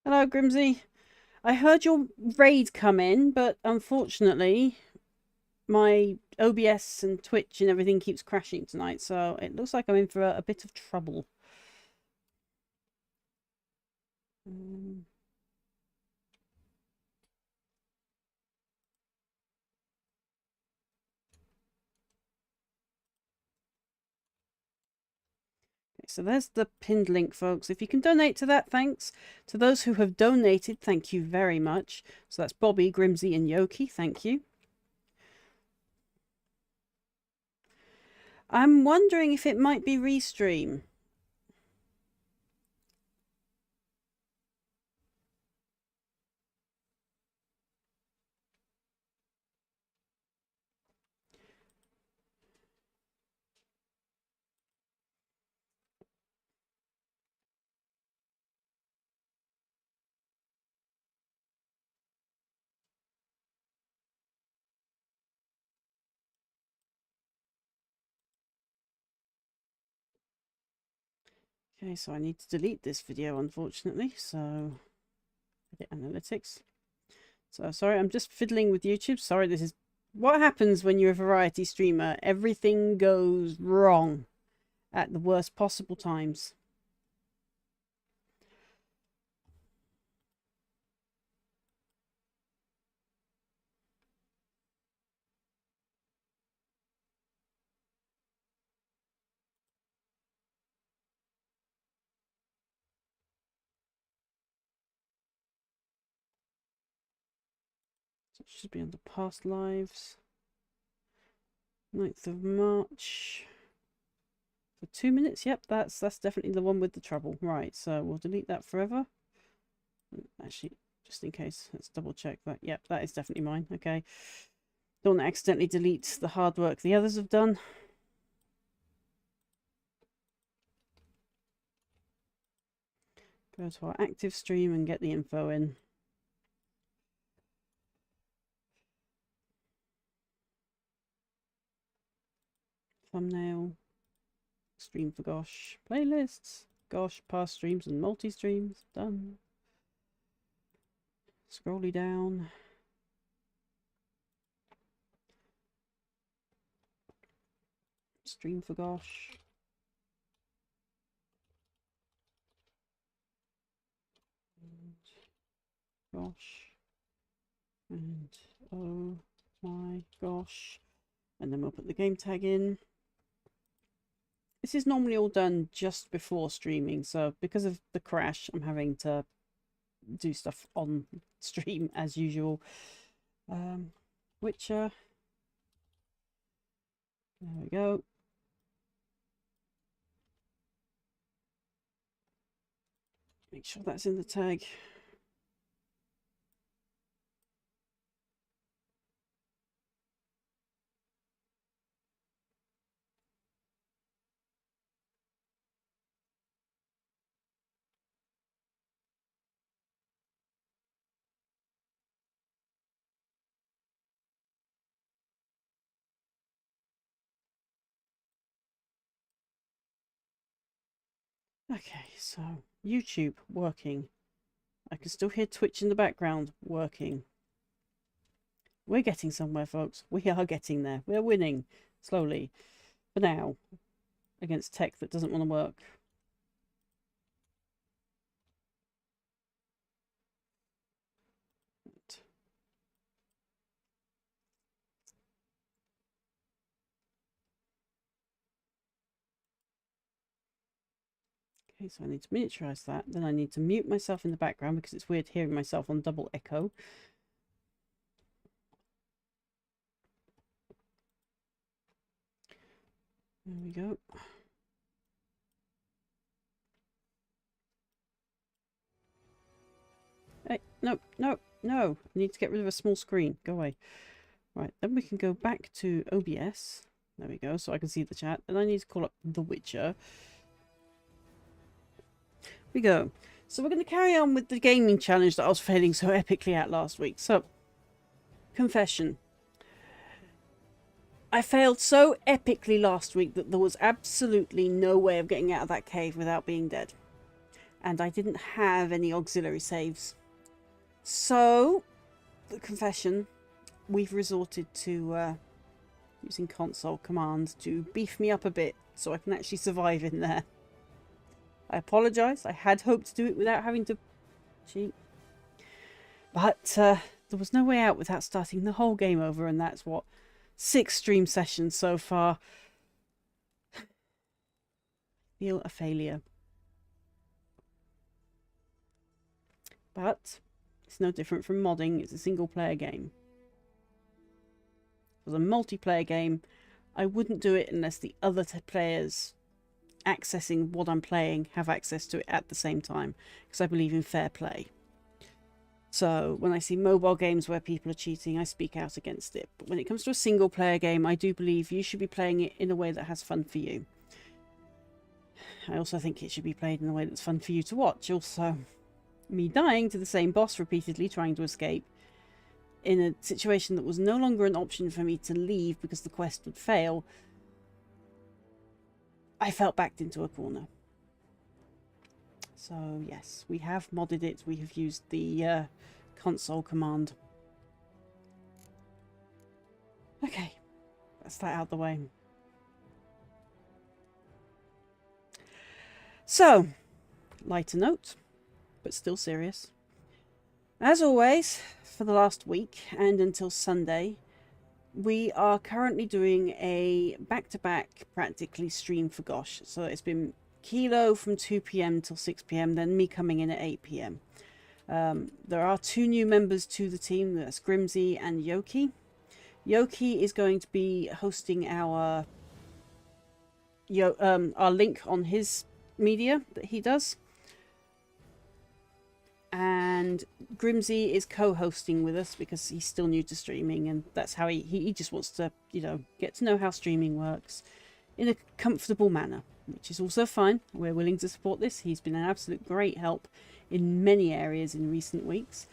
Hello, Grimsy. I heard your raid come in, but unfortunately, my OBS and Twitch and everything keeps crashing tonight, so it looks like I'm in for a bit of trouble. Um, okay, so there's the pinned link, folks. If you can donate to that, thanks. To those who have donated, thank you very much. So that's Bobby, Grimsy, and Yoki. Thank you. I'm wondering if it might be Restream. Okay, so I need to delete this video, unfortunately. So, edit analytics. So, sorry, I'm just fiddling with YouTube. Sorry, this is what happens when you're a variety streamer. Everything goes wrong at the worst possible times. So it should be under past lives. 9th of March. For 2 minutes. Yep, that's definitely the one with the trouble. Right, so we'll delete that forever. Actually, just in case, let's double check that. Yep, that is definitely mine. Okay. Don't accidentally delete the hard work the others have done. Go to our active stream and get the info in. Thumbnail. Stream for Gosh. Playlists. Gosh, past streams and multi-streams. Done. Scrolly down. Stream for Gosh. Gosh. And oh my gosh. And then we'll put the game tag in. This is normally all done just before streaming, so because of the crash, I'm having to do stuff on stream as usual. Witcher. There we go. Make sure that's in the tag. Okay, so YouTube working. I can still hear Twitch in the background working. We're getting somewhere, folks. We are getting there. We're winning slowly. For now, against tech that doesn't want to work. Okay, so I need to miniaturize that. Then I need to mute myself in the background because it's weird hearing myself on double echo. There we go. Hey, no, no, no. I need to get rid of a small screen. Go away. Right, then we can go back to OBS. There we go, so I can see the chat. And I need to call up The Witcher. We go. So we're going to carry on with the gaming challenge that I was failing so epically at last week. So, confession. I failed so epically last week that there was absolutely no way of getting out of that cave without being dead. and I didn't have any auxiliary saves. So, the confession, we've resorted to using console commands to beef me up a bit so I can actually survive in there. I apologise. I had hoped to do it without having to cheat. But there was no way out without starting the whole game over, and that's what, 6 stream sessions so far. I feel a failure. But it's no different from modding. It's a single player game. If it was a multiplayer game, I wouldn't do it unless the other players accessing what I'm playing have access to it at the same time, because I believe in fair play. So when I see mobile games where people are cheating, I speak out against it. But when it comes to a single player game, I do believe you should be playing it in a way that has fun for you. I also think it should be played in a way that's fun for you to watch. Also, me dying to the same boss repeatedly, trying to escape, in a situation that was no longer an option for me to leave because the quest would fail, I felt backed into a corner. So yes, we have modded it. We have used the console command. Okay, that's that out of the way. So, lighter note, but still serious. As always, for the last week and until Sunday, we are currently doing a back-to-back practically stream for Gosh. So it's been Kilo from 2 PM till 6 PM, then me coming in at 8 PM. There are 2 new members to the team. That's Grimsy and Yoki. Yoki is going to be hosting our link on his media that he does. And Grimsy is co-hosting with us because he's still new to streaming, and that's how he just wants to, you know, get to know how streaming works in a comfortable manner, which is also fine. We're willing to support this. He's been an absolute great help in many areas in recent weeks.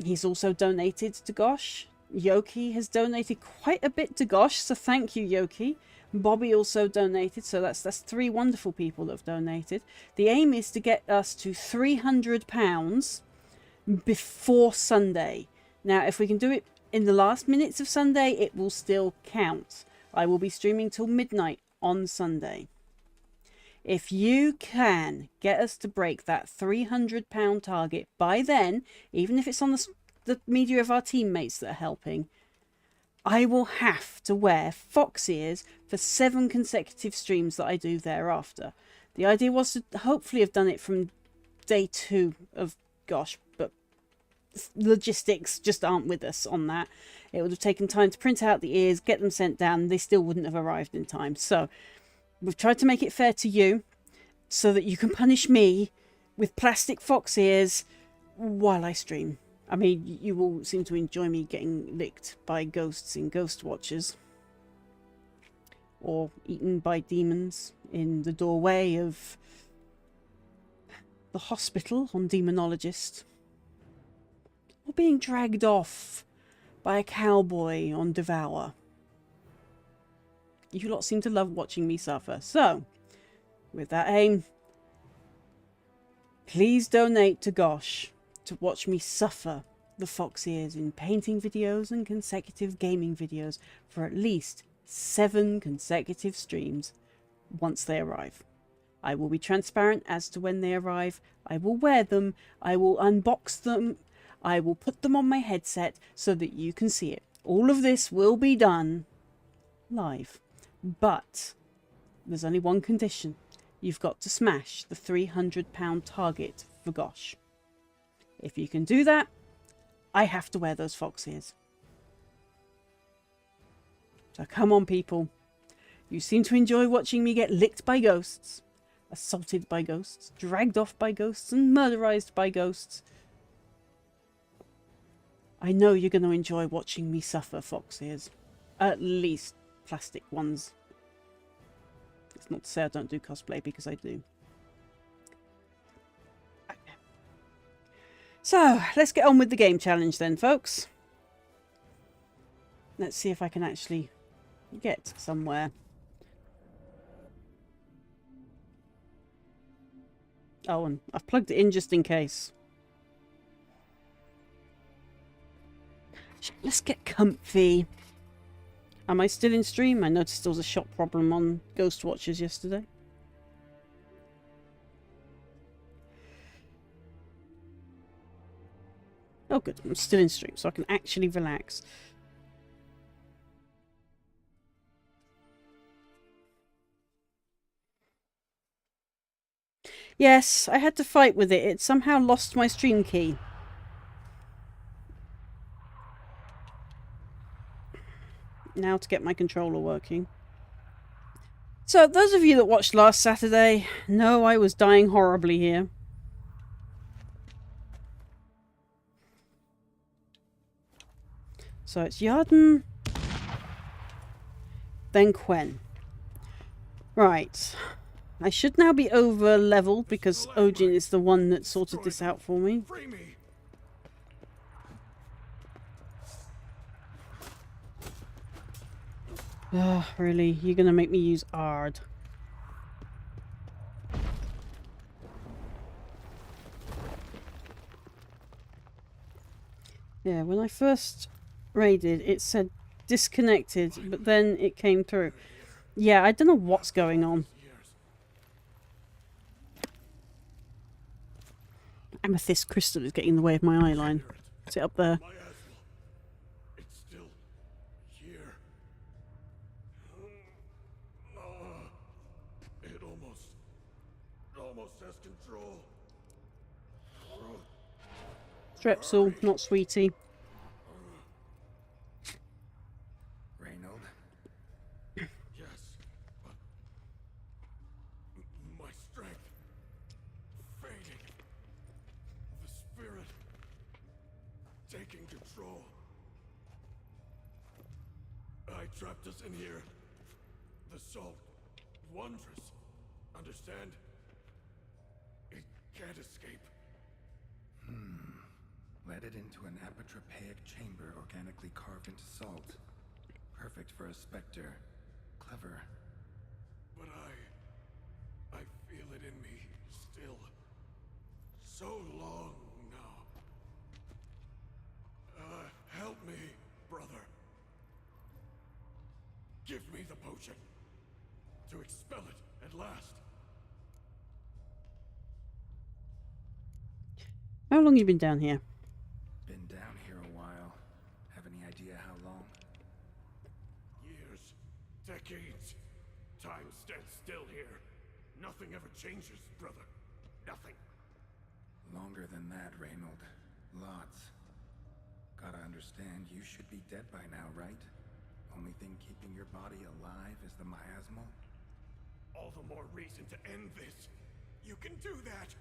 He's also donated to Gosh. Yoki has donated quite a bit to Gosh, so thank you, Yoki. Bobby also donated, so that's 3 wonderful people that have donated. The aim is to get us to £300 before Sunday. Now, if we can do it in the last minutes of Sunday, it will still count. I will be streaming till midnight on Sunday. If you can get us to break that £300 target by then, even if it's on the media of our teammates that are helping, I will have to wear fox ears for 7 consecutive streams that I do thereafter. The idea was to hopefully have done it from day 2 of Gosh, but logistics just aren't with us on that. It would have taken time to print out the ears, get them sent down, they still wouldn't have arrived in time. So we've tried to make it fair to you so that you can punish me with plastic fox ears while I stream. I mean, you all seem to enjoy me getting licked by ghosts in Ghost Watchers, or eaten by demons in the doorway of the hospital on Demonologist, or being dragged off by a cowboy on Devour. You lot seem to love watching me suffer. So, with that aim, please donate to Gosh to watch me suffer the fox ears in painting videos and consecutive gaming videos for at least 7 consecutive streams once they arrive. I will be transparent as to when they arrive. I will wear them. I will unbox them. I will put them on my headset so that you can see it. All of this will be done live. But there's only one condition. You've got to smash the £300 target for Gosh. If you can do that, I have to wear those fox ears. So come on, people. You seem to enjoy watching me get licked by ghosts, assaulted by ghosts, dragged off by ghosts, and murderized by ghosts. I know you're going to enjoy watching me suffer fox ears. At least plastic ones. It's not to say I don't do cosplay, because I do. So, let's get on with the game challenge then, folks. Let's see if I can actually get somewhere. Oh, and I've plugged it in just in case. Let's get comfy. Am I still in stream? I noticed there was a shot problem on Ghost Watchers yesterday. Oh good, I'm still in stream, so I can actually relax. Yes, I had to fight with it. It somehow lost my stream key. Now to get my controller working. So, those of you that watched last Saturday know I was dying horribly here. So it's Yarden, then Quen. Right. I should now be over leveled because Ojin is the one that sorted this out for me. Ah, really? You're gonna make me use Ard? Yeah, when I first raided, it said disconnected, but then it came through. Yeah, I don't know what's going on. Amethyst crystal is getting in the way of my eye line. Is it up there? It's still here. It almost has control. Strepsil, not sweetie. Reynold? Yes, but my strength fading. The spirit taking control. I trapped us in here. The salt, wondrous. Understand? It can't escape. Led it into an apotropaic chamber organically carved into salt. Perfect for a specter. Clever. But I feel it in me still. So long now. Help me, brother. Give me the potion. To expel it at last. How long have you been down here? Been down here a while. Have any idea how long? Years. Decades. Time stands still here. Nothing ever changes, brother. Nothing. Longer than that, Reynold. Lots. Gotta understand, you should be dead by now, right? Only thing keeping your body alive is the miasmal? All the more reason to end this. You can do that.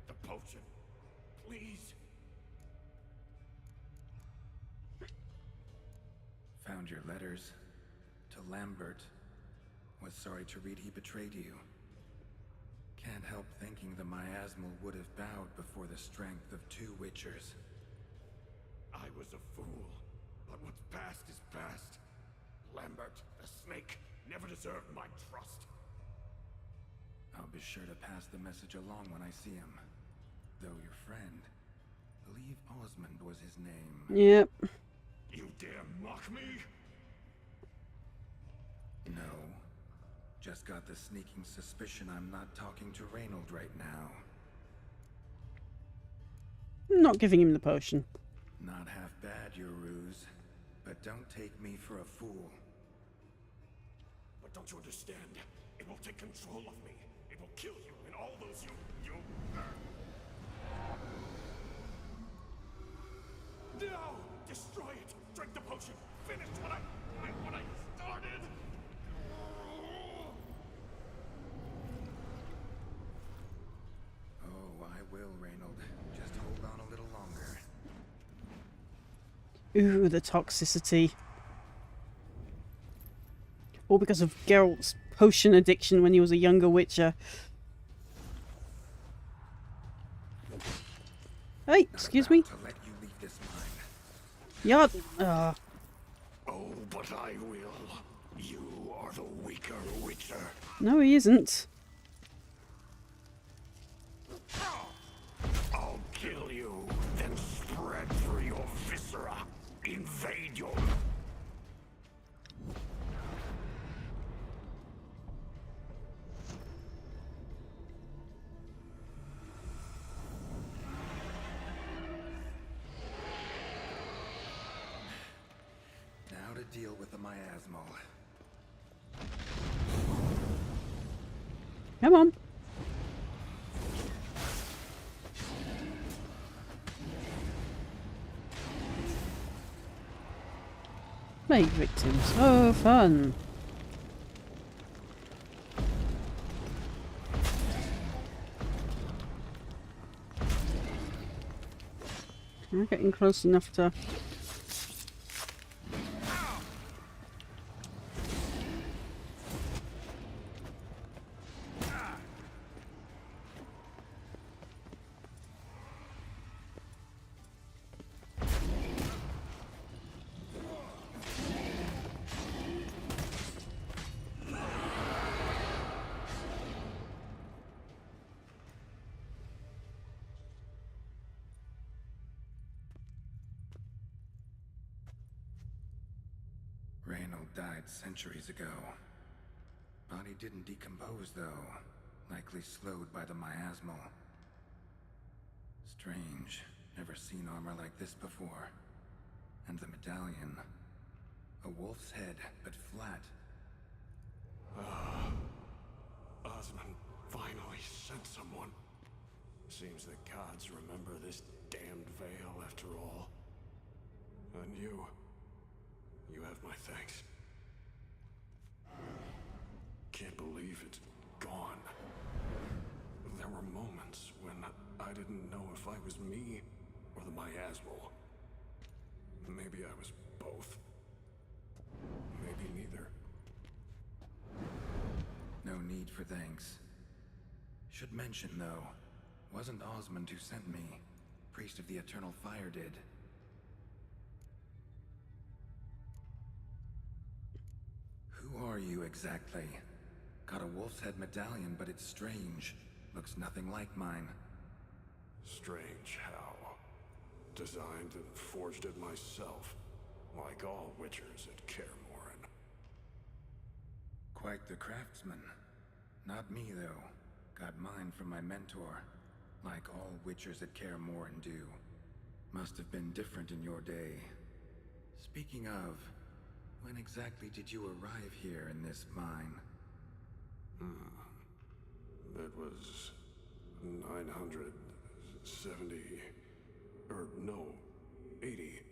The potion. Please. Found your letters. To Lambert. Was sorry to read he betrayed you. Can't help thinking the miasmal would have bowed before the strength of two witchers. I was a fool. But what's past is past. Lambert, the snake, never deserved my trust. I'll be sure to pass the message along when I see him. Though your friend, believe Osmond was his name. Yep. You dare mock me? No. Just got the sneaking suspicion I'm not talking to Reynold right now. I'm not giving him the potion. Not half bad, your ruse. But don't take me for a fool. But don't you understand? It will take control of me. It will kill you and all those you... No! Destroy it! Drink the potion! Finish what I started! Oh, I will, Reynold. Just hold on a little longer. Ooh, the toxicity. All because of Geralt's potion addiction when he was a younger witcher. Hey, excuse me. To let you leave this mine. Yard. Oh, but I will. You are the weaker witcher. No, he isn't. to deal with the miasmal. Come on. Make victims. Oh, fun. We're getting close enough to... Reynold died centuries ago. Body didn't decompose, though. Likely slowed by the miasmal. Strange. Never seen armor like this before. And the medallion. A wolf's head, but flat. Osmond finally sent someone. Seems the gods remember this damned veil after all. And you have my thanks. Can't believe it's gone. There were moments when I didn't know if I was me or the miasmal. Maybe I was both. Maybe neither. No need for thanks. Should mention, though, wasn't Osmond who sent me. Priest of the Eternal Fire did. Who are you exactly? Got a wolf's head medallion, but it's strange. Looks nothing like mine. Strange how. Designed and forged it myself, like all witchers at Kaer Morhen. Quite the craftsman. Not me, though. Got mine from my mentor. Like all witchers at Kaer Morhen do. Must have been different in your day. Speaking of, when exactly did you arrive here in this mine? It was 970, or no, 80.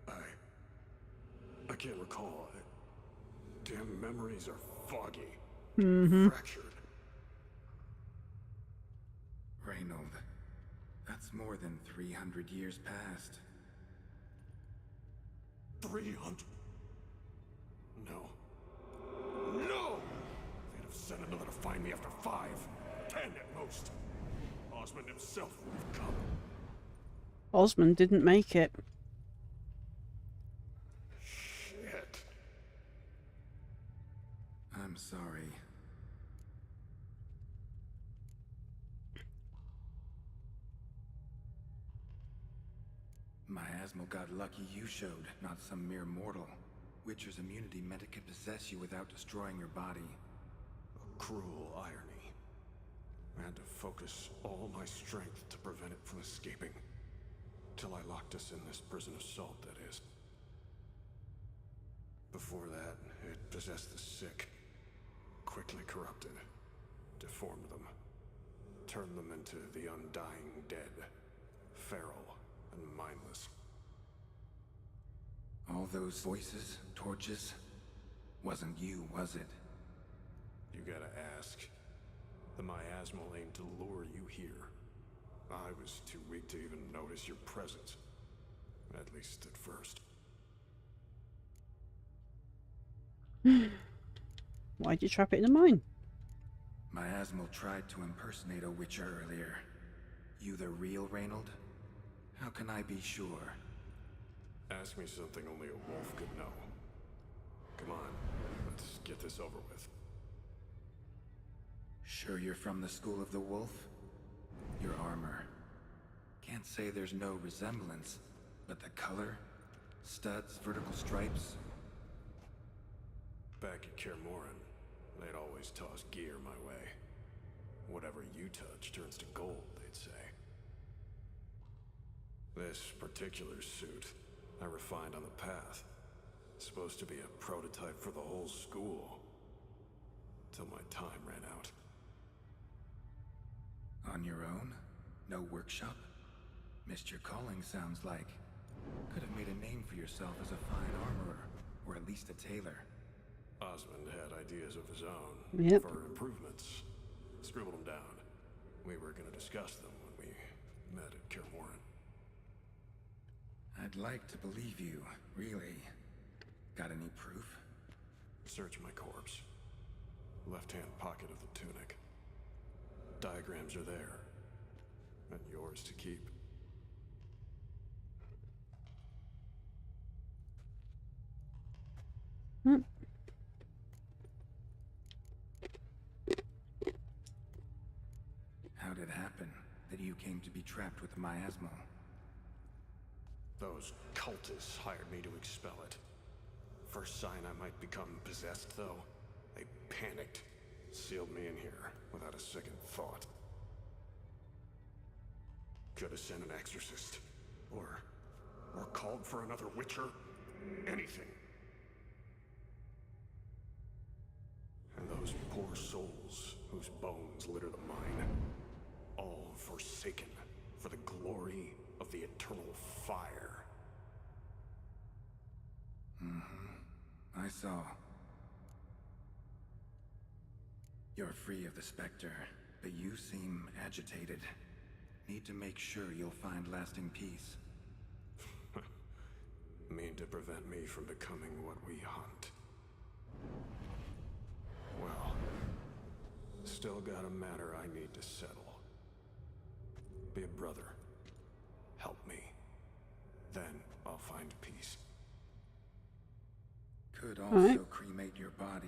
I can't recall. Damn memories are foggy. Fractured. Reynold, that's more than 300 years past. 300? No. No! They'd have sent another to find me after 5, 10 at most. Osmond himself would have come. Osmond didn't make it. Shit. I'm sorry. Miasmal got lucky you showed, not some mere mortal. Witcher's immunity meant it could possess you without destroying your body. A cruel irony. I had to focus all my strength to prevent it from escaping. Till I locked us in this prison of salt, that is. Before that, it possessed the sick. Quickly corrupted. Deformed them. Turned them into the undying dead. Feral and mindless. All those voices, torches, wasn't you, was it? You gotta ask. The miasmal aimed to lure you here. I was too weak to even notice your presence. At least at first. Why'd you trap it in the mine? Miasmal tried to impersonate a witcher earlier. You the real Reynold? How can I be sure? Ask me something only a wolf could know. Come on, let's get this over with. Sure you're from the school of the wolf? Your armor. Can't say there's no resemblance, but the color? Studs, vertical stripes? Back at Kaer Morhen, they'd always toss gear my way. Whatever you touch turns to gold, they'd say. This particular suit, I refined on the path. Supposed to be a prototype for the whole school. Till my time ran out. On your own? No workshop? Missed your calling, sounds like. Could have made a name for yourself as a fine armorer, or at least a tailor. Osmond had ideas of his own Yep. for improvements. Scribbled them down. We were going to discuss them when we met at Kermoran. I'd like to believe you, really. Got any proof? Search my corpse. Left-hand pocket of the tunic. Diagrams are there. And yours to keep. Hmm. How'd it happen that you came to be trapped with the miasmal? Those cultists hired me to expel it. First sign I might become possessed, though, they panicked. Sealed me in here without a second thought. Could have sent an exorcist. Or called for another witcher. Anything. And those poor souls whose bones litter the mine, all forsaken for the glory of the eternal fire. I saw. You're free of the Spectre, but you seem agitated. Need to make sure you'll find lasting peace. Mean to prevent me from becoming what we hunt. Well, still got a matter I need to settle. Be a brother. Help me. Then I'll find peace. Could also cremate your body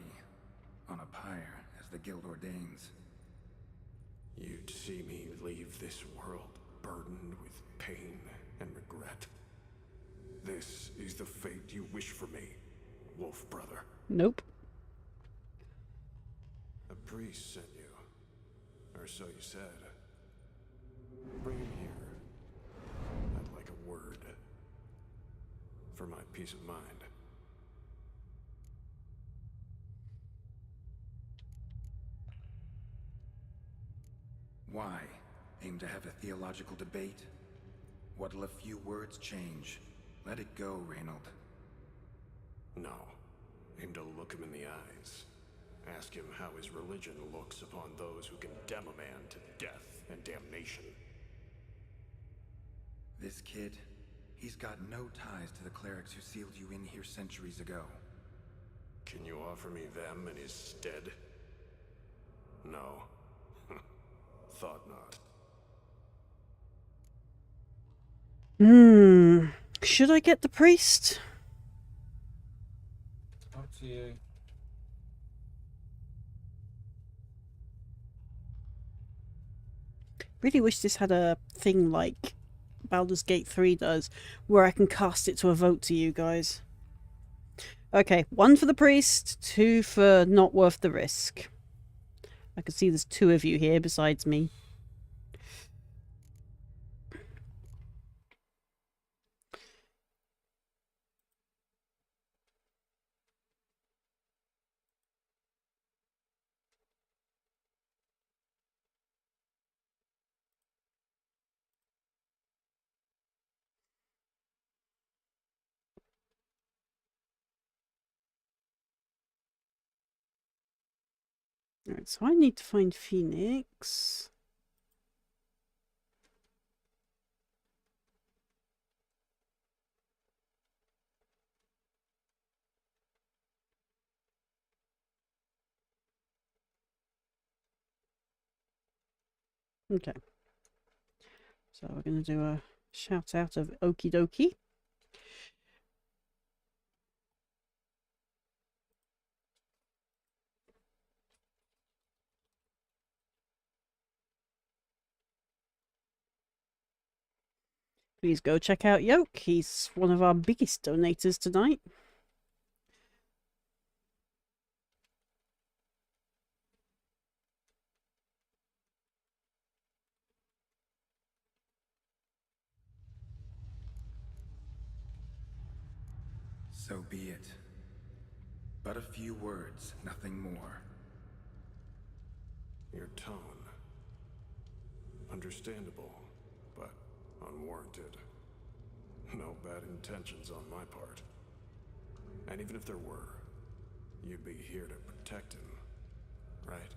on a pyre, as the guild ordains. You'd see me leave this world burdened with pain and regret. This is the fate you wish for me, Wolf Brother. Nope. A priest sent you, or so you said. Bring him here. I'd like a word. For my peace of mind. Why? Aim to have a theological debate? What'll a few words change? Let it go, Reynold. No. Aim to look him in the eyes. Ask him how his religion looks upon those who condemn a man to death and damnation. This kid, he's got no ties to the clerics who sealed you in here centuries ago. Can you offer me them in his stead? No. Thought not. Should I get the priest? Up to you. Really wish this had a thing like Baldur's Gate 3 does, where I can cast it to a vote to you guys. Okay, 1 for the priest, 2 for not worth the risk. I can see there's 2 of you here besides me. Alright, so I need to find Phoenix. Okay. So we're going to do a shout out of Okie Dokie. Please go check out Yoke. He's one of our biggest donators tonight. So be it. But a few words, nothing more. Your tone. Understandable, but unwarranted. No bad intentions on my part. And even if there were, you'd be here to protect him, right?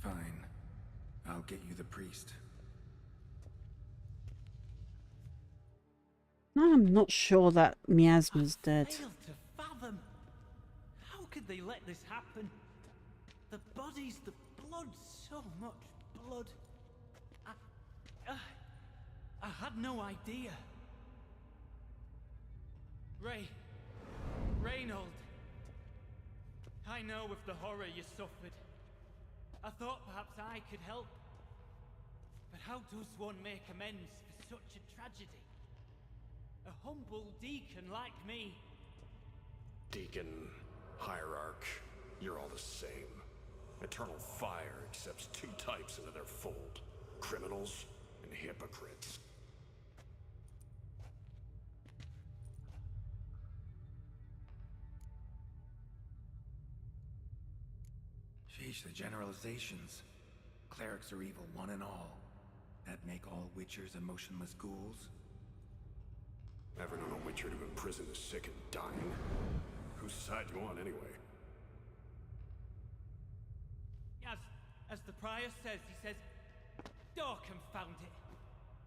Fine. I'll get you the priest. I'm not sure that Miasma's dead. Failed to fathom. How could they let this happen? The bodies, the blood, so much blood. I had no idea. Reynold. I know of the horror you suffered. I thought perhaps I could help. But how does one make amends for such a tragedy? A humble deacon like me. Deacon, hierarch, you're all the same. Eternal fire accepts two types into their fold. Criminals and hypocrites. Sheesh, the generalizations. Clerics are evil, one and all. That make all witchers emotionless ghouls? Ever known a witcher to imprison the sick and dying? Whose side you on, anyway? As the prior says, he says, "Oh, confound it.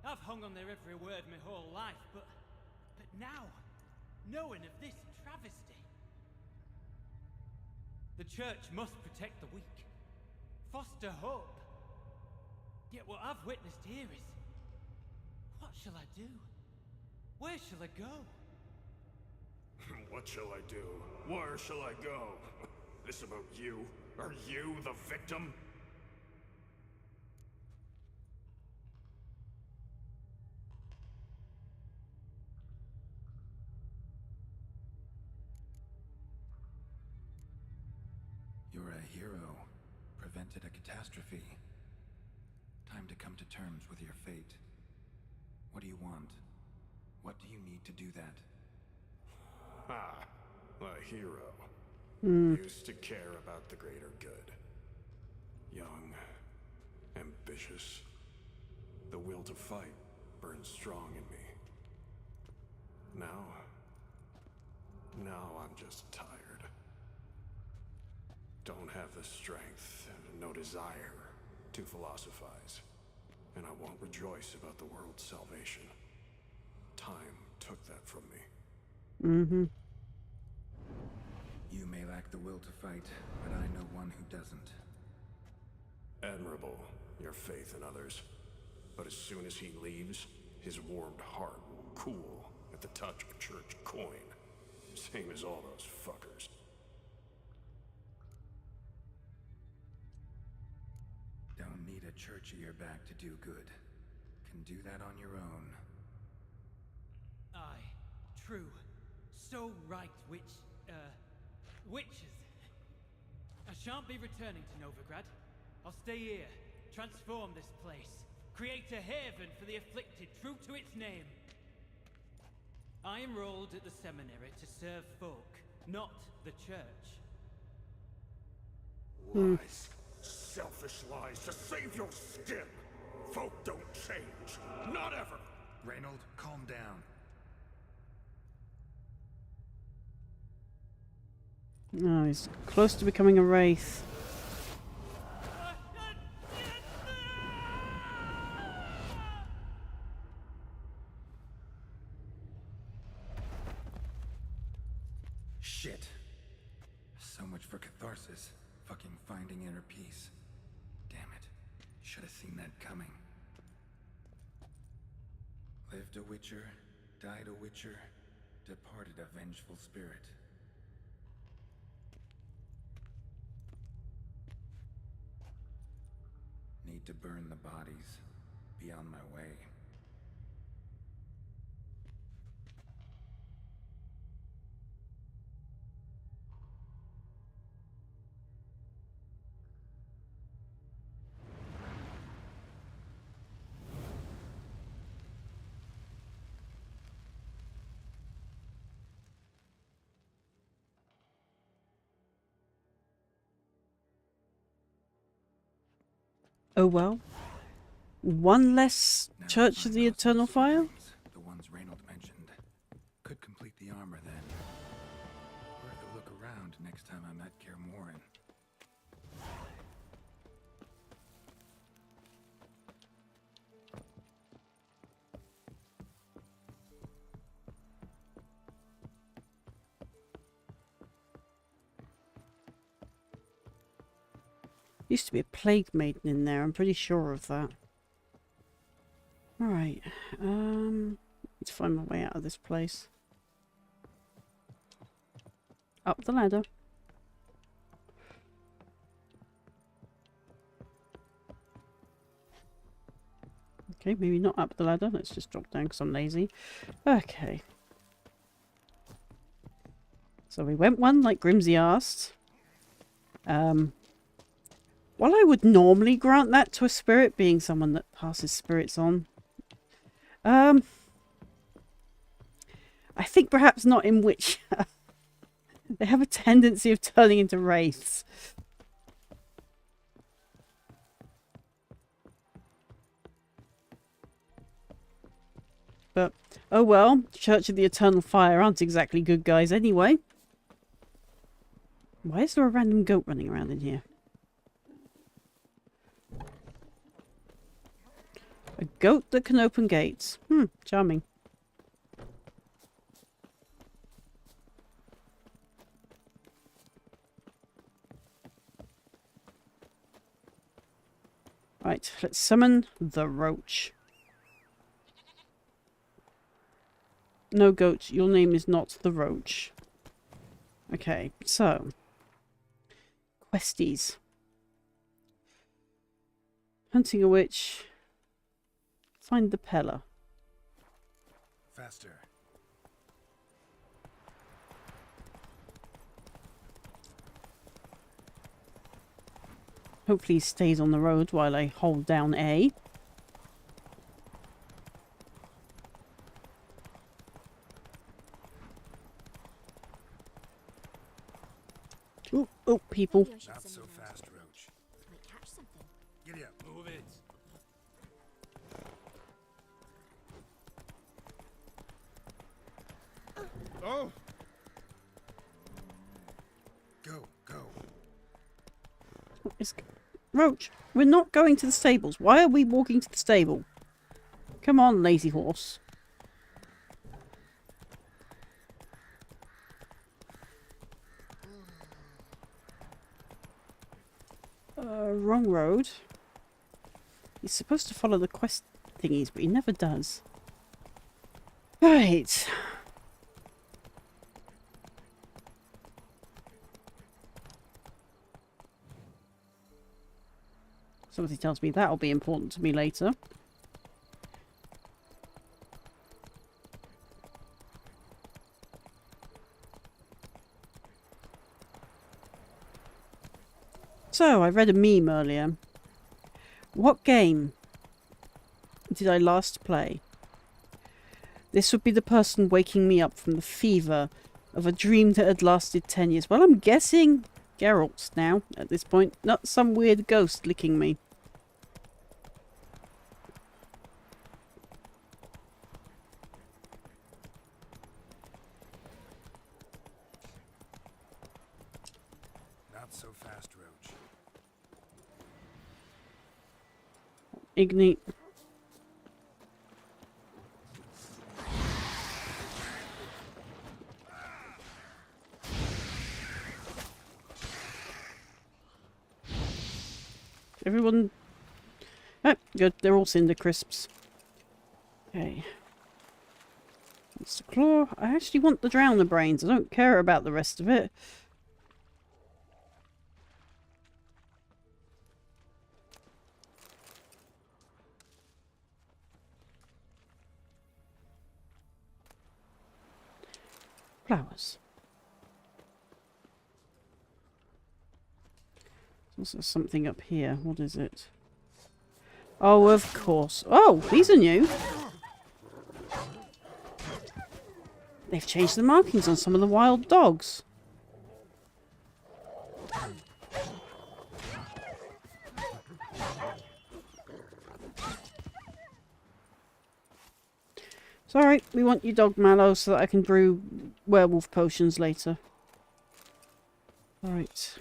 I've hung on their every word my whole life, but now, knowing of this travesty, the church must protect the weak, foster hope. Yet what I've witnessed here is, what shall I do? Where shall I go?" What shall I do? Where shall I go? This about you? Are you the victim? You're a hero. Prevented a catastrophe. Time to come to terms with your fate. What do you want? What do you need to do that? Ah, a hero. Used to care about the greater good. Young, ambitious. The will to fight burns strong in me. Now I'm just tired. Don't have the strength, no desire to philosophize. And I won't rejoice about the world's salvation. Time took that from me. You may lack the will to fight, but I know one who doesn't. Admirable, your faith in others. But as soon as he leaves, his warmed heart will cool at the touch of a church coin. Same as all those fuckers. Don't need a church at your back to do good. Can do that on your own. Aye, true. So right, witches. I shan't be returning to Novigrad. I'll stay here, transform this place, create a haven for the afflicted, true to its name. I enrolled at the seminary to serve folk, not the church. Lies. Selfish lies to save your skin. Folk don't change. Not ever. Reynold, calm down. Oh, he's close to becoming a wraith. Shit. So much for catharsis. Fucking finding inner peace. Damn it. Should have seen that coming. Lived a witcher, died a witcher, departed a vengeful spirit. Need to burn the bodies. Be on my way. Oh well. One less Now Church of the find those Eternal Fire? things, the ones Reynold mentioned. Could complete the armor then. Worth a look around next time I'm at Kaer Morhen. Used to be a plague maiden in there, I'm pretty sure of that. Alright, need to find my way out of this place. Up the ladder. Okay, maybe not up the ladder. Let's just drop down because I'm lazy. Okay. So we went one like Grimsy asked. While I would normally grant that to a spirit, being someone that passes spirits on, I think perhaps not in which they have a tendency of turning into wraiths. But, oh well, Church of the Eternal Fire aren't exactly good guys anyway. Why is there a random goat running around in here? A goat that can open gates. Charming. Right, let's summon the roach. No, goat, your name is not the roach. Okay, so. Questies. Hunting a witch. Find the Pella. Faster. Hopefully he stays on the road while I hold down A. Oh, people. Not so fast, Roach. Might catch something. Giddy up. Move it. Oh! Go, go. Roach, we're not going to the stables. Why are we walking to the stable? Come on, lazy horse. Wrong road. He's supposed to follow the quest thingies, but he never does. Right. Somebody tells me that'll be important to me later. So, I read a meme earlier. What game did I last play? This would be the person waking me up from the fever of a dream that had lasted 10 years. Well, I'm guessing Geralt now, at this point. Not some weird ghost licking me. Not so fast, Roach. Ignite. Everyone... Oh, good. They're all cinder crisps. Okay. That's the claw. I actually want the drowner brains. I don't care about the rest of it. Flowers. There's also something up here. What is it? Oh, of course. Oh, these are new. They've changed the markings on some of the wild dogs. Right, we want your dog mallow so that I can brew werewolf potions later. Right.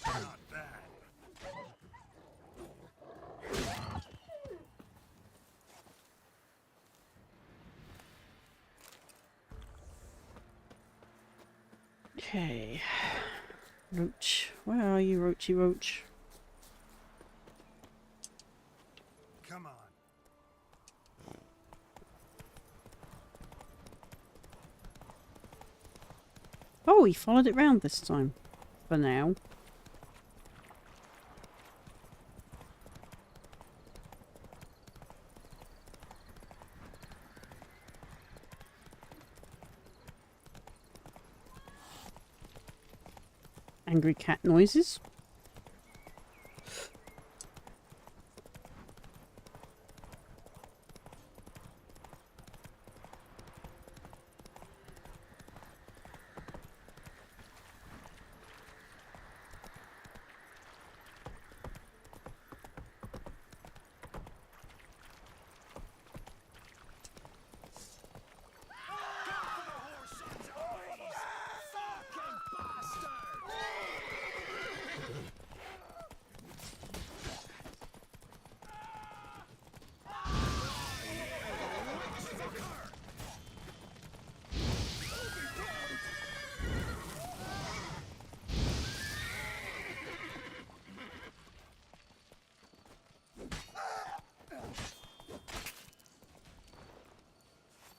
Not bad. Okay. Roach. Where are you, Roachy Roach? Come on. Oh, he followed it round this time. For now. Angry cat noises.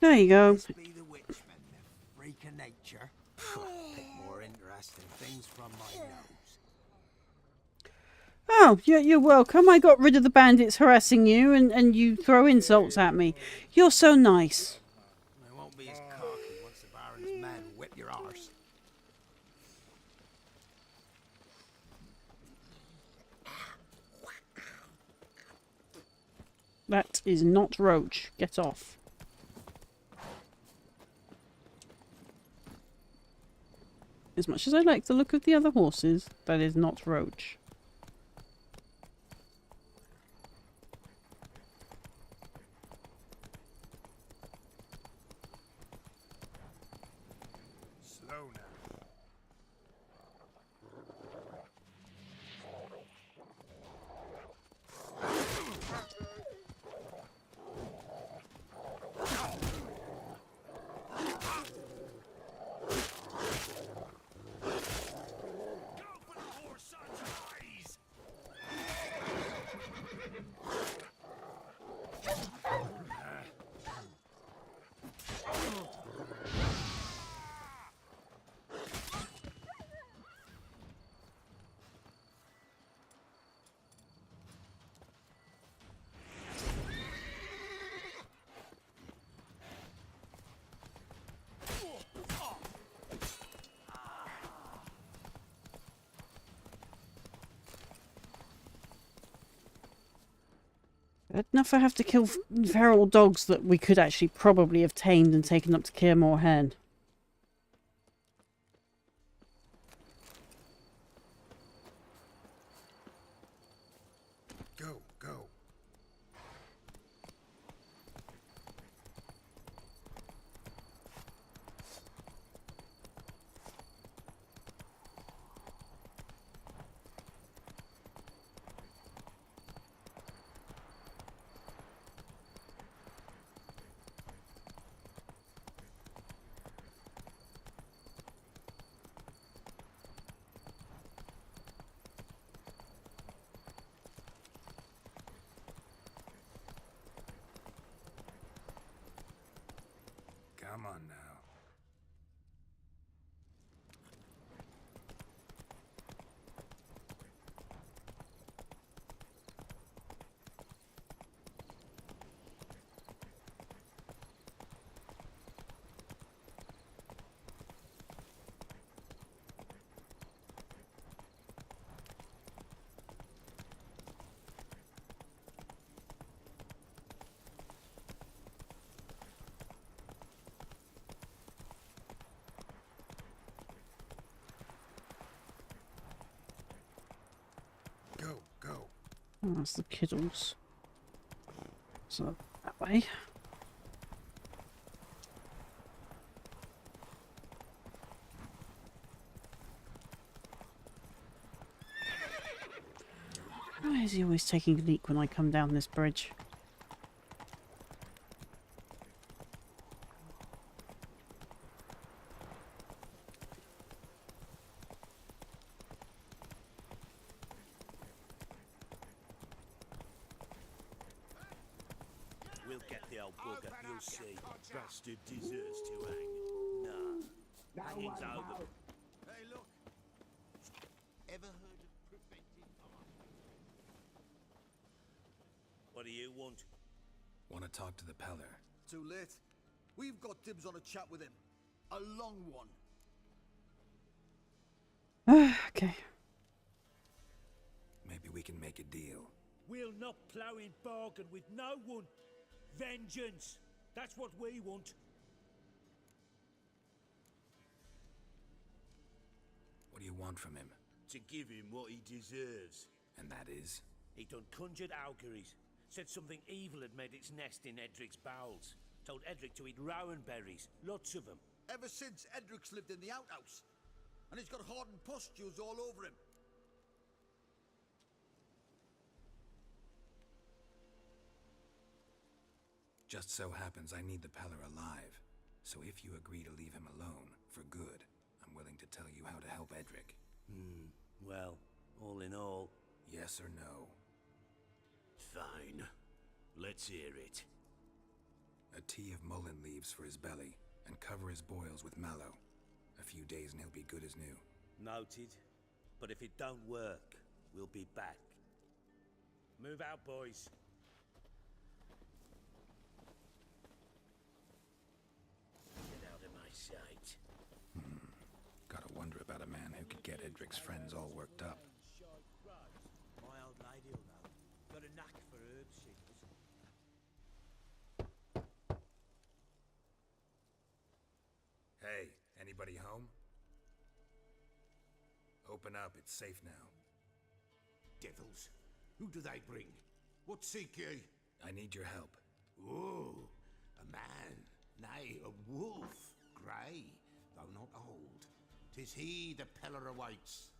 There you go. This be the witchman, the freak of nature. Pick more interesting things from my nose. Oh, you're welcome. I got rid of the bandits harassing you and you throw insults at me. You're so nice. I won't be as cocky once the Baron's men whip your arse. That is not Roach. Get off. As much as I like the look of the other horses, that is not Roach. Slow now. Bad enough I have to kill feral dogs that we could actually probably have tamed and taken up to Kirmore Hen. Go, go. Come on now. Oh, that's the Kiddles. So that way. Why is he always taking a leak when I come down this bridge? We'll get the old bugger, you'll see. Bastard deserves to hang. Nah. Hanging's over. Hey, look. Ever heard of preventive arson? What do you want? Want to talk to the Peller? Too late. We've got dibs on a chat with him. A long one. Okay. Maybe we can make a deal. We'll not plough in bargain with no one. Vengeance. That's what we want. What do you want from him? To give him what he deserves. And that is? He done conjured auguries. Said something evil had made its nest in Edric's bowels. Told Edric to eat rowan berries. Lots of them. Ever since Edric's lived in the outhouse. And he's got hardened pustules all over him. Just so happens I need the Peller alive. So if you agree to leave him alone, for good, I'm willing to tell you how to help Edric. Well, all in all... Yes or no? Fine. Let's hear it. A tea of mullein leaves for his belly, and cover his boils with mallow. A few days and he'll be good as new. Noted. But if it don't work, we'll be back. Move out, boys. Get out of my sight. Gotta wonder about a man who could get Edric's friends all worked up. My old lady'll know. Got a knack for herb seekers. Hey, anybody home? Open up, it's safe now. Devils. Who do they bring? What seek ye? I need your help. Oh, a man. Nay, a wolf. Grey, though not old. 'Tis he the Peller awaits.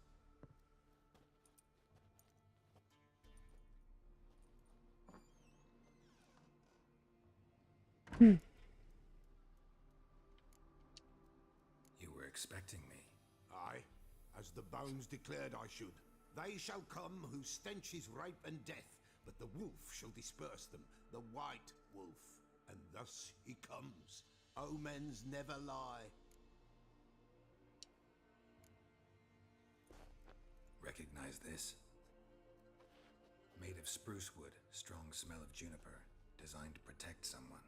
You were expecting me. Aye, as the bones declared I should. They shall come whose stench is rape and death, but the wolf shall disperse them, the white wolf. And thus he comes. Omens never lie. Recognize this? Made of spruce wood, strong smell of juniper, designed to protect someone.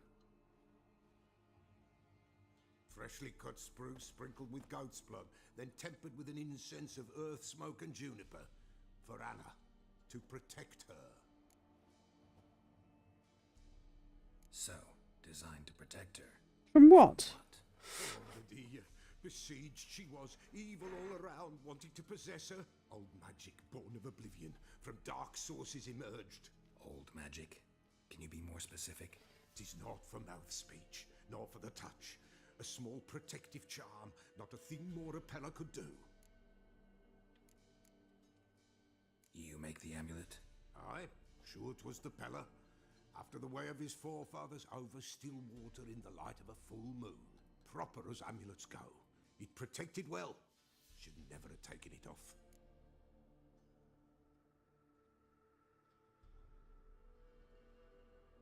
Freshly cut spruce sprinkled with goat's blood, then tempered with an incense of earth, smoke and juniper. For Anna, to protect her. So, designed to protect her. From what? Already besieged she was, evil all around, wanting to possess her. Old magic, born of oblivion, from dark sources emerged. Old magic? Can you be more specific? 'Tis not for mouth speech, nor for the touch. A small protective charm, not a thing more a Peller could do. You make the amulet? Aye, sure 'twas the Peller. After the way of his forefathers, over still water in the light of a full moon. Proper as amulets go. It protected well. Should never have taken it off.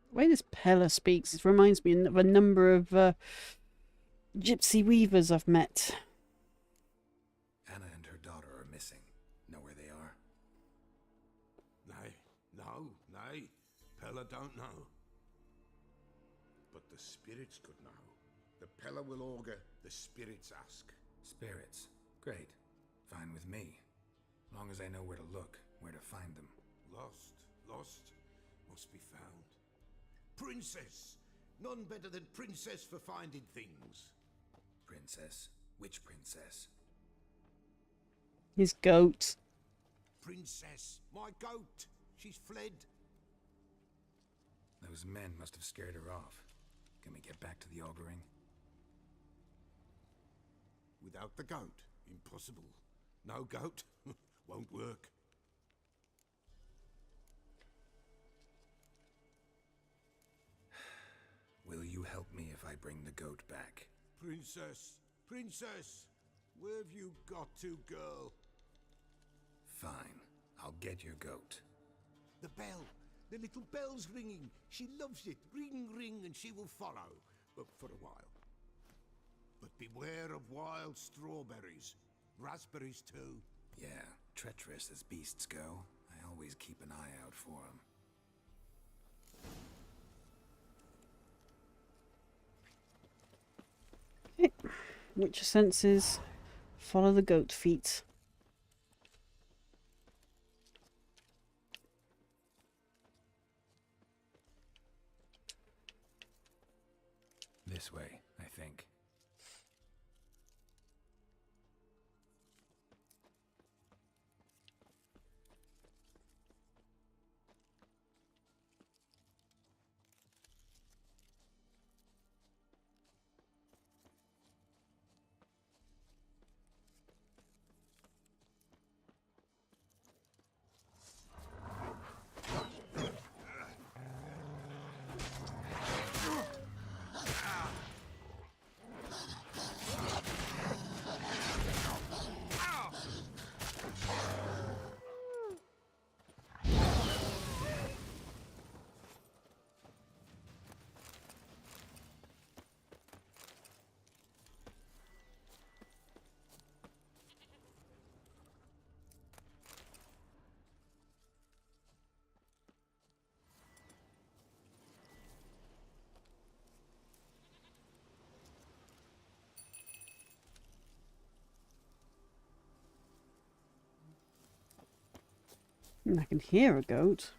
The way this Peller speaks, it reminds me of a number of gypsy weavers I've met. Anna and her daughter are missing. Know where they are? Nay, nay. Peller don't know. But the spirits could know. The Peller will augur, the spirits ask. Spirits. Great. Fine with me. Long as I know where to look, where to find them. Lost, must be found. Princess! None better than Princess for finding things. Princess? Which princess? His goat. Princess, my goat. She's fled. Those men must have scared her off. Can we get back to the auguring? Without the goat, impossible. No goat, won't work. Will you help me if I bring the goat back? Princess, princess, where have you got to, girl? Fine. I'll get your goat. The bell. The little bell's ringing. She loves it. Ring, ring, and she will follow. But for a while. But beware of wild strawberries. Raspberries, too. Yeah, treacherous as beasts go. I always keep an eye out for them. Witcher senses. Follow the goat feet. This way, I think. And I can hear a goat.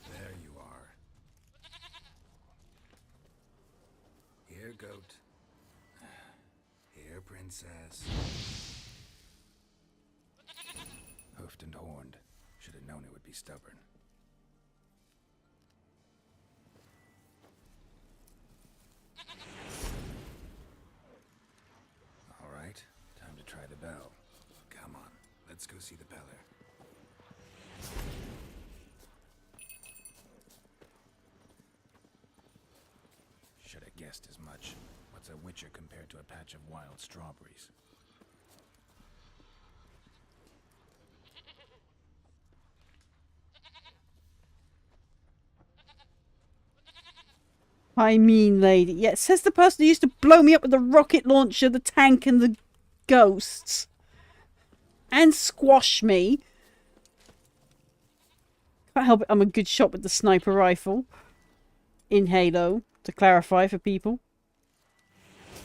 There you are. Here, goat. Here, princess. Hoofed and horned. Should have known it would be stubborn. All right, time to try the bell. Come on, let's go see the peller. Should have guessed as much. What's a witcher compared to a patch of wild strawberries? I mean, lady. Yeah, it says the person who used to blow me up with the rocket launcher, the tank, and the ghosts. And squash me. Can't help it, I'm a good shot with the sniper rifle. In Halo, to clarify for people.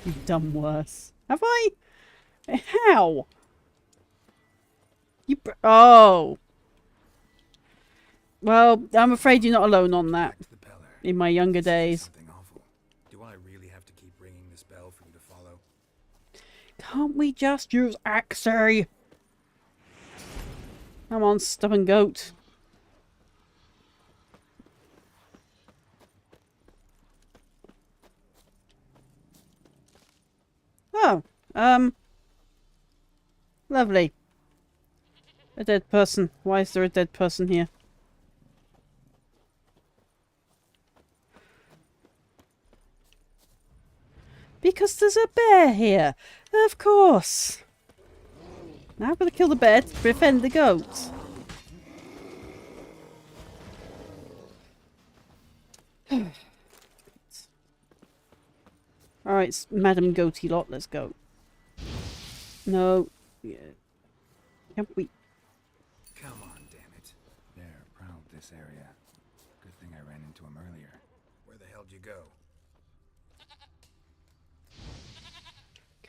You've done worse. Have I? How? Oh. Well, I'm afraid you're not alone on that. In my younger days. Something awful. Do I really have to keep ringing this bell for you to follow? Can't we just use Axie? Come on, stubborn goat. Oh, lovely. A dead person. Why is there a dead person here? Because there's a bear here. Of course. Now I'm going to kill the bear to defend the goat. Alright, Madam Goaty Lot, let's go. No. Yeah. Can't we? Come on, damn it. They're proud of this area. Good thing I ran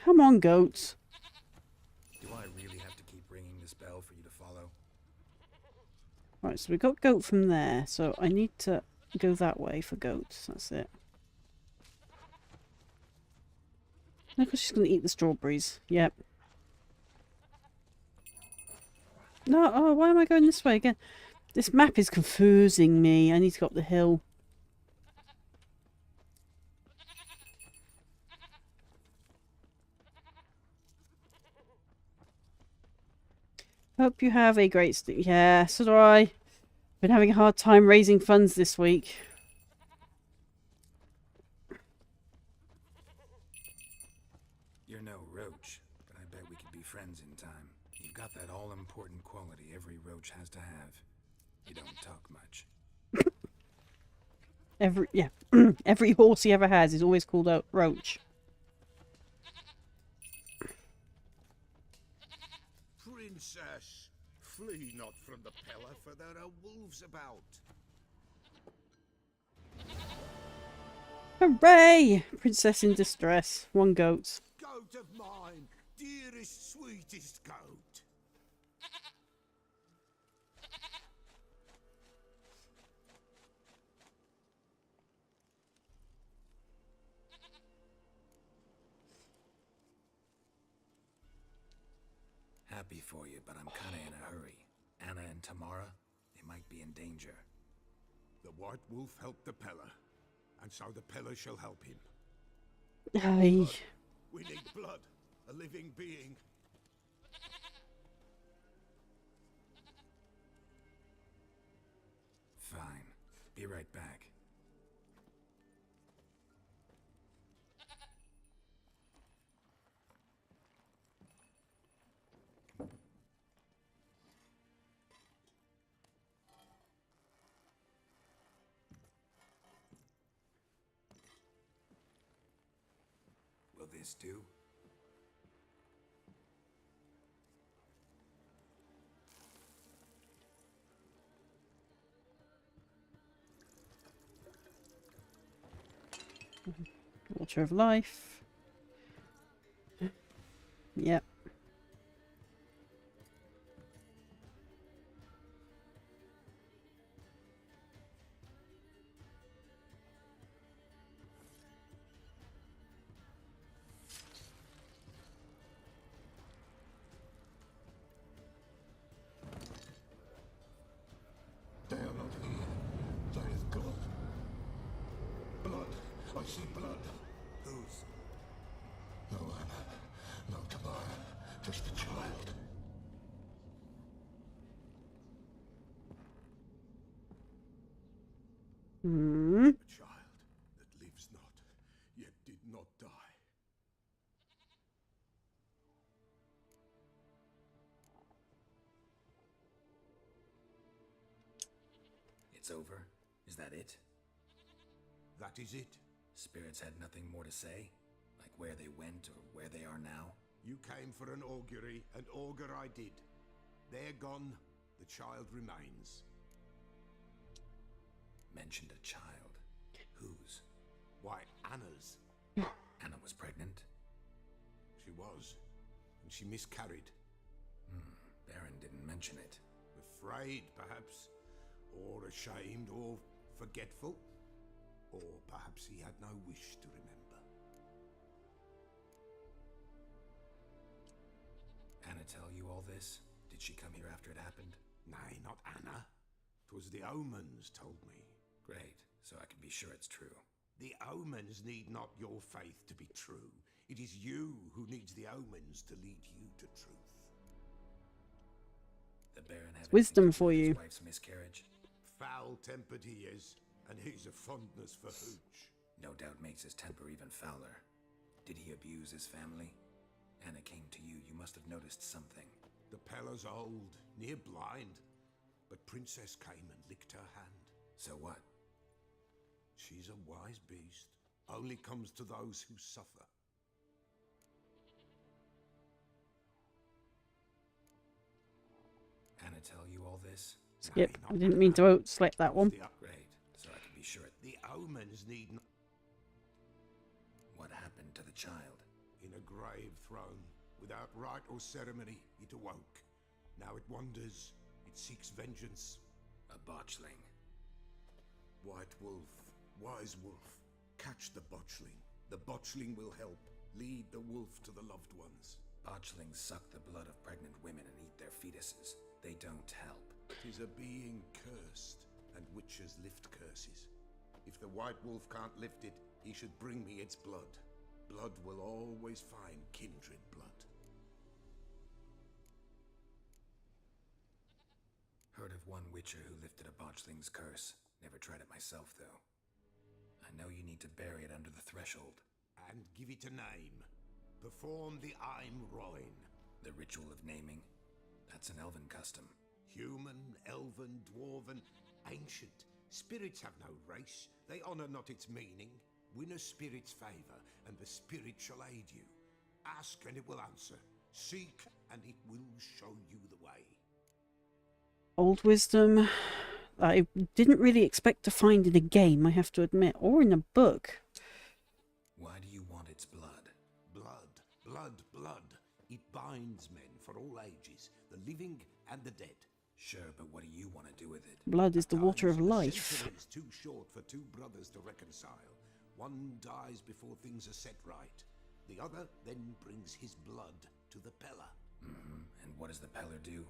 Come on, goats. Do I really have to keep ringing this bell for you to follow? Right, so we got goat from there. So I need to go that way for goats. That's it. Look, she's going to eat the strawberries. Yep. No, oh, why am I going this way again? This map is confusing me. I need to go up the hill. Hope you have a great yeah, so do I. Been having a hard time raising funds this week. You're no roach, but I bet we could be friends in time. You've got that all-important quality every roach has to have. You don't talk much. Every horse he ever has is always called out Roach. Princess, flee not from the pillar, for there are wolves about. Hooray! Princess in distress. One goat. Goat of mine, dearest, sweetest goat. Happy for you, but I'm kinda in a hurry. Anna and Tamara, they might be in danger. The white wolf helped the Peller, and so the Peller shall help him. Aye. We need blood, a living being. Fine. Be right back. Will this do? Water of life. Yep. They are not here. There is God. Blood. I see blood. Whose? No Anna. No Tamara. Just the child. Hmm. A child that lives not, yet did not die. It's over? Is that it? That is it. Spirits had nothing more to say? Like where they went or where they are now? You came for an augury, and augur I did. They're gone. The child remains. Mentioned a child. Whose? Why, Anna's. Anna was pregnant? She was, and she miscarried. Baron didn't mention it. Afraid, perhaps, or ashamed, or forgetful, or perhaps he had no wish to remember. Anna tell you all this? Did she come here after it happened? Nay, not Anna. 'Twas the omens told me. Great, so I can be sure it's true. The omens need not your faith to be true. It is you who needs the omens to lead you to truth. The Baron had wisdom anything to do for with you. his wife's miscarriage? Foul-tempered he is, and he's a fondness for hooch. No doubt makes his temper even fouler. Did he abuse his family? Anna came to you, you must have noticed something. The Peller's old, near blind, but Princess came and licked her hand. So what? She's a wise beast, only comes to those who suffer. Anna tell you all this? Skip. Nay, I not didn't mean Anna. to select that one. Great, so I can be sure The omens need not. what happened to the child. In a grave thrown, without rite or ceremony, it awoke. Now it wanders, it seeks vengeance. A botchling. White wolf, wise wolf, catch the botchling. The botchling will help. Lead the wolf to the loved ones. Botchlings suck the blood of pregnant women and eat their fetuses. They don't help. 'Tis a being cursed, and witches lift curses. If the white wolf can't lift it, he should bring me its blood. Blood will always find kindred blood. Heard of one witcher who lifted a botchling's curse. Never tried it myself, though. I know you need to bury it under the threshold. And give it a name. Perform the Aim Roin. The ritual of naming? That's an elven custom. Human, elven, dwarven, ancient. Spirits have no race. They honor not its meaning. Win a spirit's favor, and the spirit shall aid you. Ask, and it will answer. Seek, and it will show you the way. Old wisdom. I didn't really expect to find in a game, I have to admit, or in a book. Why do you want its blood? Blood, blood, blood. It binds men for all ages, the living and the dead. Sure, but what do you want to do with it? Blood is the water of Times, a life. century is too short for two brothers to reconcile. One dies before things are set right. The other then brings his blood to the Peller. And what does the Peller do?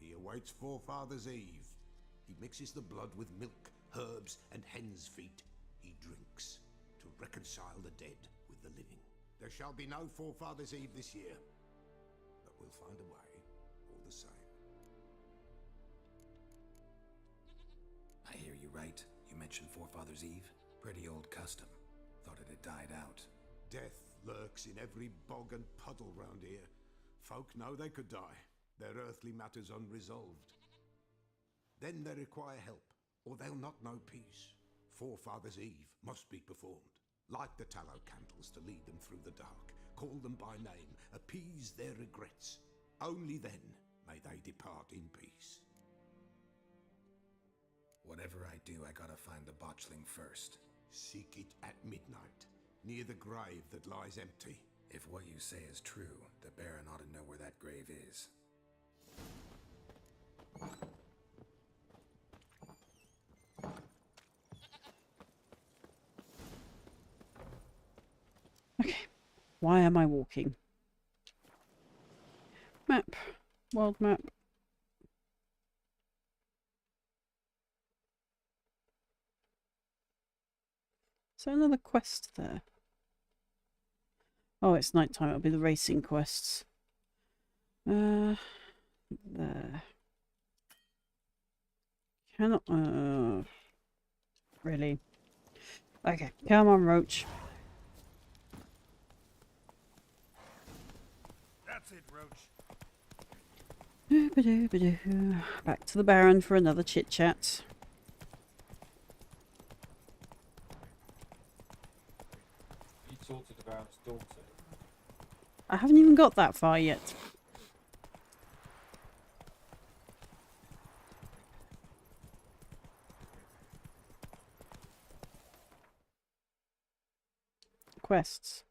He awaits Forefather's Eve. He mixes the blood with milk, herbs, and hen's feet. He drinks to reconcile the dead with the living. There shall be no Forefather's Eve this year, but we'll find a way all the same. I hear you right. You mentioned Forefather's Eve. Pretty old custom. Thought it had died out. Death lurks in every bog and puddle round here. Folk know they could die, their earthly matters unresolved. Then they require help, or they'll not know peace. Forefather's Eve must be performed. Light the tallow candles to lead them through the dark. Call them by name, appease their regrets. Only then may they depart in peace. Whatever I do, I gotta find the botchling first. Seek it at midnight, near the grave that lies empty. If what you say is true, the Baron ought to know where that grave is. Okay, why am I walking? Map, world map. Is there another quest there? Oh, it's night time. It'll be the racing quests. There. Cannot. Really? Okay, come on, Roach. That's it, Roach. Doo-ba-doo-ba-doo. Back to the Baron for another chit chat. You talked to the Baron's daughter. I haven't even got that far yet. Quests.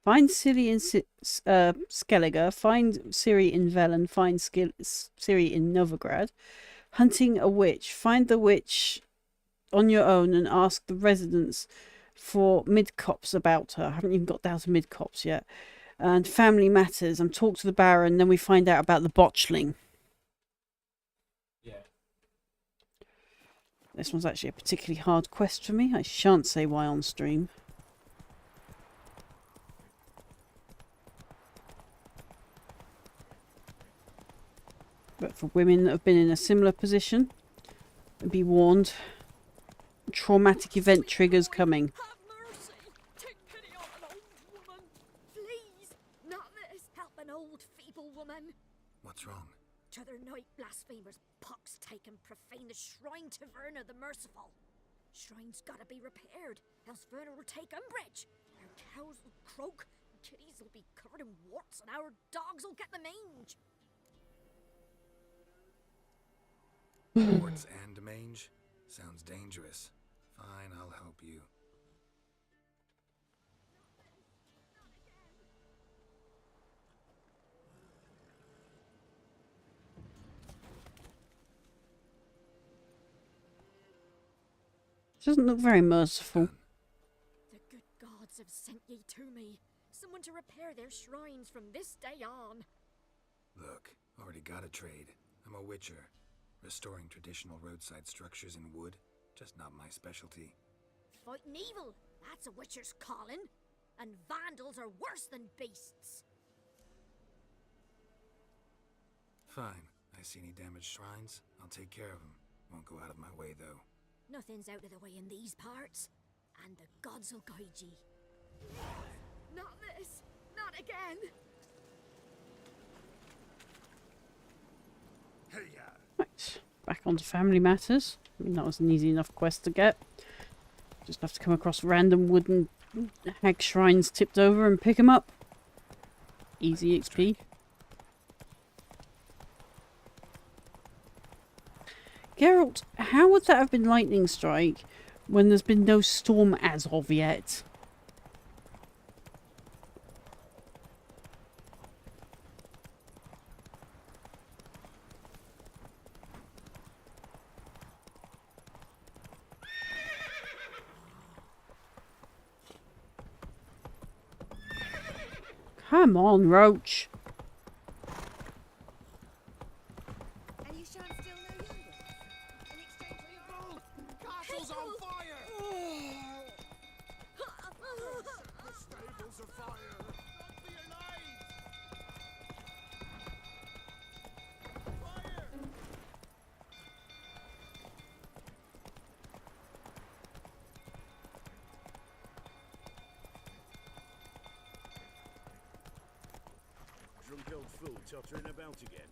Find Ciri in Skellige, find Ciri in Velen, find Ciri in Novigrad. Hunting a witch. Find the witch on your own and ask the residents for mid-cops about her. I haven't even got down to mid-cops yet. And family matters. I'm talk to the Baron, then we find out about the botchling. Yeah. This one's actually a particularly hard quest for me. I shan't say why on stream. But for women that have been in a similar position, be warned. Traumatic event triggers coming. Have mercy! Take pity on an old woman! Please! Not this! Help an old, feeble woman! What's wrong? T'other night, blasphemers pox taken profane the shrine to Verna the Merciful. Shrine's gotta be repaired, else Verna will take umbrage. Our cows will croak, kitties will be covered in warts, and our dogs will get the mange. Warts and mange? Sounds dangerous. Fine, I'll help you. Doesn't look very merciful. The good gods have sent ye to me. Someone to repair their shrines from this day on. Look, already got a trade. I'm a witcher. Restoring traditional roadside structures in wood, just not my specialty. Fighting evil, that's a witcher's calling. And vandals are worse than beasts. Fine. I see any damaged shrines, I'll take care of them. Won't go out of my way, though. Nothing's out of the way in these parts. And the gods will guide ye. Not this! Not again! Right, back onto family matters. I mean, that was an easy enough quest to get. Just have to come across random wooden hag shrines tipped over and pick them up. Easy XP. Geralt, how would that have been lightning strike when there's been no storm as of yet? Come on, Roach. And you shan't steal no younger. In exchange for your gold. Castle's on fire! The stable's afire! Run for your lives! Fire! Drunk old fool tottering about again.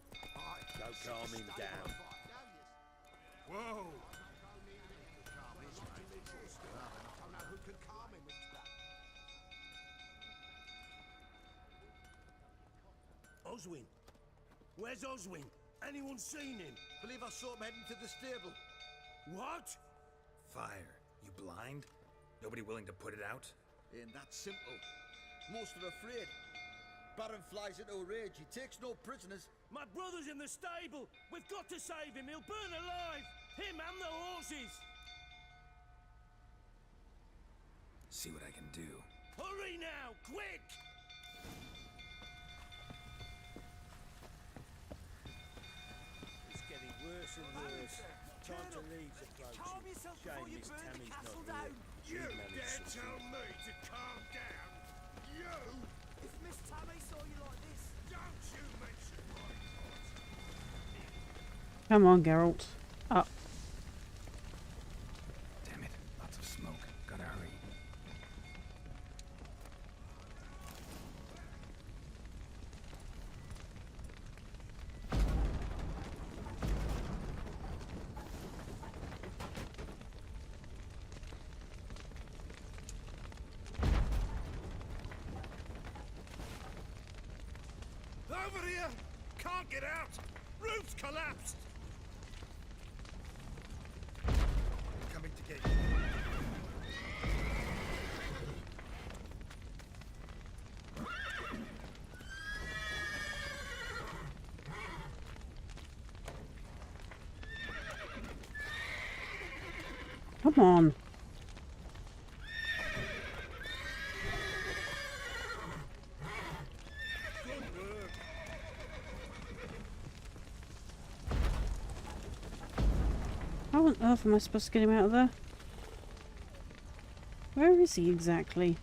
Don't calm him down. Whoa! I don't know who could calm him. Oswin? Where's Oswin? Anyone seen him? Believe I saw him heading to the stable. What? Fire. You blind? Nobody willing to put it out? Ain't that simple. Most are afraid. Baron flies into a rage. He takes no prisoners. My brother's in the stable. We've got to save him. He'll burn alive. Him and the horses. See what I can do. Hurry now, quick! It's getting worse and worse. Time to leave's approaching. Calm yourself Shame before you Miss burn the Tammy's not castle here. down. You dare tell me to calm down? You! If Miss Tammy saw you like this, Don't you mention my Come on, Geralt. Up. Damn it. Lots of smoke. Gotta hurry. Over here! Can't get out! Roof's collapsed! Coming to get you. Come on. How on earth am I supposed to get him out of there? Where is he exactly?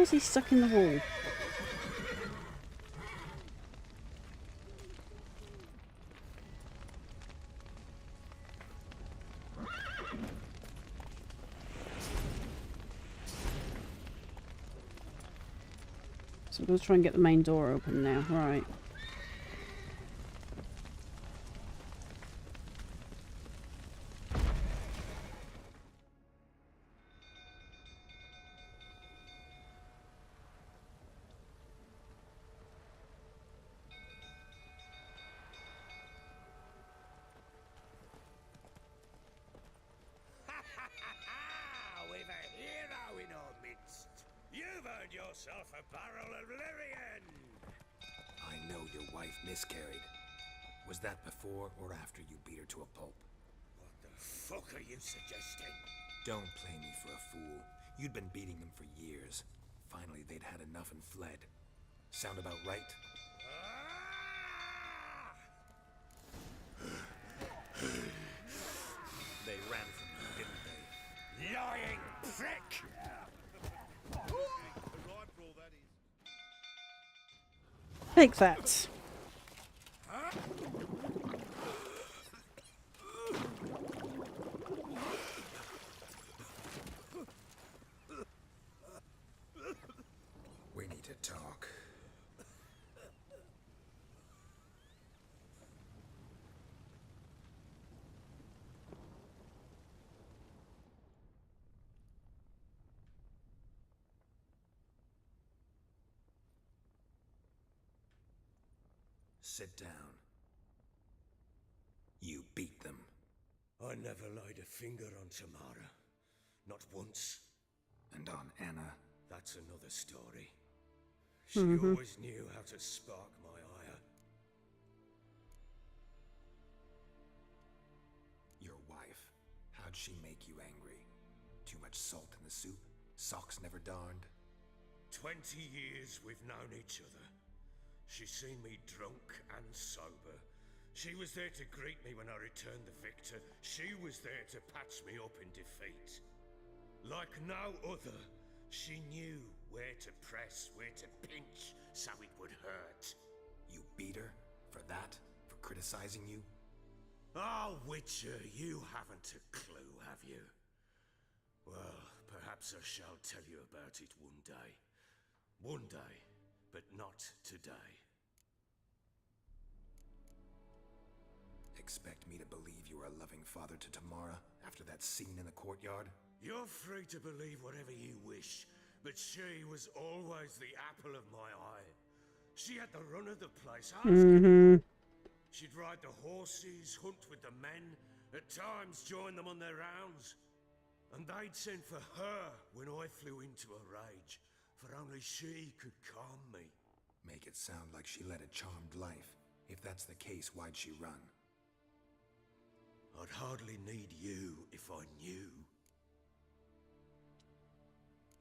is he stuck in the wall? So I'm going to try and get the main door open now. Right. We've a hero in our midst. You've earned yourself a barrel of Lyrian. I know your wife miscarried. Was that before or after you beat her to a pulp? What the fuck are you suggesting? Don't play me for a fool. You'd been beating them for years. Finally, they'd had enough and fled. Sound about right? They ran from you, didn't they? Lying prick! Take that. We need to talk. Sit down. You beat them. I never laid a finger on Tamara. Not once. And on Anna. That's another story. She always knew how to spark my ire. Your wife. How'd she make you angry? Too much salt in the soup? Socks never darned? 20 years we've known each other. She's seen me drunk and sober. She was there to greet me when I returned the victor. She was there to patch me up in defeat. Like no other, she knew where to press, where to pinch, so it would hurt. You beat her? For that? For criticizing you? Oh, Witcher, you haven't a clue, have you? Well, perhaps I shall tell you about it one day. One day, but not today. Expect me to believe you were a loving father to Tamara after that scene in the courtyard? You're free to believe whatever you wish, but she was always the apple of my eye. She had the run of the place. She'd ride the horses, hunt with the men, at times join them on their rounds. And they'd send for her when I flew into a rage, for only she could calm me. Make it sound like she led a charmed life. If that's the case, why'd she run? I'd hardly need you if I knew.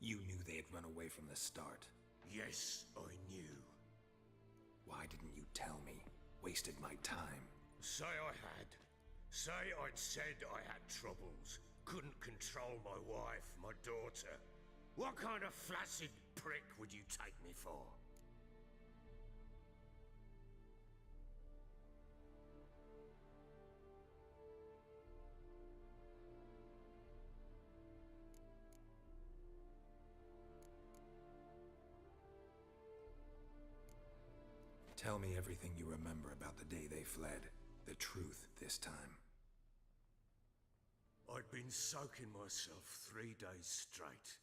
You knew they had run away from the start. Yes, I knew. Why didn't you tell me? Wasted my time. Say I had. Say I'd said I had troubles. Couldn't control my wife, my daughter. What kind of flaccid prick would you take me for? Tell me everything you remember about the day they fled. The truth this time. I'd been soaking myself 3 days straight.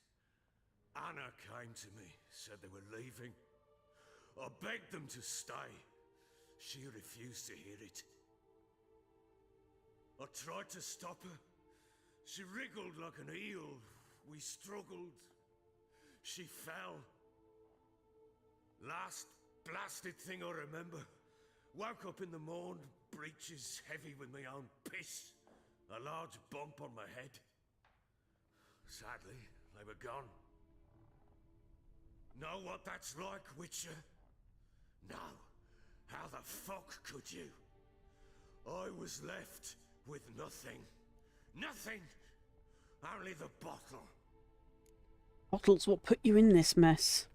Anna came to me, said they were leaving. I begged them to stay. She refused to hear it. I tried to stop her. She wriggled like an eel. We struggled. She fell. Last blasted thing I remember. Woke up in the morn, breeches heavy with my own piss. A large bump on my head. Sadly, they were gone. Know what that's like, Witcher? No. How the fuck could you? I was left with nothing. Nothing! Only the bottle. Bottles, what put you in this mess?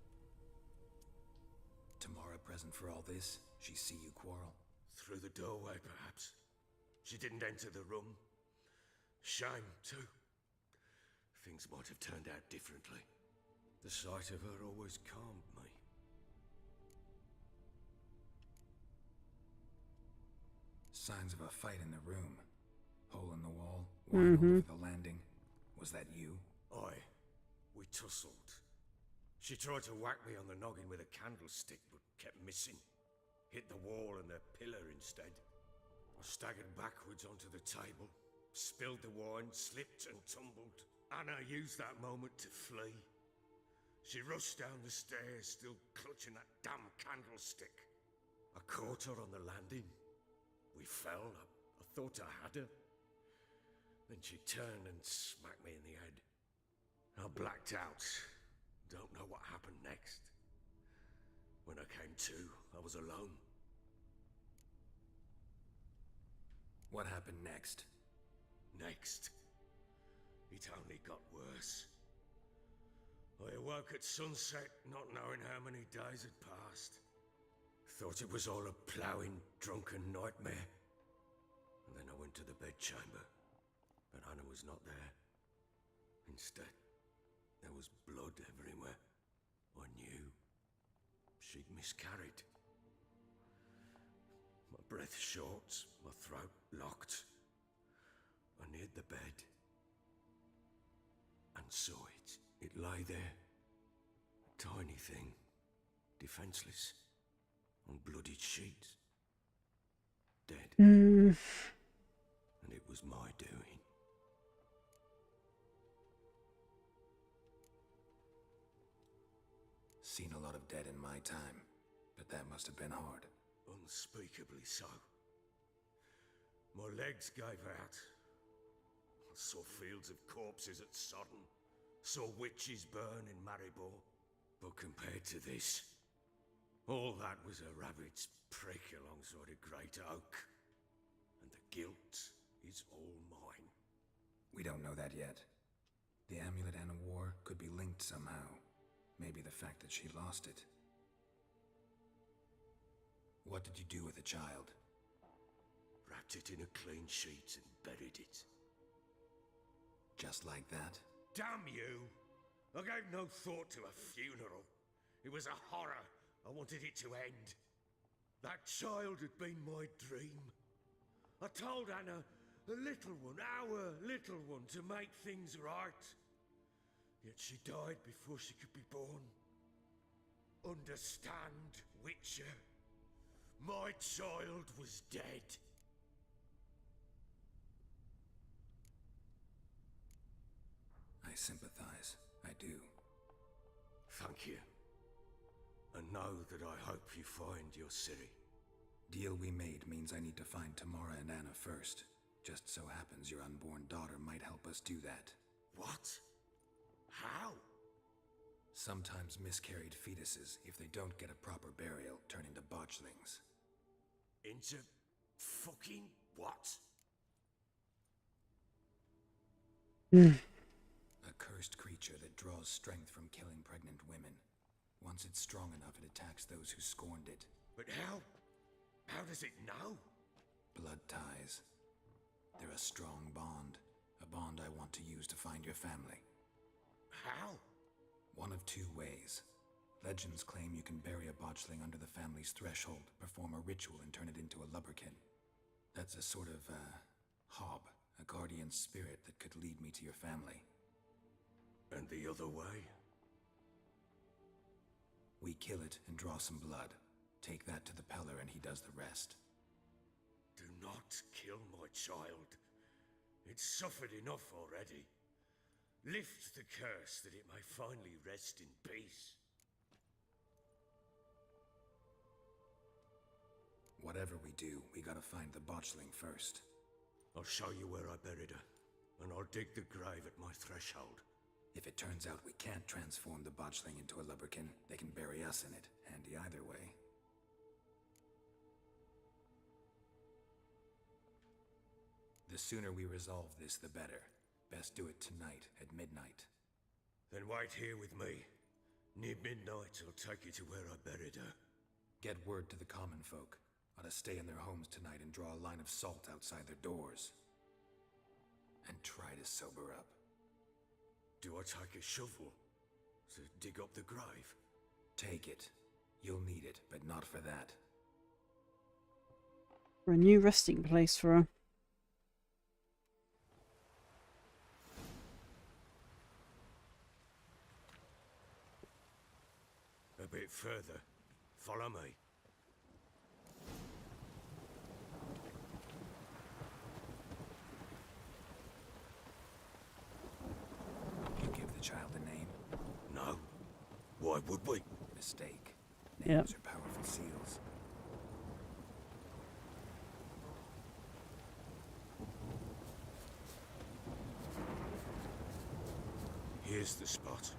Tamara present for all this? She see you quarrel? Through the doorway, perhaps. She didn't enter the room. Shame, too. Things might have turned out differently. The sight of her always calmed me. Signs of a fight in the room. Hole in the wall, wine all over the landing. Was that you? Aye. We tussled. She tried to whack me on the noggin with a candlestick, but kept missing. Hit the wall and the pillar instead. I staggered backwards onto the table, spilled the wine, slipped and tumbled. Anna used that moment to flee. She rushed down the stairs, still clutching that damn candlestick. I caught her on the landing. We fell. I thought I had her. Then she turned and smacked me in the head. I blacked out. Don't know what happened next. When I came to, I was alone. What happened next? Next, it only got worse. I awoke at sunset, not knowing how many days had passed. Thought it was all a ploughing, drunken nightmare. And then I went to the bedchamber, but Anna was not there. Instead, there was blood everywhere. I knew she'd miscarried. My breath short, my throat locked. I neared the bed and saw it. It lay there, a tiny thing, defenseless, on bloodied sheets, dead. And it was my doing. Seen a lot of dead in my time, but that must have been hard. Unspeakably so. My legs gave out. I saw fields of corpses at Sodden. Saw witches burn in Maribor. But compared to this, all that was a rabbit's prick alongside a great oak. And the guilt is all mine. We don't know that yet. The amulet Anna wore could be linked somehow. Maybe the fact that she lost it. What did you do with the child? Wrapped it in a clean sheet and buried it. Just like that? Damn you! I gave no thought to a funeral. It was a horror. I wanted it to end. That child had been my dream. I told Anna, the little one, our little one, to make things right. Yet she died before she could be born. Understand, Witcher? My child was dead. I sympathize. I do. Thank you. And know that I hope you find your Ciri. Deal we made means I need to find Tamara and Anna first. Just so happens your unborn daughter might help us do that. What? How? Sometimes miscarried fetuses, if they don't get a proper burial, turn into botchlings. Into fucking what? A cursed creature that draws strength from killing pregnant women. Once it's strong enough, it attacks those who scorned it. But how? How does it know? Blood ties. They're a strong bond. A bond I want to use to find your family. How? One of two ways. Legends claim you can bury a botchling under the family's threshold, perform a ritual, and turn it into a lubberkin. That's a sort of, hob, a guardian spirit that could lead me to your family. And the other way? We kill it and draw some blood. Take that to the Peller and he does the rest. Do not kill my child. It's suffered enough already. Lift the curse that it may finally rest in peace. Whatever we do, we gotta find the botchling first. I'll show you where I buried her, and I'll dig the grave at my threshold. If it turns out we can't transform the botchling into a lubberkin, they can bury us in it. Handy either way. The sooner we resolve this, the better. Best do it tonight, at midnight. Then wait here with me. Near midnight, I'll take you to where I buried her. Get word to the common folk. Ought to stay in their homes tonight and draw a line of salt outside their doors. And try to sober up. Do I take a shovel to dig up the grave? Take it. You'll need it, but not for that. For a new resting place for her. A bit further. Follow me. You give the child a name? No. Why would we? Mistake. Yep. Names are powerful seals. Here's the spot.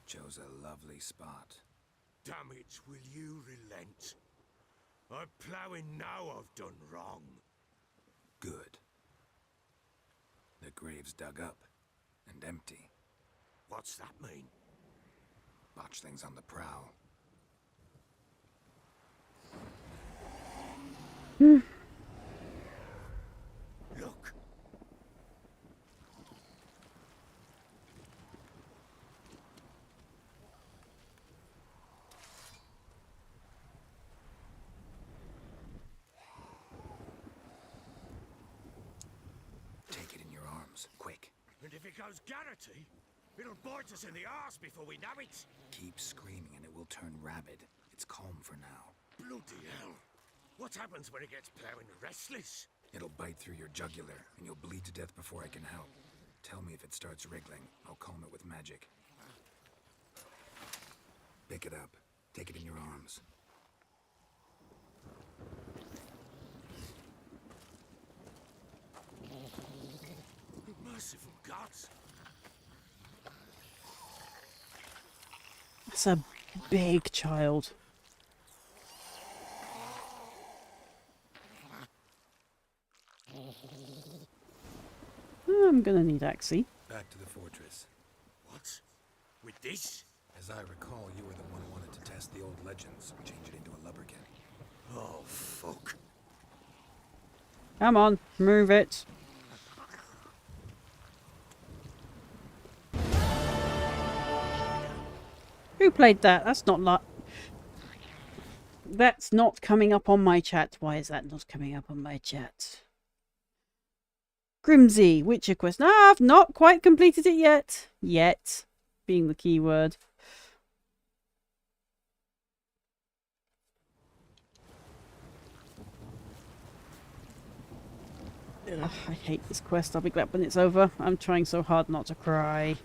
Chose a lovely spot. Damn it, will you relent? I'm ploughing now I've done wrong. Good. The grave's dug up and empty. What's that mean? Botchlings on the prowl. Look. Take it in your arms, quick. And if it goes Garrity, it'll bite us in the arse before we know it. Keep screaming and it will turn rabid. It's calm for now. Bloody hell. What happens when it gets ploughing restless? It'll bite through your jugular and you'll bleed to death before I can help. Tell me if it starts wriggling. I'll calm it with magic. Pick it up. Take it in your arms. Merciful gods. That's a big child. I'm gonna need Axie. Back to the fortress. What? With this? As I recall, you were the one who wanted to test the old legends, change it into a lubberkin. Oh, fuck. Come on, move it. Who played that? That's not That's not coming up on my chat. Why is that not coming up on my chat? Grimsy, Witcher quest. No, I've not quite completed it yet. Yet, being the key word. Ugh, I hate this quest. I'll be glad when it's over. I'm trying so hard not to cry.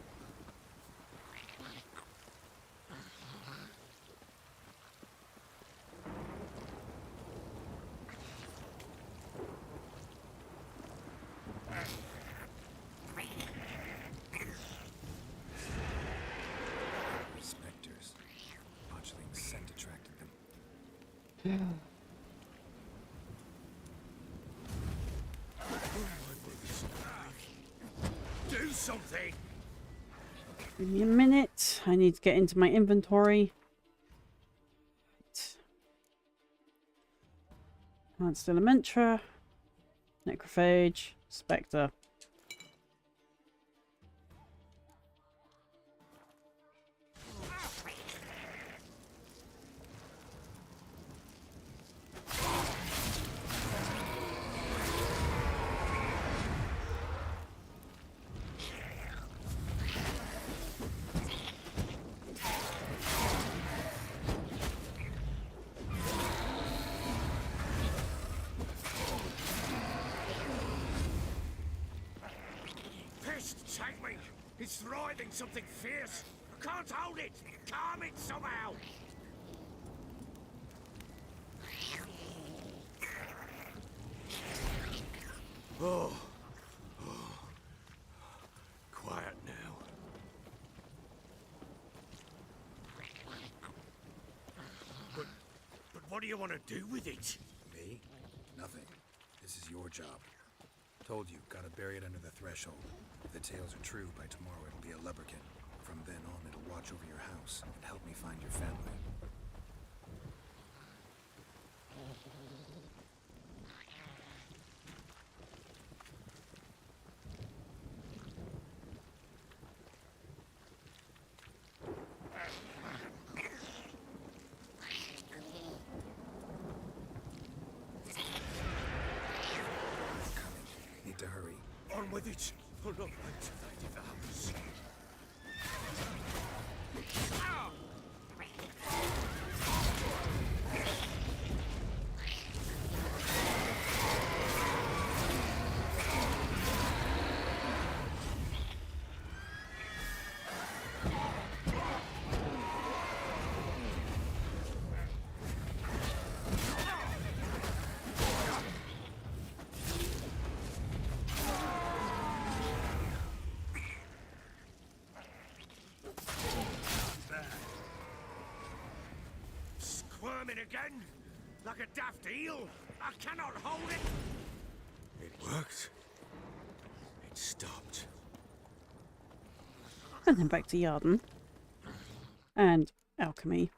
Spectres. Botchling's scent attracted them. Do something! Give me a minute. I need to get into my inventory. Advanced Elementra. Necrophage. Spectre. Take me! It's writhing something fierce! I can't hold it! Calm it somehow! Oh. Quiet now. But what do you want to do with it? Me? Nothing. This is your job. Told you, gotta bury it under the threshold. If the tales are true, by tomorrow it'll be a lubberkin. From then on, it'll watch over your house and help me find your family. Need to hurry. On with it! I'll not wait till they devours. Squirming again? Like a daft eel? I cannot hold it! It worked. It stopped. And then back to Yarden. And alchemy.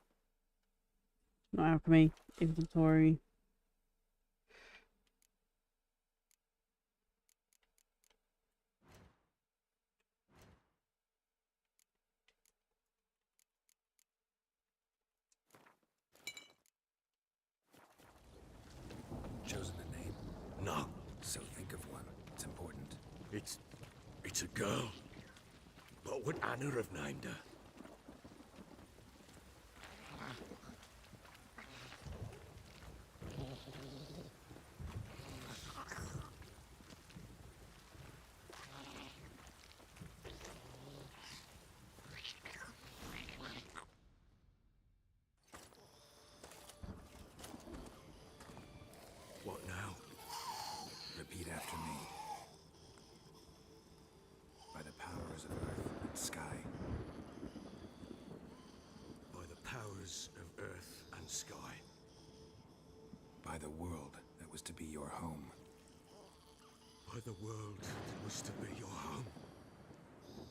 Not alchemy, inventory. Chosen a name? No, So think of one. It's important. it's a girl. What would Anna have named her? What now? Repeat after me. By the powers of earth and sky. By the powers of earth and sky. By the world that was to be your home. By the world that was to be your home.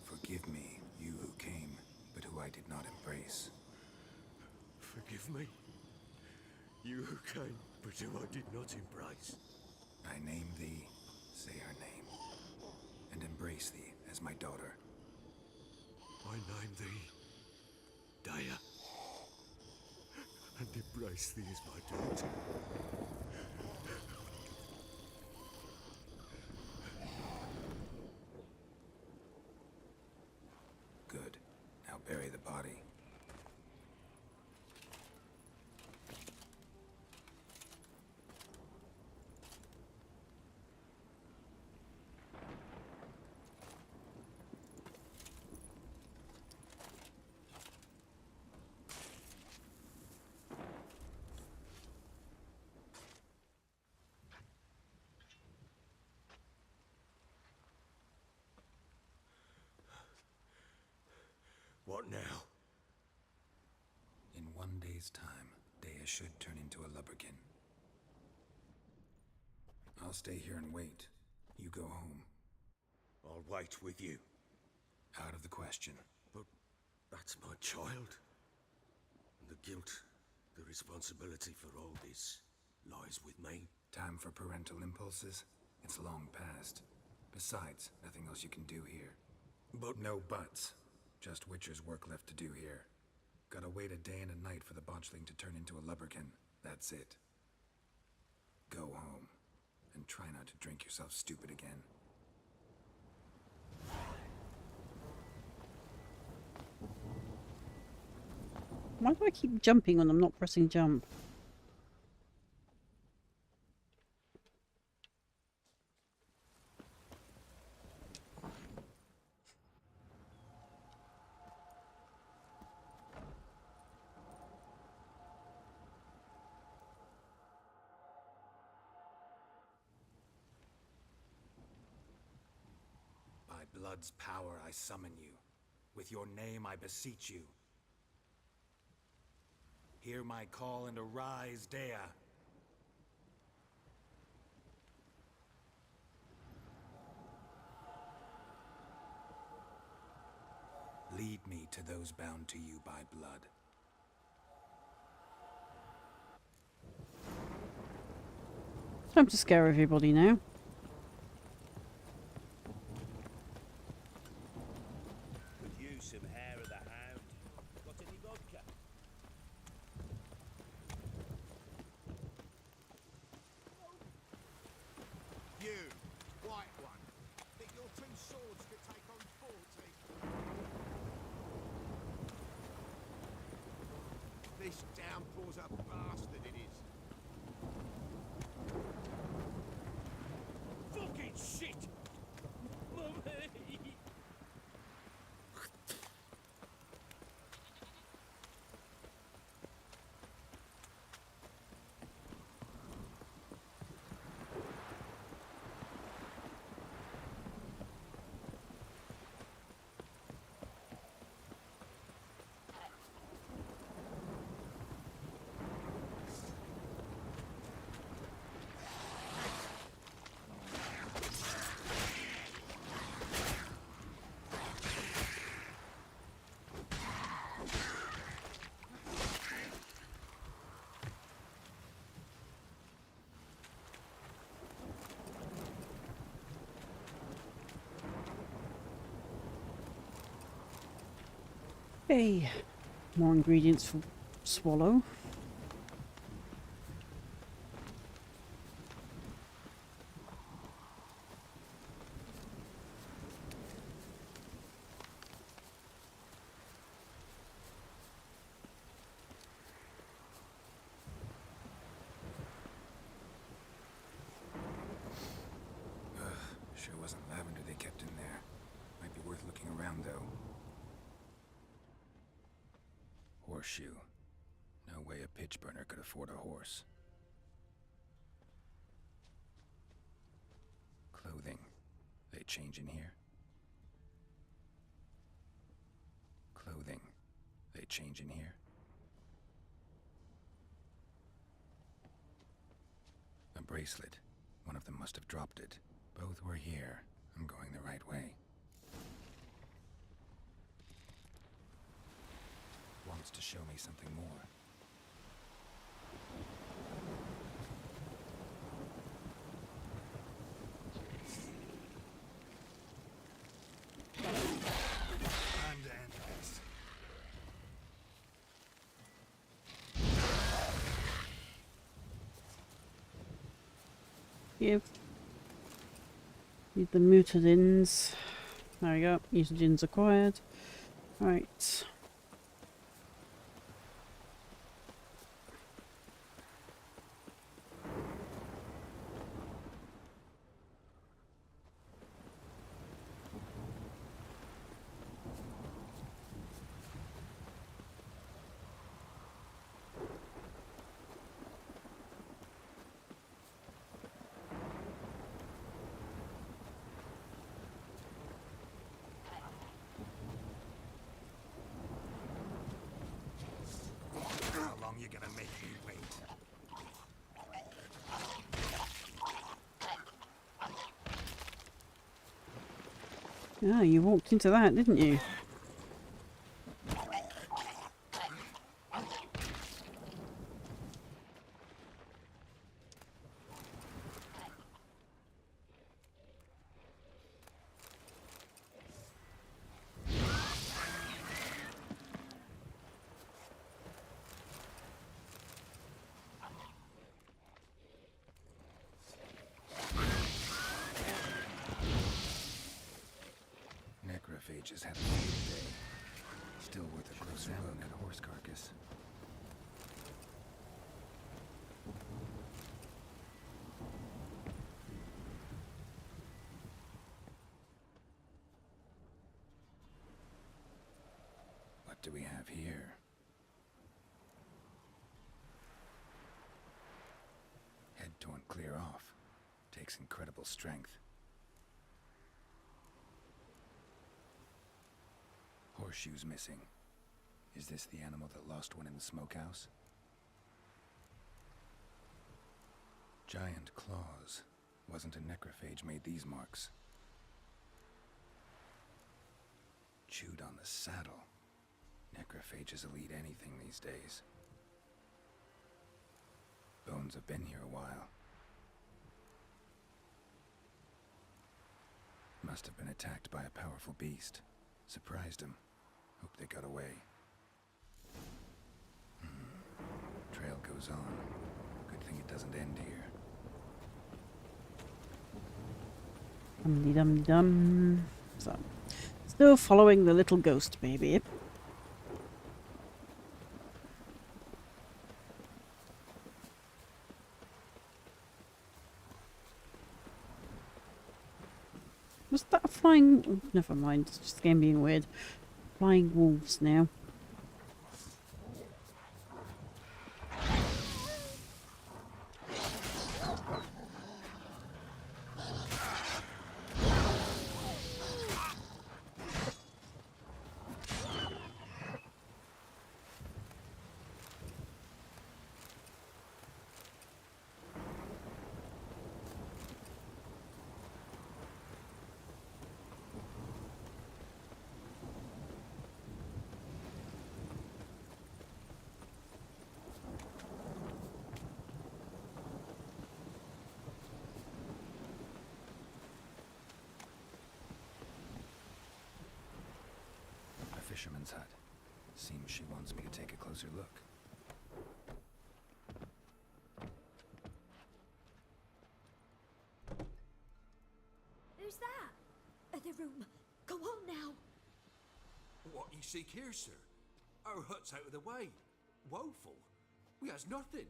Forgive me, you who came, but who I did not embrace. Forgive me. You who came, but who I did not embrace. I name thee, say her name, and embrace thee as my daughter. I name thee Daya, and embrace thee as my daughter. Good. Now bury the body. What now? In 1 day's time, Dea should turn into a lubberkin. I'll stay here and wait. You go home. I'll wait with you. Out of the question. But that's my child. And the guilt, the responsibility for all this lies with me. Time for parental impulses? It's long past. Besides, nothing else you can do here. But No buts. Just Witcher's work left to do here. Gotta wait a day and a night for the botchling to turn into a lubberkin. That's it. Go home. And try not to drink yourself stupid again. Why do I keep jumping when I'm not pressing jump? By blood's power I summon you. With your name I beseech you. Hear my call and arise, Dea. Lead me to those bound to you by blood. Time to scare everybody now. Could use some hair of the hound. Got any vodka? You, white one, think your two swords could take on 40? This downpour's a bastard, it is. Fucking shit! Mummy! Okay, more ingredients for Swallow. Sure wasn't lavender they kept in there. Might be worth looking around, though. Horseshoe. No way a pitch burner could afford a horse. Clothing. They change in here? Clothing. They change in here? A bracelet. One of them must have dropped it. Both were here. I'm going the right way. Wants to show me something more. And Andres. Give. Need the mutadins. There we go. Mutadins acquired. Right. How long you gonna make me wait? Yeah, you walked into that, didn't you? Necrophages had a field day. Still worth a closer look at a horse carcass. What do we have here? Head torn clear off. Takes incredible strength. Horseshoes missing. Is this the animal that lost one in the smokehouse? Giant claws. Wasn't a necrophage made these marks. chewed on the saddle. Necrophages will eat anything these days. Bones have been here a while. Must have been attacked by a powerful beast. Surprised him. Hope they got away. Trail goes on. Good thing it doesn't end here. Dum-de-dum-dum. So, still following the little ghost baby. Was that a flying... oh, never mind, it's just the game being weird. Flying wolves now. Fisherman's hut. Seems she wants me to take a closer look. Who's that? The room. Go on now. What you seek here, sir? Our hut's out of the way. Woeful. We has nothing.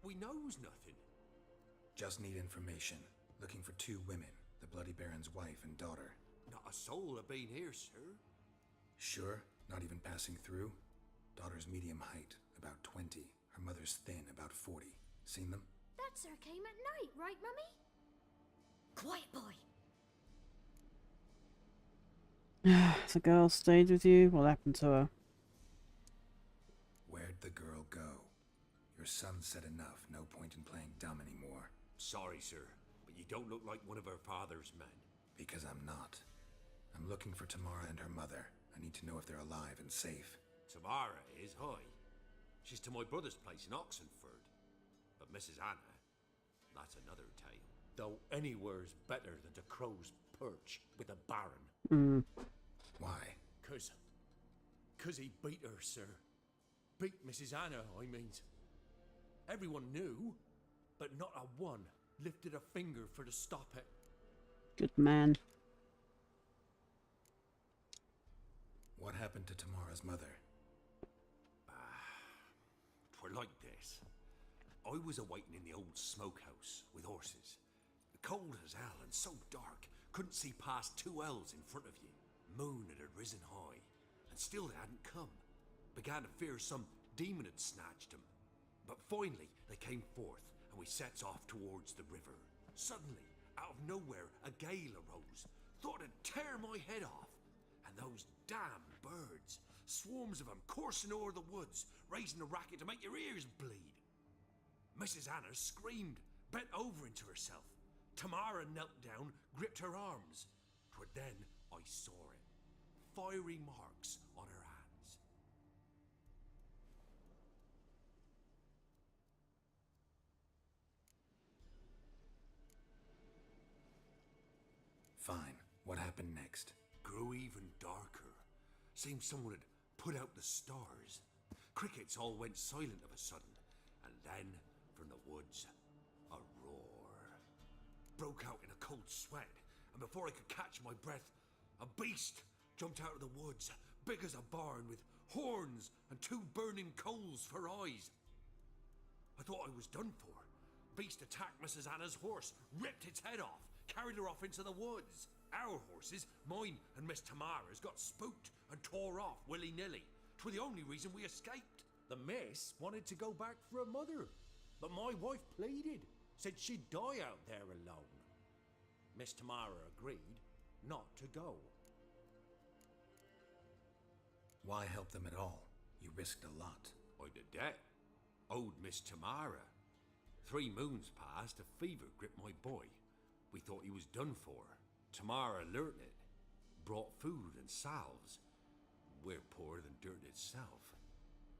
We knows nothing. Just need information. Looking for 2 women. The Bloody Baron's wife and daughter. Not a soul have been here, sir. Sure? Not even passing through? Daughter's medium height, about 20. Her mother's thin, about 40. Seen them? That sir came at night, right, Mummy? Quiet, boy. The girl stayed with you. What happened to her? Where'd the girl go? Your son said enough. No point in playing dumb anymore. Sorry, sir, but you don't look like one of our father's men. Because I'm not. I'm looking for Tamara and her mother. I need to know if they're alive and safe. Tamara is, hi. She's to my brother's place in Oxenford. But Mrs. Anna, that's another tale. Though anywhere's better than the Crow's Perch with a baron. Why? Cause he beat her, sir. Beat Mrs. Anna, I means. Everyone knew, but not a one lifted a finger for to stop it. Good man. What happened to Tamara's mother? Twere like this. I was awaiting in the old smokehouse with horses. Cold as hell and so dark, couldn't see past 2 ells in front of you. Moon had risen high, and still they hadn't come. Began to fear some demon had snatched them. But finally they came forth, and we sets off towards the river. Suddenly, out of nowhere, a gale arose. Thought it'd tear my head off. And those damn birds, swarms of them coursing o'er the woods, raising a racket to make your ears bleed. Mrs. Anna screamed, bent over into herself. Tamara knelt down, gripped her arms. 'Twere then I saw it. Fiery marks on her hands. Fine. What happened next? Grew even darker. Seemed someone had put out the stars. Crickets all went silent of a sudden. And then, from the woods, a roar. Broke out in a cold sweat, and before I could catch my breath, a beast jumped out of the woods, big as a barn, with horns and 2 burning coals for eyes. I thought I was done for. Beast attacked Mrs. Anna's horse, ripped its head off, carried her off into the woods. Our horses, mine and Miss Tamara's, got spooked and tore off willy-nilly. 'Twere the only reason we escaped. The miss wanted to go back for her mother, but my wife pleaded, said she'd die out there alone. Miss Tamara agreed not to go. Why help them at all? You risked a lot. I'd a debt. Owed Miss Tamara. 3 moons passed, a fever gripped my boy. We thought he was done for. Tamara learnt it. Brought food and salves. we're poorer than dirt itself.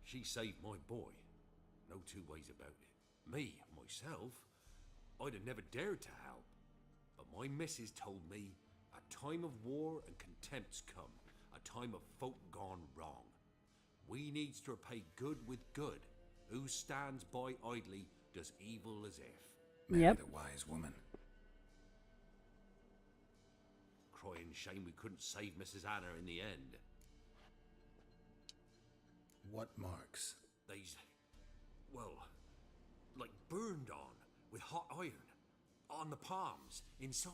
She saved my boy. No two ways about it. Me, myself, I'd have never dared to help. But my missus told me a time of war and contempt's come. A time of folk gone wrong. We needs to repay good with good. Who stands by idly does evil as if. Married a wise woman. Crying shame we couldn't save Mrs. Anna in the end. What marks? They's, well, like burned on with hot iron. On the palms, inside.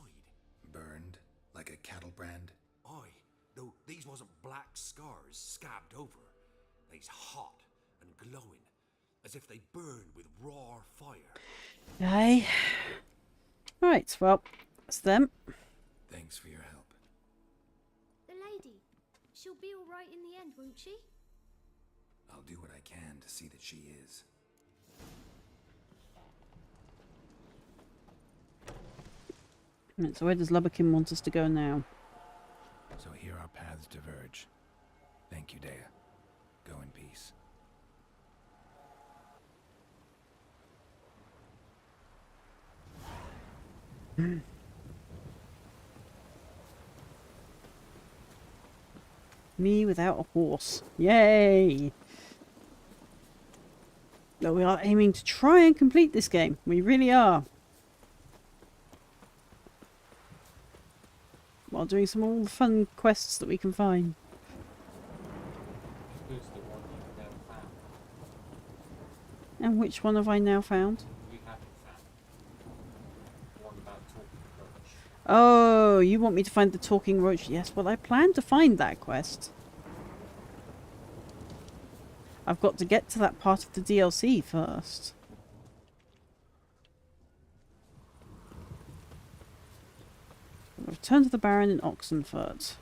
Burned? Like a cattle brand? Aye, though these wasn't black scars scabbed over. They's hot and glowing, as if they burned with raw fire. Aye. Right, well, that's them. Thanks for your help. The lady. She'll be all right in the end, won't she? I'll do what I can to see that she is. Right, so where does Lubberkin want us to go now? So here our paths diverge. Thank you, Dea. Go in peace. Me without a horse. Yay! But we are aiming to try and complete this game. We really are. While doing some all the fun quests that we can find. Who's the one you've never found? And which one have I now found? We haven't found. The one about talking roach. Oh, you want me to find the talking roach? Yes, well I plan to find that quest. I've got to get to that part of the DLC first. Return to the Baron in Oxenfurt.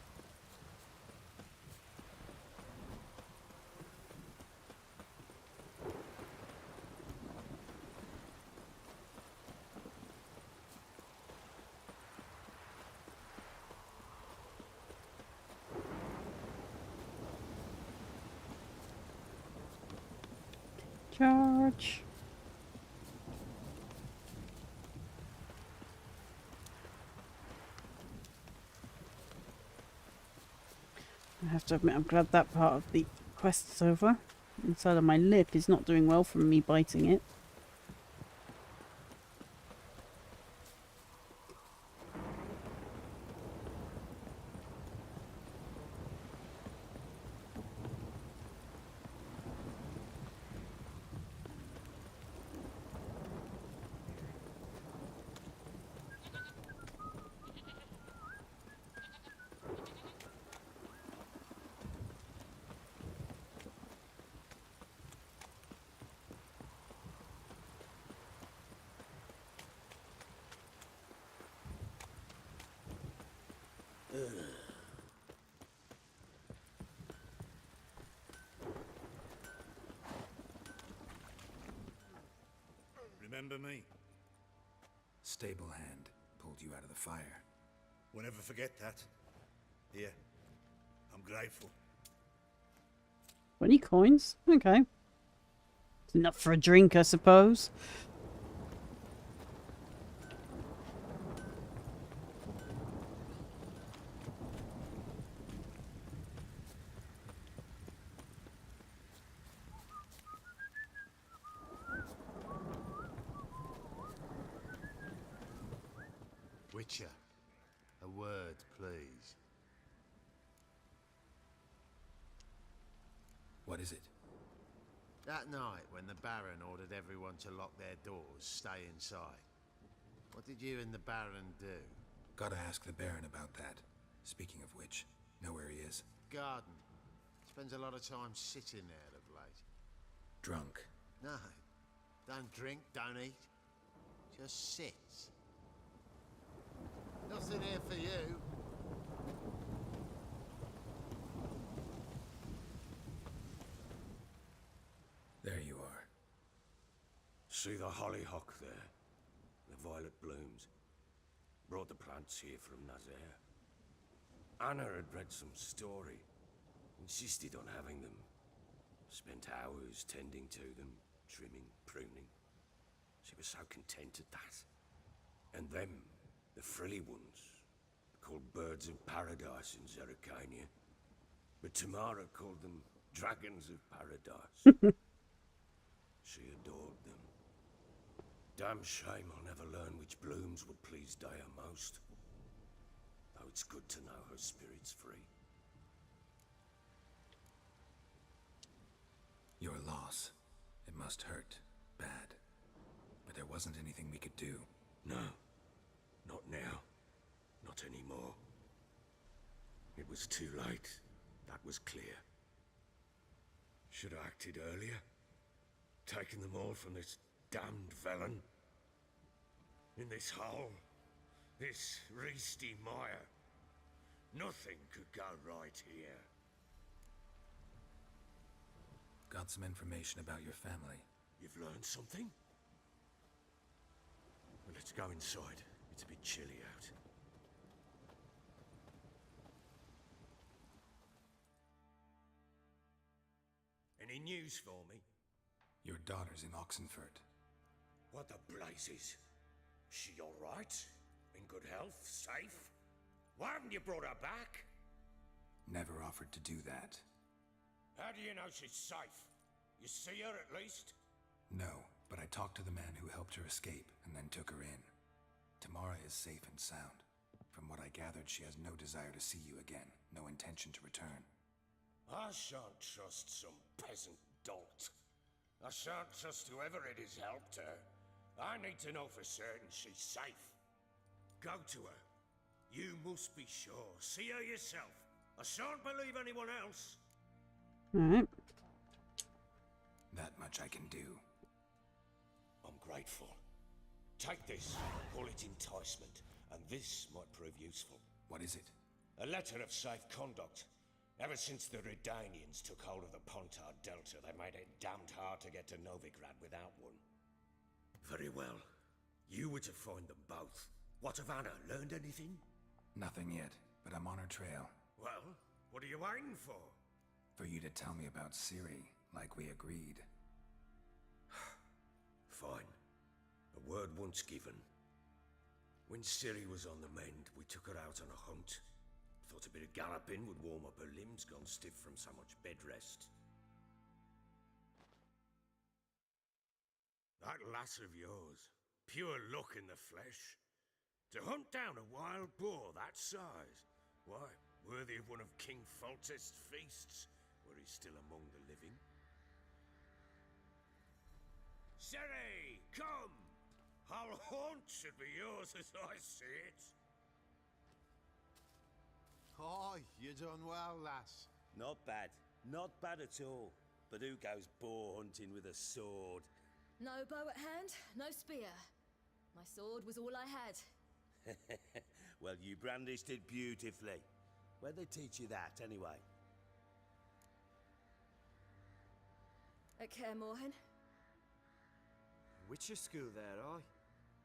Charge. I have to admit, I'm glad that part of the quest is over. Inside of my lip is not doing well from me biting it. Remember me? Stable hand pulled you out of the fire. We'll never forget that. Here, I'm grateful. 20 coins? Okay. It's enough for a drink, I suppose. Witcher, a word, please. What is it? That night when the Baron ordered everyone to lock their doors, stay inside. What did you and the Baron do? Gotta ask the Baron about that. Speaking of which, know where he is? Garden. Spends a lot of time sitting there of late. Drunk. No. Don't drink, don't eat. Just sits. Nothing here for you. There you are. See the hollyhock there? The violet blooms. Brought the plants here from Nazaire. Anna had read some story. Insisted on having them. Spent hours tending to them, trimming, pruning. She was so content at that. And them, the frilly ones, called birds of paradise in Zerrikania. But Tamara called them dragons of paradise. She adored them. Damn shame I'll never learn which blooms would please Dea most. Though it's good to know her spirit's free. Your loss. It must hurt. Bad. But there wasn't anything we could do. No. Not now. Not anymore. It was too late. That was clear. Should have acted earlier. Taken them all from this damned felon. In this hole. This reesty mire. Nothing could go right here. Got some information about your family. You've learned something? Well, let's go inside. It's a bit chilly out. Any news for me? Your daughter's in Oxenford. What the blazes? She all right? In good health? Safe? Why haven't you brought her back? Never offered to do that. How do you know she's safe? You see her at least? No, but I talked to the man who helped her escape and then took her in. Tamara is safe and sound. From what I gathered, she has no desire to see you again, no intention to return. I shan't trust some peasant dolt. I shan't trust whoever it is helped her. I need to know for certain she's safe. Go to her. You must be sure. See her yourself. I shan't believe anyone else. Alright. That much I can do. I'm grateful. Take this, call it enticement, and this might prove useful. What is it? A letter of safe conduct. Ever since the Redanians took hold of the Pontar Delta, they made it damned hard to get to Novigrad without one. Very well. You were to find them both. What of Anna? Learned anything? Nothing yet, but I'm on her trail. Well, what are you waiting for? For you to tell me about Ciri, like we agreed. Fine. A word once given. When Ciri was on the mend, we took her out on a hunt. Thought a bit of galloping would warm up her limbs gone stiff from so much bed rest. That lass of yours, pure luck in the flesh. To hunt down a wild boar that size, why, worthy of one of King Foltest's feasts, were he still among the living. Ciri, come! Our haunt should be yours as I see it. Hi, you done well, lass. Not bad. Not bad at all. But who goes boar hunting with a sword? No bow at hand, no spear. My sword was all I had. Well, you brandished it beautifully. Where'd they teach you that, anyway? At Kaer Morhen. Witcher school there, aye.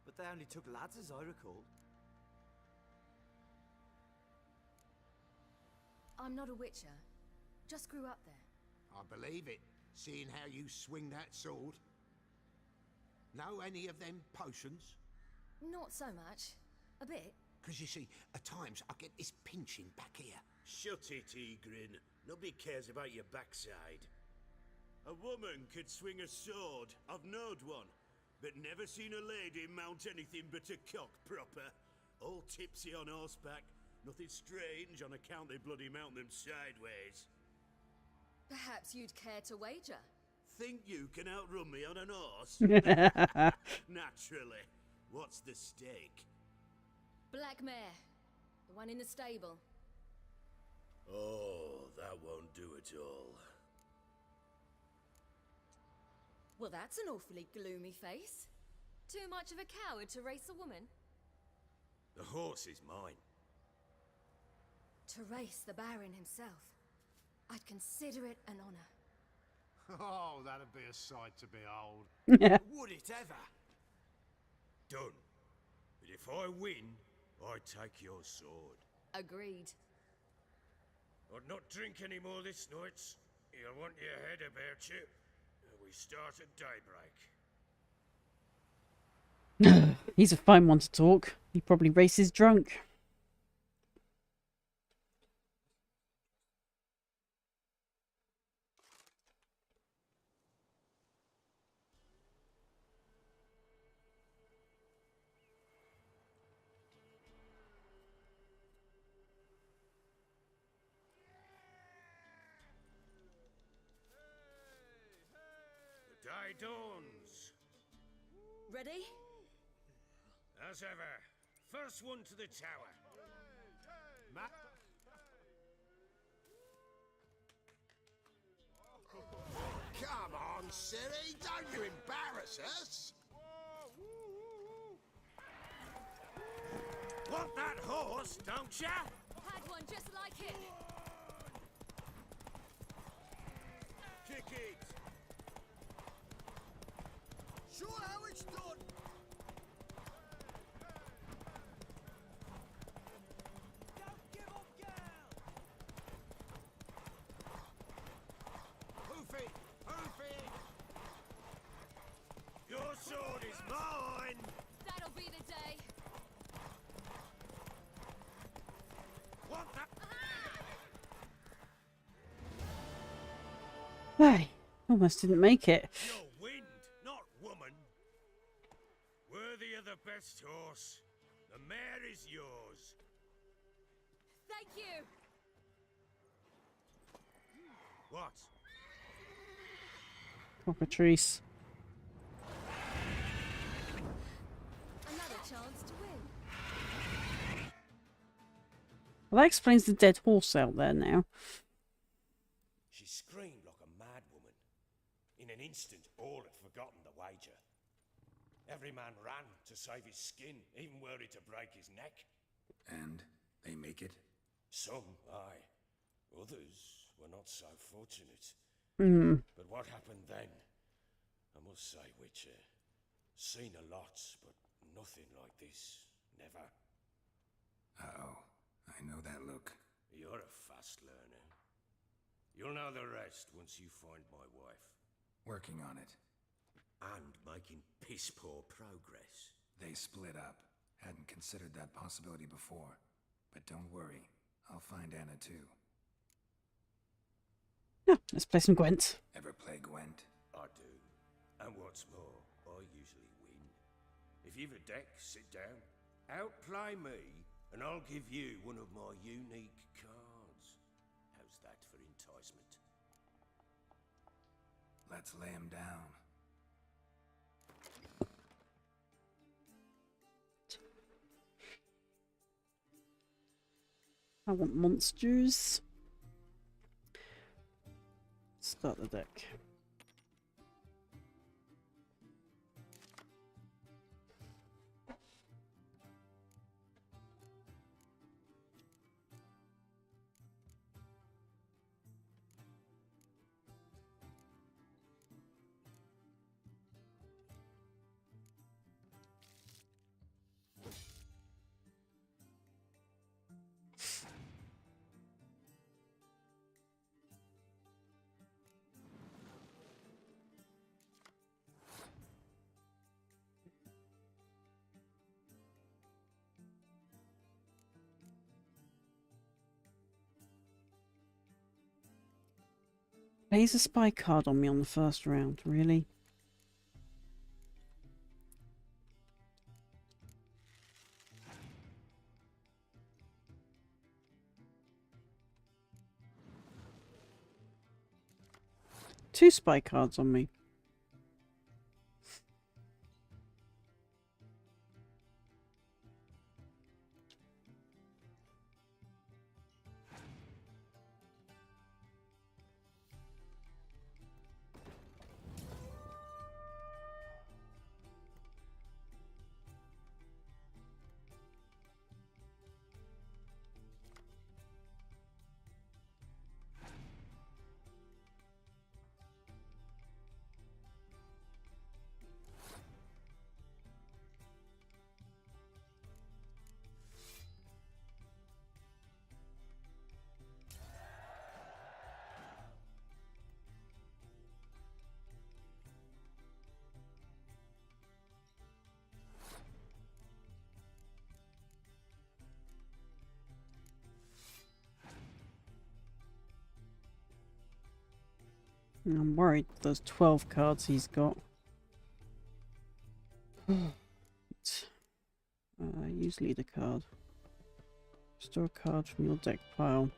But they only took lads, as I recall. I'm not a witcher. Just grew up there. I believe it, seeing how you swing that sword. Know any of them potions? Not so much. A bit. Because you see, at times I get this pinching back here. Shut it, Egrin. Nobody cares about your backside. A woman could swing a sword. I've knowed one. But never seen a lady mount anything but a cock proper. All tipsy on horseback. Nothing strange on account they bloody mount them sideways. Perhaps you'd care to wager? Think you can outrun me on an horse? Naturally. What's the stake? Black mare. The one in the stable. Oh, that won't do it all. Well, that's an awfully gloomy face. Too much of a coward to race a woman? The horse is mine. To race the Baron himself. I'd consider it an honor. Oh, that'd be a sight to behold. Would it ever? Done. But if I win, I take your sword. Agreed. I'd not drink any more this night. You'll want your head about you. We start at daybreak. He's a fine one to talk. He probably races drunk. The day dawns. Ready? As ever. First one to the tower. Come on, silly, don't you embarrass us! Want that horse, don't ya? Had one just like it. Kick it. Show how it's done. Don't give up, girl. Hoof it! Hoof it! Your sword is mine. That'll be the day. Want that? Hey, almost didn't make it. You're wind, not woman. Worthy of the best horse. The mare is yours. Thank you. What? Cockatrice. Another chance to win. Well, that explains the dead horse out there now. She screamed like a mad woman. In an instant, all had forgotten the wager. Every man ran to save his skin, even worried to break his neck. And they make it? Some, aye. Others were not so fortunate. But what happened then? I must say, Witcher, seen a lot, but nothing like this. Never. Uh-oh. I know that look. You're a fast learner. You'll know the rest once you find my wife. Working on it. And making piss-poor progress. They split up. Hadn't considered that possibility before. But don't worry. I'll find Anna too. Yeah, let's play some Gwent. Ever play Gwent? I do. And what's more, I usually win. If you've a deck, sit down. Outplay me, and I'll give you one of my unique cards. How's that for enticement? Let's lay him down. I want monsters. Start the deck. Plays a spy card on me on the first round, really? Two spy cards on me. I'm worried those 12 cards he's got. Use leader card. Restore a card from your deck pile.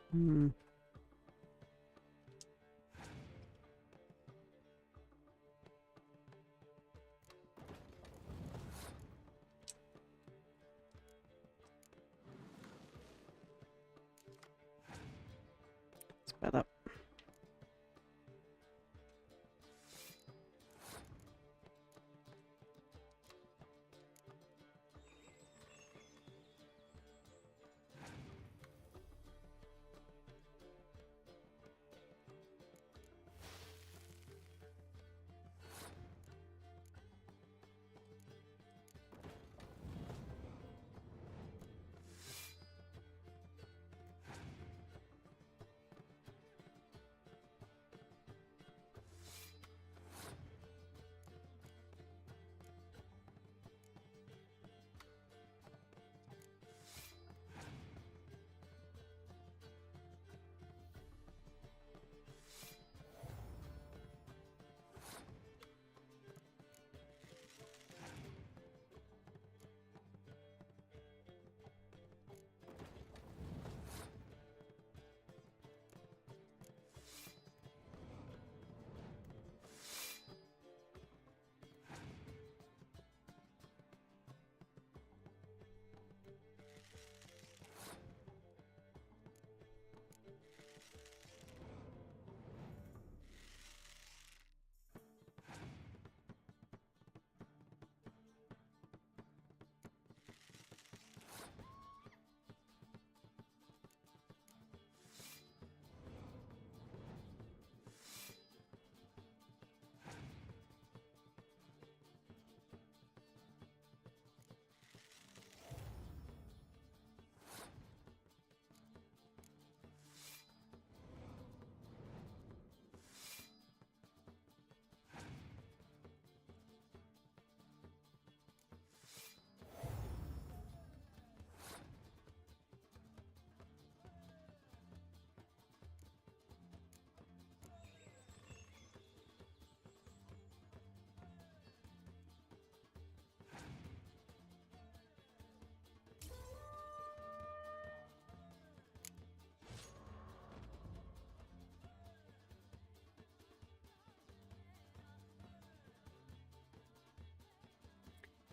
It's better.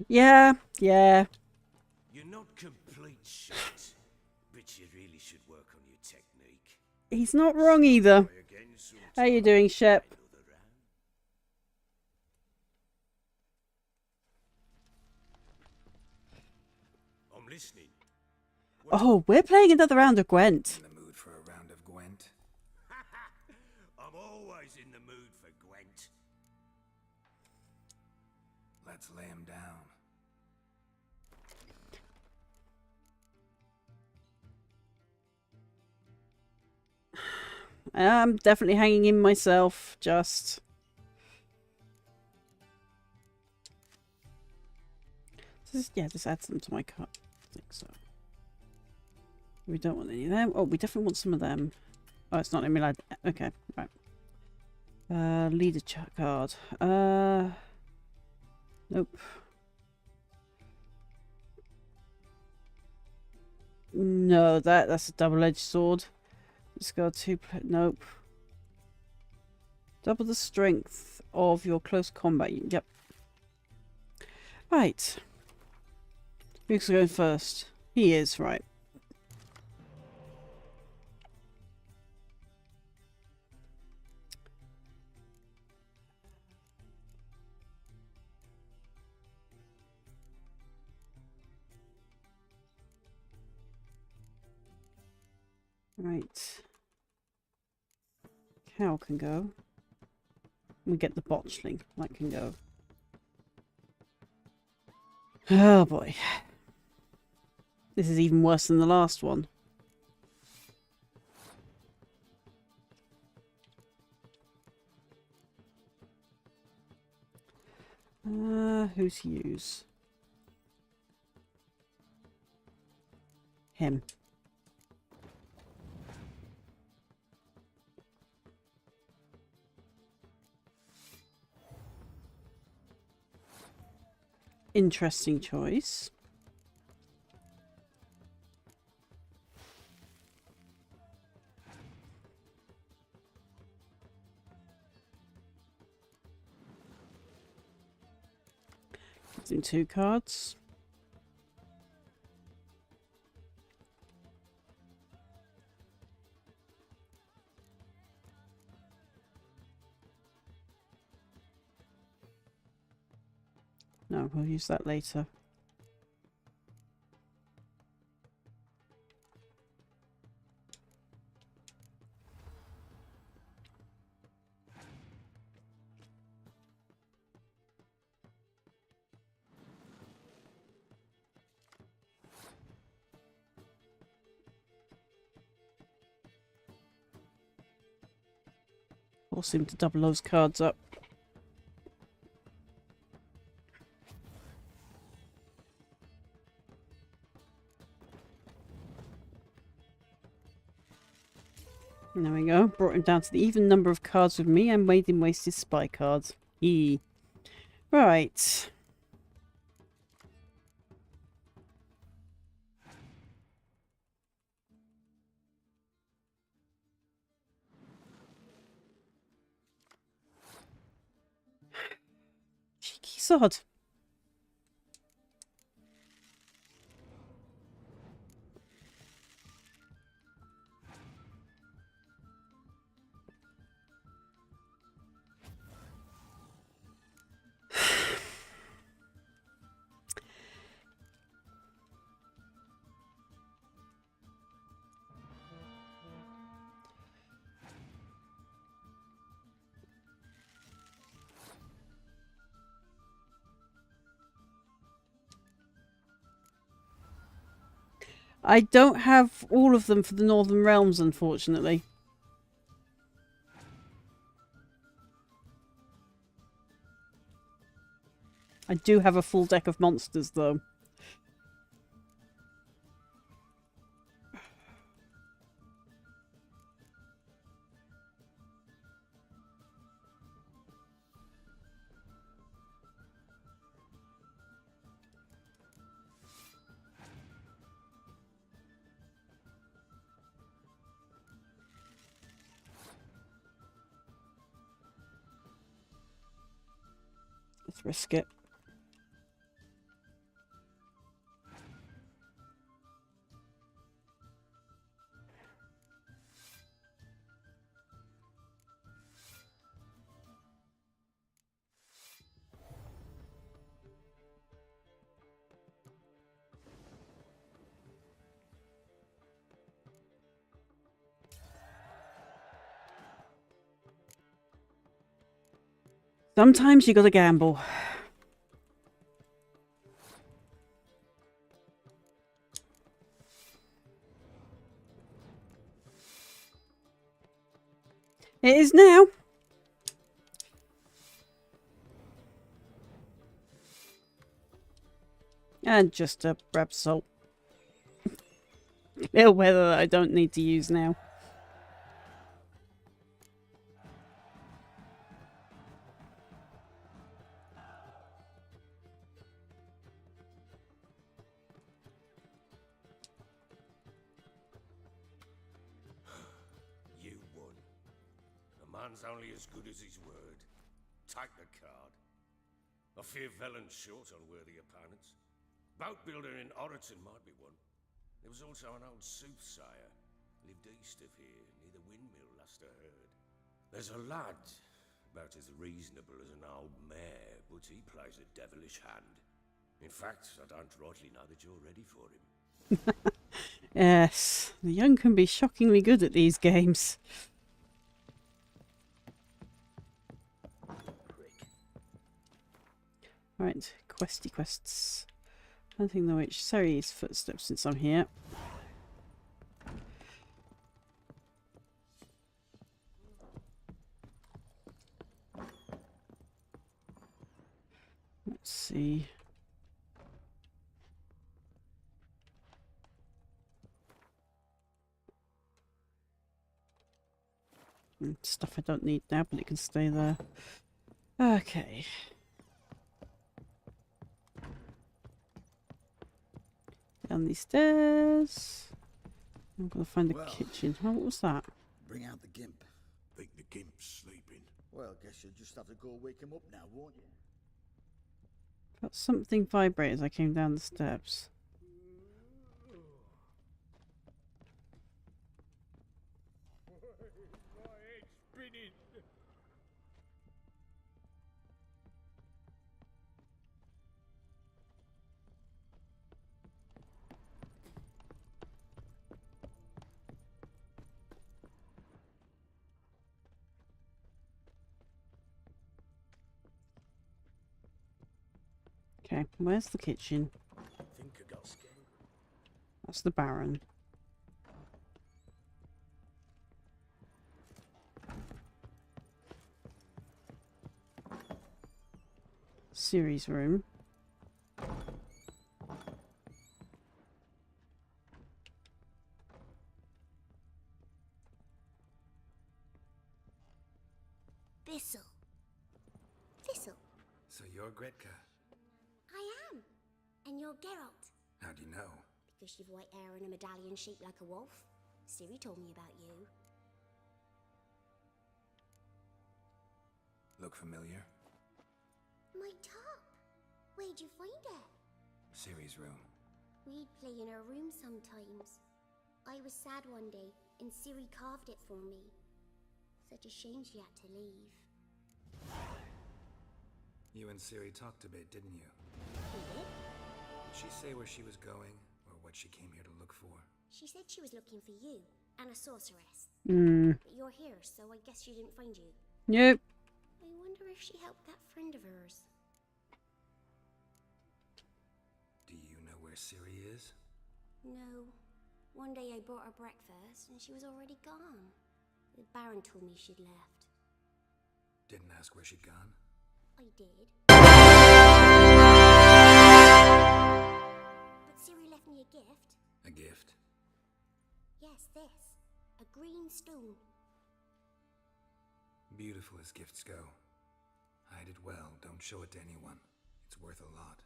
Yeah. You're not complete shit, but you really should work on your technique. He's not wrong either. How you doing, Shep? I'm listening. Oh, we're playing another round of Gwent. In the mood for a round of Gwent? I'm always in the mood for Gwent. Let's lay him down. I'm definitely hanging in myself, just... Just add some to my cart. I think so. We don't want any of them. Oh, we definitely want some of them. Oh, it's not letting me add... Okay, right. Leader card. Nope. No, that's a double-edged sword. Let's go nope. Double the strength of your close combat. Yep. Right. Who's going first? He is, right. Right. Cow can go. We get the botchling. That can go. Oh boy. This is even worse than the last one. Who's to use? Him. interesting choice. Gives him 2 cards. No, we'll use that later. Force him to double those cards up. There we go. Brought him down to the even number of cards with me and made him waste his spy cards. Right. Cheeky sod. I don't have all of them for the Northern Realms, unfortunately. I do have a full deck of monsters, though. Let's risk it. Sometimes you gotta gamble. It is now. And just a grab salt. Clear weather that I don't need to use now. You won. A man's only as good as his word. Take the card. I fear Velen's short on worthy opponents. Boat builder in Oroton might be one. There was also an old soothsayer. Lived east of here, near the windmill, last I heard. There's a lad, about as reasonable as an old mare, but he plays a devilish hand. In fact, I don't rightly know that you're ready for him. Yes, the young can be shockingly good at these games. Right, questy quests. Hunting the witch. Sorry's footsteps since I'm here. Let's see. Stuff I don't need now, but it can stay there. Okay. Down these stairs. I'm gonna find the Well, kitchen. Oh, what was that? Bring out the gimp. Think the gimp's sleeping. Well, guess you'll just have to go wake him up now, won't you? Felt something vibrate as I came down the steps. Okay, where's the kitchen? Think I got scared. That's the Baron. Ciri's room. Thistle. Thistle. So you're Gretka. I am. And you're Geralt. How do you know? Because you've white hair and a medallion shaped like a wolf. Ciri told me about you. Look familiar? My top. Where'd you find it? Ciri's room. We'd play in her room sometimes. I was sad one day, and Ciri carved it for me. Such a shame she had to leave. You and Ciri talked a bit, didn't you? We did? Did she say where she was going, or what she came here to look for? She said she was looking for you, and a sorceress. Hmm. But you're here, so I guess she didn't find you. Nope. I wonder if she helped that friend of hers. Do you know where Ciri is? No. One day I brought her breakfast, and she was already gone. The Baron told me she'd left. Didn't ask where she'd gone? I did. But Ciri left me a gift. A gift? Yes, this. A green stone. Beautiful as gifts go. Hide it well, don't show it to anyone. It's worth a lot.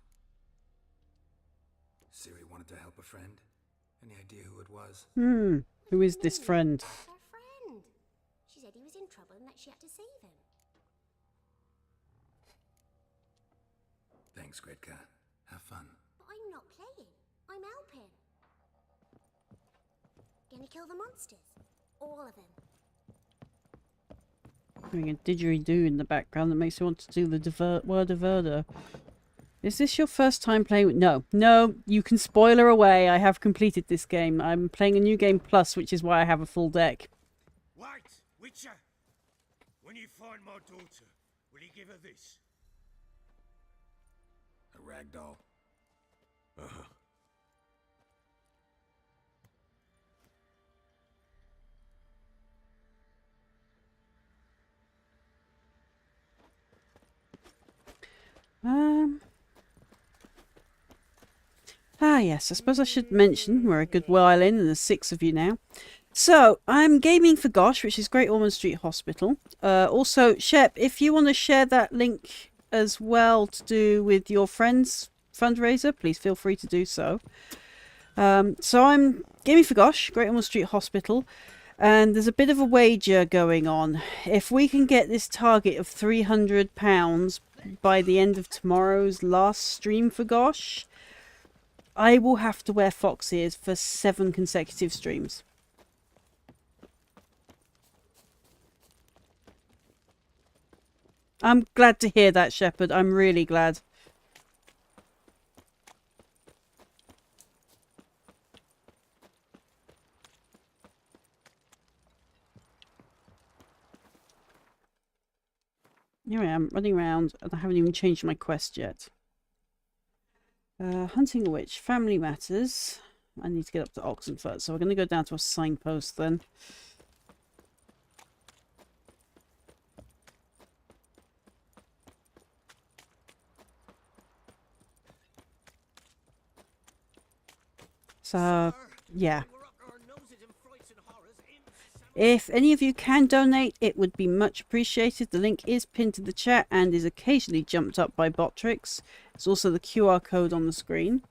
Ciri wanted to help a friend? Any idea who it was? Who is this friend? Her friend. She said he was in trouble and that she had to save him. Thanks, Gretka. Have fun. But I'm not playing. I'm helping. Gonna kill the monsters. All of them. Doing a didgeridoo in the background that makes you want to do the word of Verda. Is this your first time playing? No. No, you can spoiler away. I have completed this game. I'm playing a new game plus, which is why I have a full deck. Wait, Witcher! When you find my daughter, will you give her this? A rag doll. Uh-huh. Yes, I suppose I should mention we're a good while in and there's 6 of you now. So, I'm gaming for Gosh, which is Great Ormond Street Hospital. Also, Shep, if you want to share that link as well to do with your friends' fundraiser, please feel free to do so. So I'm gaming for Gosh, Great Ormond Street Hospital, and there's a bit of a wager going on. If we can get this target of £300 by the end of tomorrow's last stream for Gosh, I will have to wear fox ears for 7 consecutive streams. I'm glad to hear that, Shepherd. I'm really glad. Here I am, running around, and I haven't even changed my quest yet. Hunting a witch, family matters. I need to get up to Oxenford, so we're going to go down to a signpost then. So, yeah. If any of you can donate, it would be much appreciated. The link is pinned to the chat and is occasionally jumped up by bot tricks. It's also the QR code on the screen.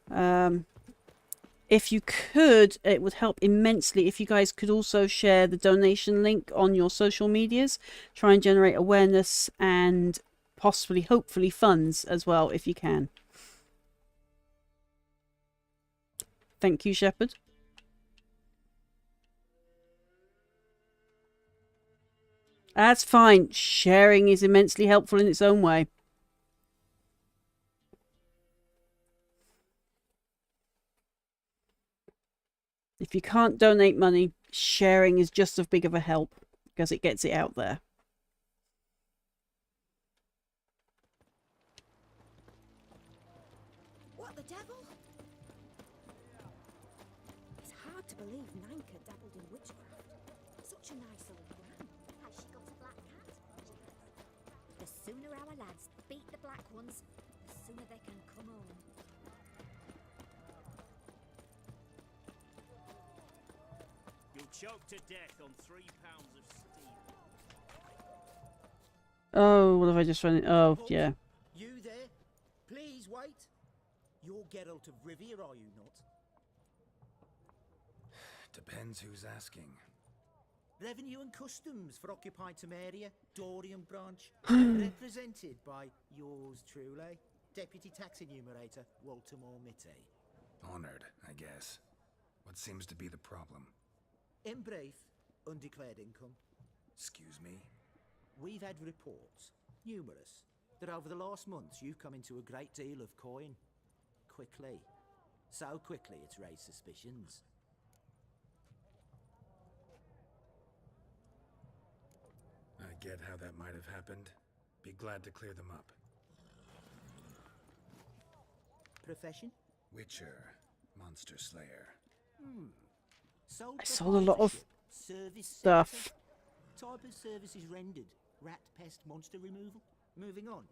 If you could, it would help immensely if you guys could also share the donation link on your social medias. Try and generate awareness and possibly, hopefully, funds as well, if you can. Thank you, Shepherd. That's fine. Sharing is immensely helpful in its own way. If you can't donate money, sharing is just as big of a help because it gets it out there. What the devil? It's hard to believe Nanka dabbled in witchcraft. Such a nice old man. Has she got a black cat? The sooner our lads beat the black ones, the sooner they can come home. You'll choke to death on 3 pounds of steel. Oh, what have I just run? Oh, yeah. You there? Please wait. You're Geralt of Rivia, are you not? Depends who's asking. Revenue and Customs for occupied Temeria, Dorian branch, represented by yours truly, Deputy Tax Enumerator Walter Mitte. Honored, I guess. What seems to be the problem? In brief, undeclared income. Excuse me? We've had reports, numerous, that over the last months you've come into a great deal of coin. Quickly. So quickly it's raised suspicions. I get how that might have happened. Be glad to clear them up. Profession? Witcher. Monster Slayer. Sold I sold a lot of service stuff. sector. Type of services rendered. Rat, pest, monster removal. Moving on.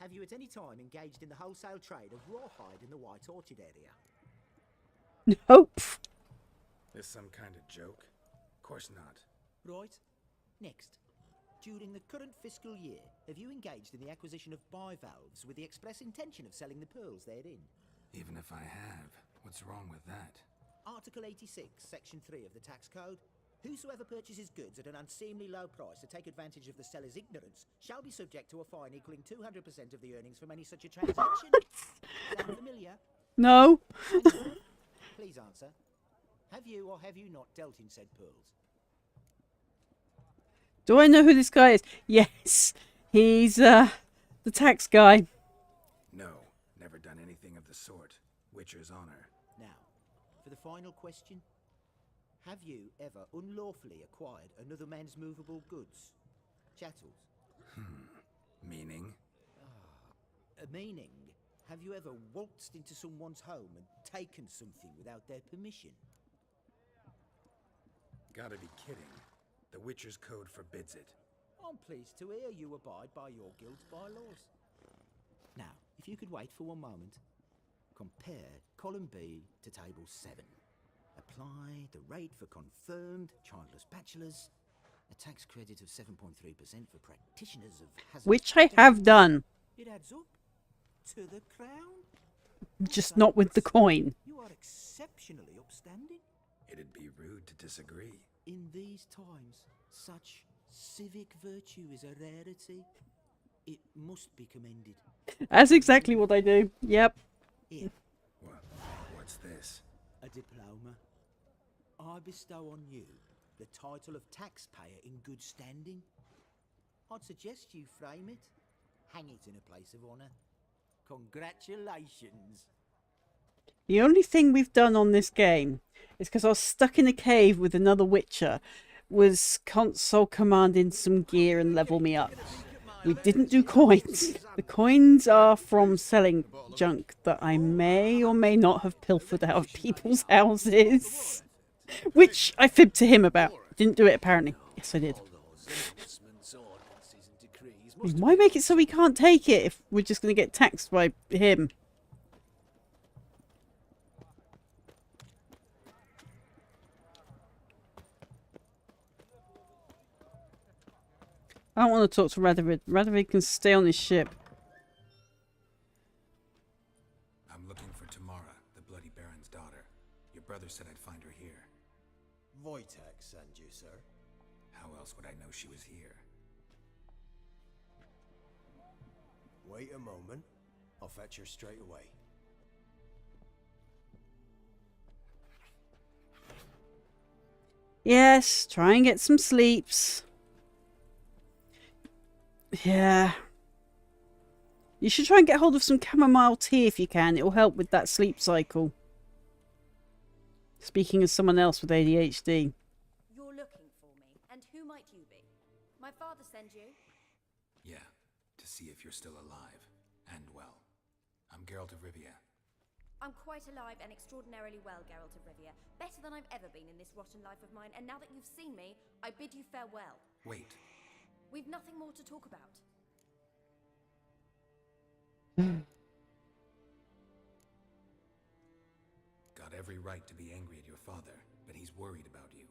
Have you at any time engaged in the wholesale trade of rawhide in the White Orchard area? Nope. This some kind of joke? Of course not. Right. Next. During the current fiscal year, have you engaged in the acquisition of bivalves with the express intention of selling the pearls therein? Even if I have, what's wrong with that? Article 86, Section 3 of the Tax Code. Whosoever purchases goods at an unseemly low price to take advantage of the seller's ignorance shall be subject to a fine equaling 200% of the earnings from any such a transaction. Sound familiar? No. Please answer. Have you or have you not dealt in said pearls? Do I know who this guy is? Yes. He's the tax guy. No, never done anything of the sort. Witcher's honor. Now, for the final question. Have you ever unlawfully acquired another man's movable goods? Chattels? Meaning? Meaning, have you ever waltzed into someone's home and taken something without their permission? Gotta be kidding. The Witcher's Code forbids it. I'm pleased to hear you abide by your guild's bylaws. Now, if you could wait for one moment, compare column B to table 7. Apply the rate for confirmed childless bachelors, a tax credit of 7.3% for practitioners of hazardous Which I have done. It adds up to the crown. Just not with the coin. You are exceptionally upstanding. It'd be rude to disagree. In these times, such civic virtue is a rarity. It must be commended. That's exactly what I do. Yep. Here, What's this? a diploma. I bestow on you the title of taxpayer in good standing. I'd suggest you frame it, hang it in a place of honour. Congratulations. The only thing we've done on this game is because I was stuck in a cave with another Witcher, was console commanding some gear and level me up. We didn't do coins. The coins are from selling junk that I may or may not have pilfered out of people's houses. Which I fibbed to him about. Didn't do it apparently. Yes, I did. Why make it so we can't take it if we're just going to get taxed by him? I don't want to talk to Radovid. Radovid can stay on his ship. I'm looking for Tamara. know she was here. Wait a moment. I'll fetch her straight away. Yes, try and get some sleeps. Yeah. You should try and get hold of some chamomile tea if you can. It will help with that sleep cycle. Speaking as someone else with ADHD. You're looking for me, and who might you be? My father send you? Yeah, to see if you're still alive and well. I'm Geralt of Rivia. I'm quite alive and extraordinarily well, Geralt of Rivia. Better than I've ever been in this rotten life of mine, and now that you've seen me, I bid you farewell. Wait. We've nothing more to talk about. Got every right to be angry at your father, but he's worried about you.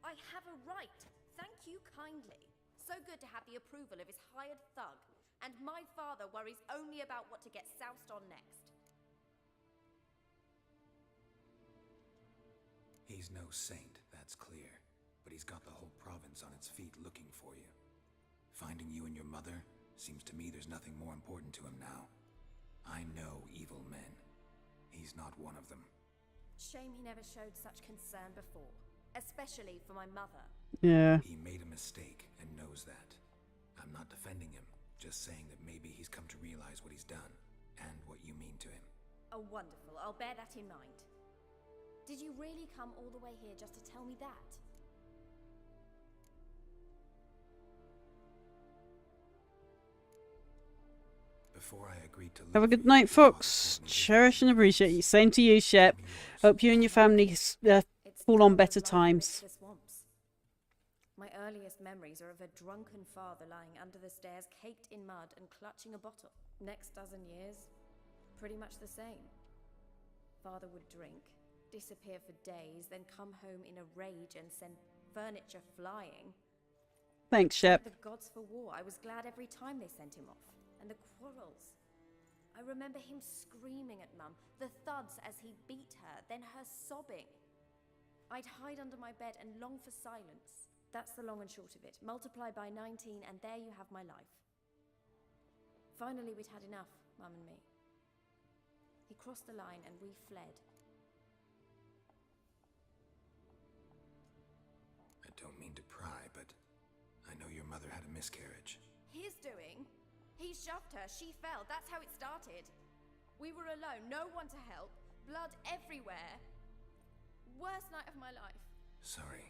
I have a right. Thank you kindly. So good to have the approval of his hired thug. And my father worries only about what to get soused on next. He's no saint, that's clear. But he's got the whole province on its feet looking for you. Finding you and your mother, seems to me there's nothing more important to him now. I know evil men. He's not one of them. Shame he never showed such concern before. Especially for my mother. Yeah. He made a mistake and knows that. I'm not defending him, just saying that maybe he's come to realize what he's done and what you mean to him. Oh, wonderful. I'll bear that in mind. Did you really come all the way here just to tell me that? Before I agreed to Have a good night, Fox. Cherish and appreciate you. Same to you, Shep. Hope you and your family fall on better times. My earliest memories are of a drunken father lying under the stairs, caked in mud and clutching a bottle. Next dozen years, pretty much the same. Father would drink, disappear for days, then come home in a rage and send furniture flying. Thanks, Shep. The gods for war. I was glad every time they sent him off. And the quarrels. I remember him screaming at Mum, the thuds as he beat her, then her sobbing. I'd hide under my bed and long for silence. That's the long and short of it. Multiply by 19 and there you have my life. Finally, we'd had enough, Mum and me. He crossed the line and we fled. I don't mean to pry, but I know your mother had a miscarriage. His doing? He shoved her, she fell, that's how it started. We were alone, no one to help, blood everywhere. Worst night of my life. Sorry.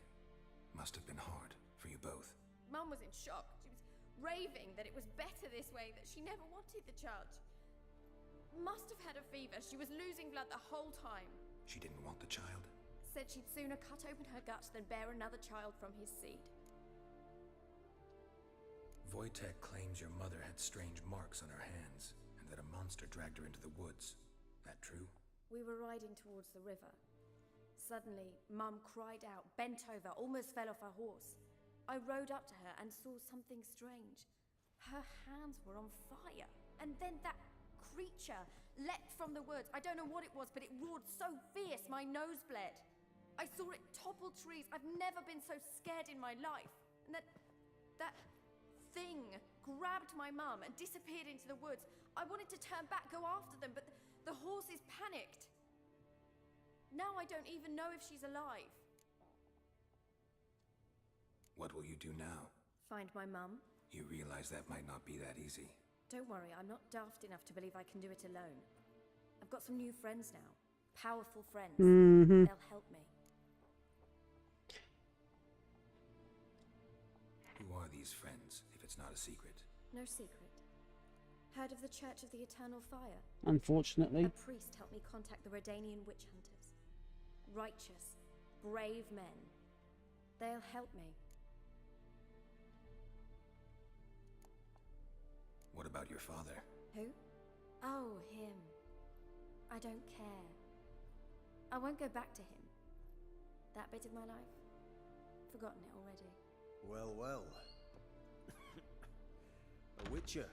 Must have been hard for you both. Mum was in shock. She was raving that it was better this way, that she never wanted the child. Must have had a fever, she was losing blood the whole time. She didn't want the child? Said she'd sooner cut open her gut than bear another child from his seed. Wojtek claims your mother had strange marks on her hands, and that a monster dragged her into the woods. That true? We were riding towards the river. Suddenly, Mum cried out, bent over, almost fell off her horse. I rode up to her and saw something strange. Her hands were on fire. And then that creature leapt from the woods. I don't know what it was, but it roared so fierce my nose bled. I saw it topple trees. I've never been so scared in my life. And that thing grabbed my mum and disappeared into the woods. I wanted to turn back, go after them, but the horses panicked. Now I don't even know if she's alive. What will you do now? Find my mum. You realize that might not be that easy. Don't worry, I'm not daft enough to believe I can do it alone. I've got some new friends now. Powerful friends. They'll help me. Who are these friends, if it's not a secret? No secret. Heard of the Church of the Eternal Fire? Unfortunately. A priest helped me contact the Redanian witch hunters. Righteous, brave men. They'll help me. What about your father? Who? Oh, him. I don't care. I won't go back to him. That bit of my life? Forgotten it already. Well, well. A witcher.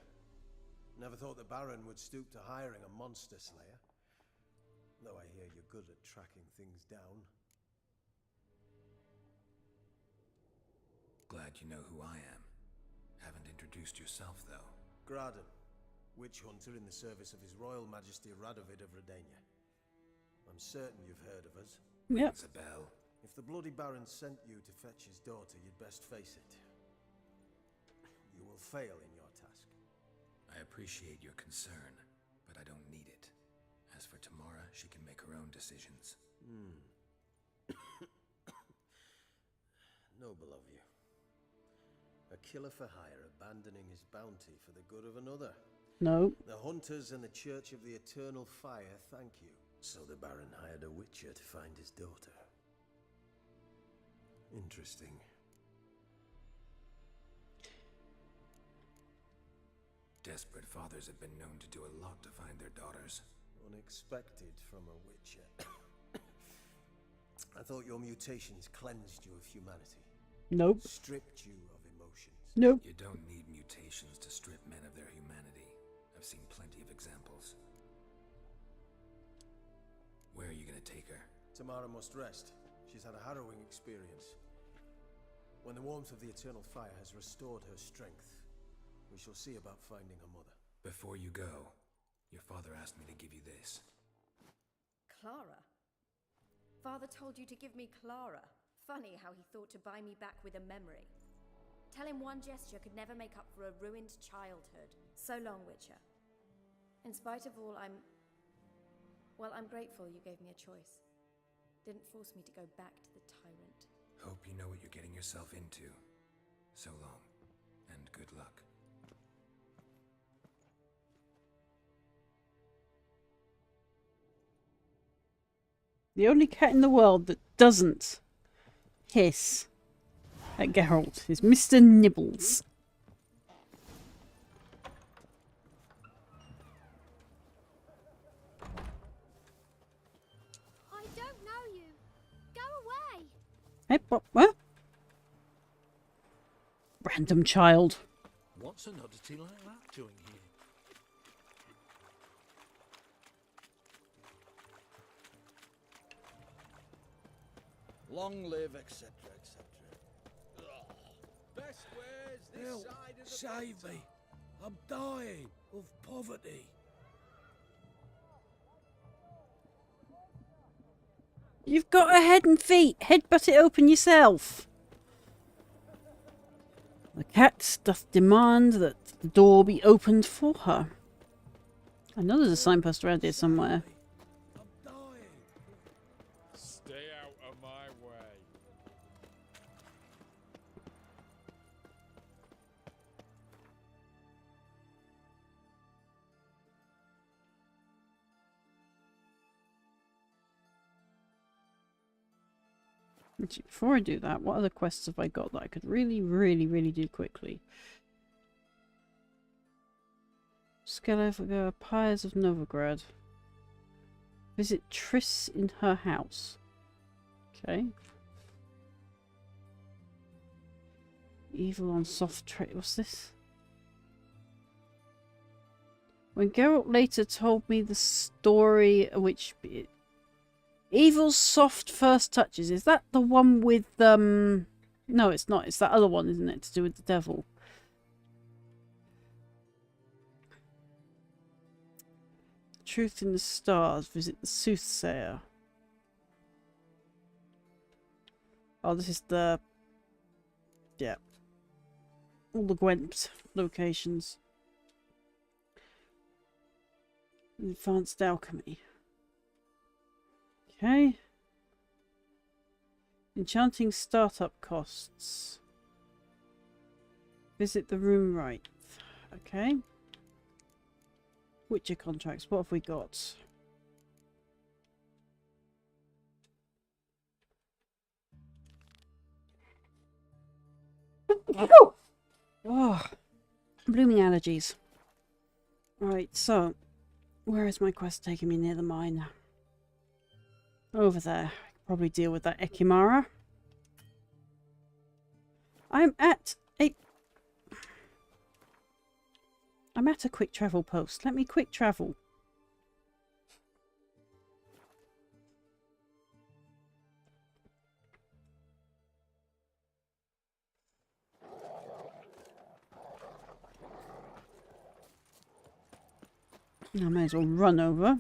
Never thought the Baron would stoop to hiring a monster slayer. Though I hear you're good at tracking things down. glad you know who I am. Haven't introduced yourself, though. Graden, witch hunter in the service of His Royal Majesty Radovid of Redania. I'm certain you've heard of us. Yep. Rings a bell. If the Bloody Baron sent you to fetch his daughter, you'd best face it. You will fail in your task. I appreciate your concern, but I don't need it. As for Tamara, she can make her own decisions. Noble of you. A killer for hire abandoning his bounty for the good of another. No. The hunters and the Church of the Eternal Fire thank you. So the Baron hired a witcher to find his daughter. Interesting. Desperate fathers have been known to do a lot to find their daughters. Unexpected from a witcher. I thought your mutations cleansed you of humanity. Nope. Stripped you of emotions. Nope. You don't need mutations to strip men of their humanity. I've seen plenty of examples. Where are you gonna take her? Tamara must rest. She's had a harrowing experience. When the warmth of the Eternal Fire has restored her strength, we shall see about finding her mother. Before you go, your father asked me to give you this. Clara? Father told you to give me Clara. Funny how he thought to buy me back with a memory. Tell him one gesture could never make up for a ruined childhood. So long, Witcher. In spite of all, I'm grateful you gave me a choice. Didn't force me to go back to the tyrant. Hope you know what you're getting yourself into. So long, and good luck. The only cat in the world that doesn't hiss at Geralt is Mr. Nibbles. I don't know you. Go away. Hey, what? Random child. What's an oddity like that doing here? Long live, etc., etc. Best wares this Help, side of the save me. I'm dying of poverty. You've got a head and feet. Headbutt it open yourself. The cat doth demand that the door be opened for her. I know there's a signpost around here somewhere. Stay out of my way. Actually, before I do that, what other quests have I got that I could really do quickly? Skelliger, Pyres of Novigrad. Visit Triss in her house. Okay. Evil on soft trade. What's this? When Geralt later told me the story which... Evil's soft first touches. Is that the one with no, it's not. It's that other one, isn't it? To do with the devil. Truth in the Stars. Visit the Soothsayer. Oh, this is the... Yeah. All the Gwent locations. Advanced Alchemy. Okay. Enchanting startup costs. Visit the room right. Okay. Witcher contracts. What have we got? Oh, blooming allergies. Right, so where is my quest taking me near the mine? Over there. I could probably deal with that Ekimara. I'm at a quick travel post. Let me quick travel. I may as well run over,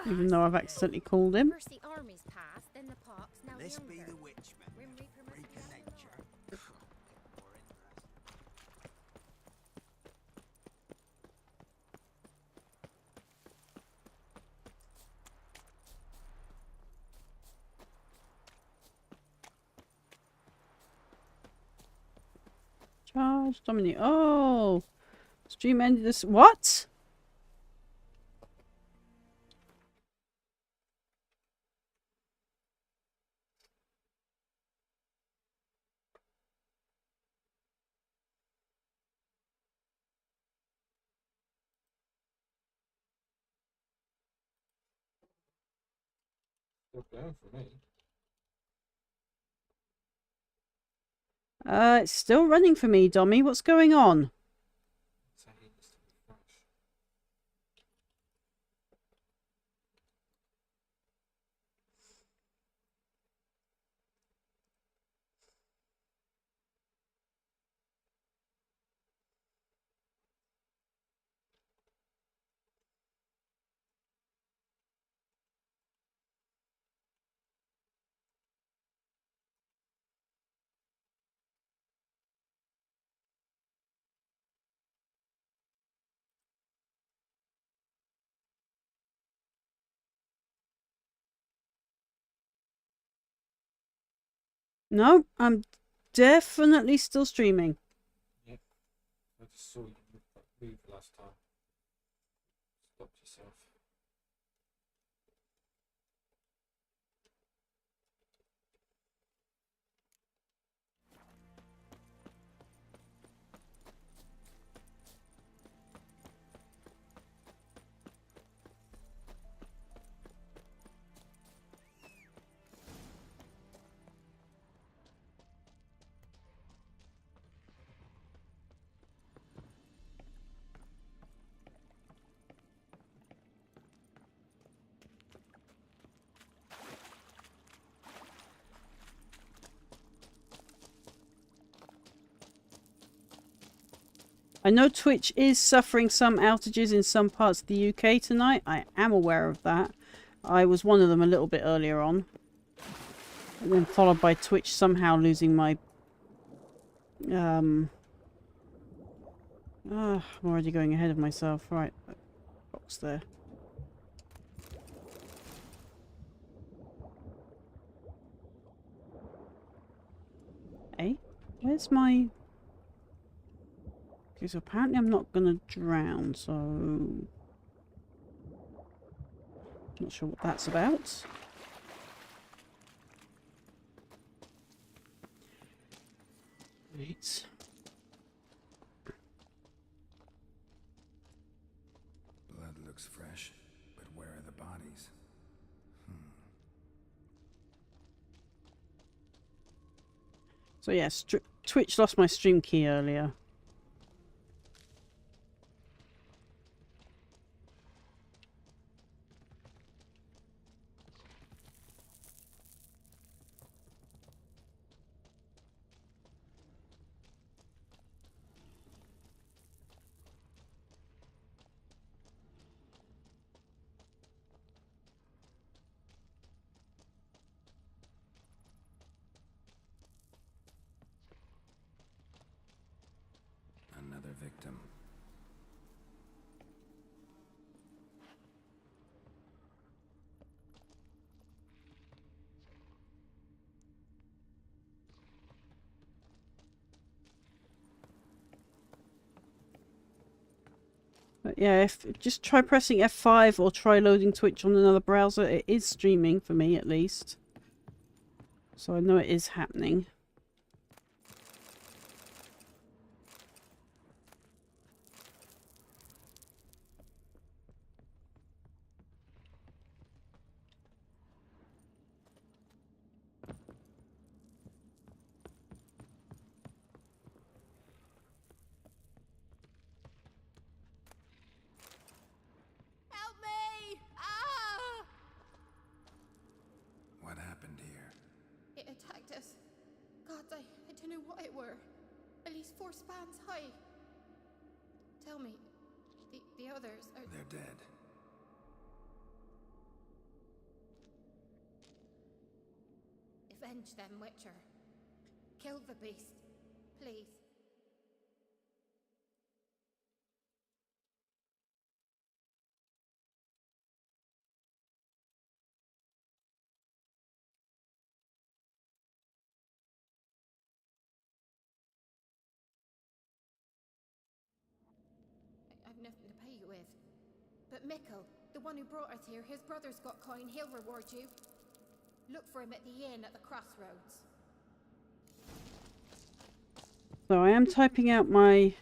even though I've accidentally called him. First the army's passed, then the pox, now This the be hunger. the witchman. Grim Reaper must be Reaper after nature. Charge Dominic. Oh, stream ended this. What? Still going for me. It's still running for me, Dommy. What's going on? No, I'm definitely still streaming. Yep. I just saw you move last time. Stopped yourself. I know Twitch is suffering some outages in some parts of the UK tonight. I am aware of that. I was one of them a little bit earlier on. And then followed by Twitch somehow losing my... I'm already going ahead of myself. Right, box there. Hey, where's my... Okay, so apparently I'm not gonna drown, so... Not sure what that's about. Right. Blood looks fresh, but where are the bodies? So yeah, Twitch lost my stream key earlier. Another victim. But yeah, if just try pressing F5 or try loading Twitch on another browser. It is streaming for me at least. So I know it is happening. Help me! Ah! What happened here? It attacked us. God, I don't know what it were. At least 4 spans high. Tell me, The others are... They're dead. Avenge them, Witcher. Kill the beast, please. I've nothing to pay you with. But Mikkel, the one who brought us here, his brother's got coin. He'll reward you. Look for him at the inn at the crossroads. So I am typing out my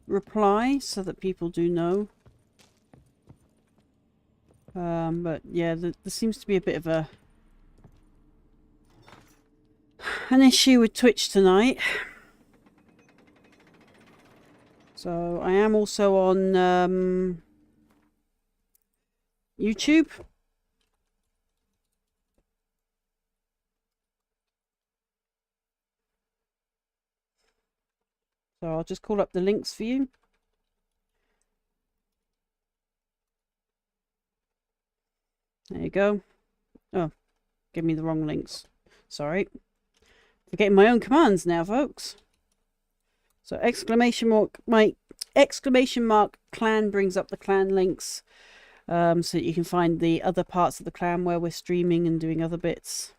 reply so that people do know. But yeah, there seems to be a bit of an issue with Twitch tonight. So I am also on YouTube. So I'll just call up the links for you. There you go. Oh, give me the wrong links. Sorry. Forgetting my own commands now, folks. So exclamation mark, my exclamation mark clan brings up the clan links. So that you can find the other parts of the clan where we're streaming and doing other bits.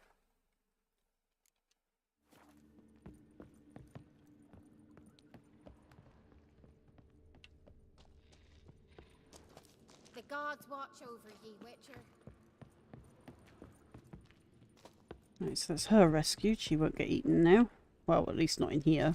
The gods watch over ye, Witcher. Right, so that's her rescued. She won't get eaten now. Well, at least not in here.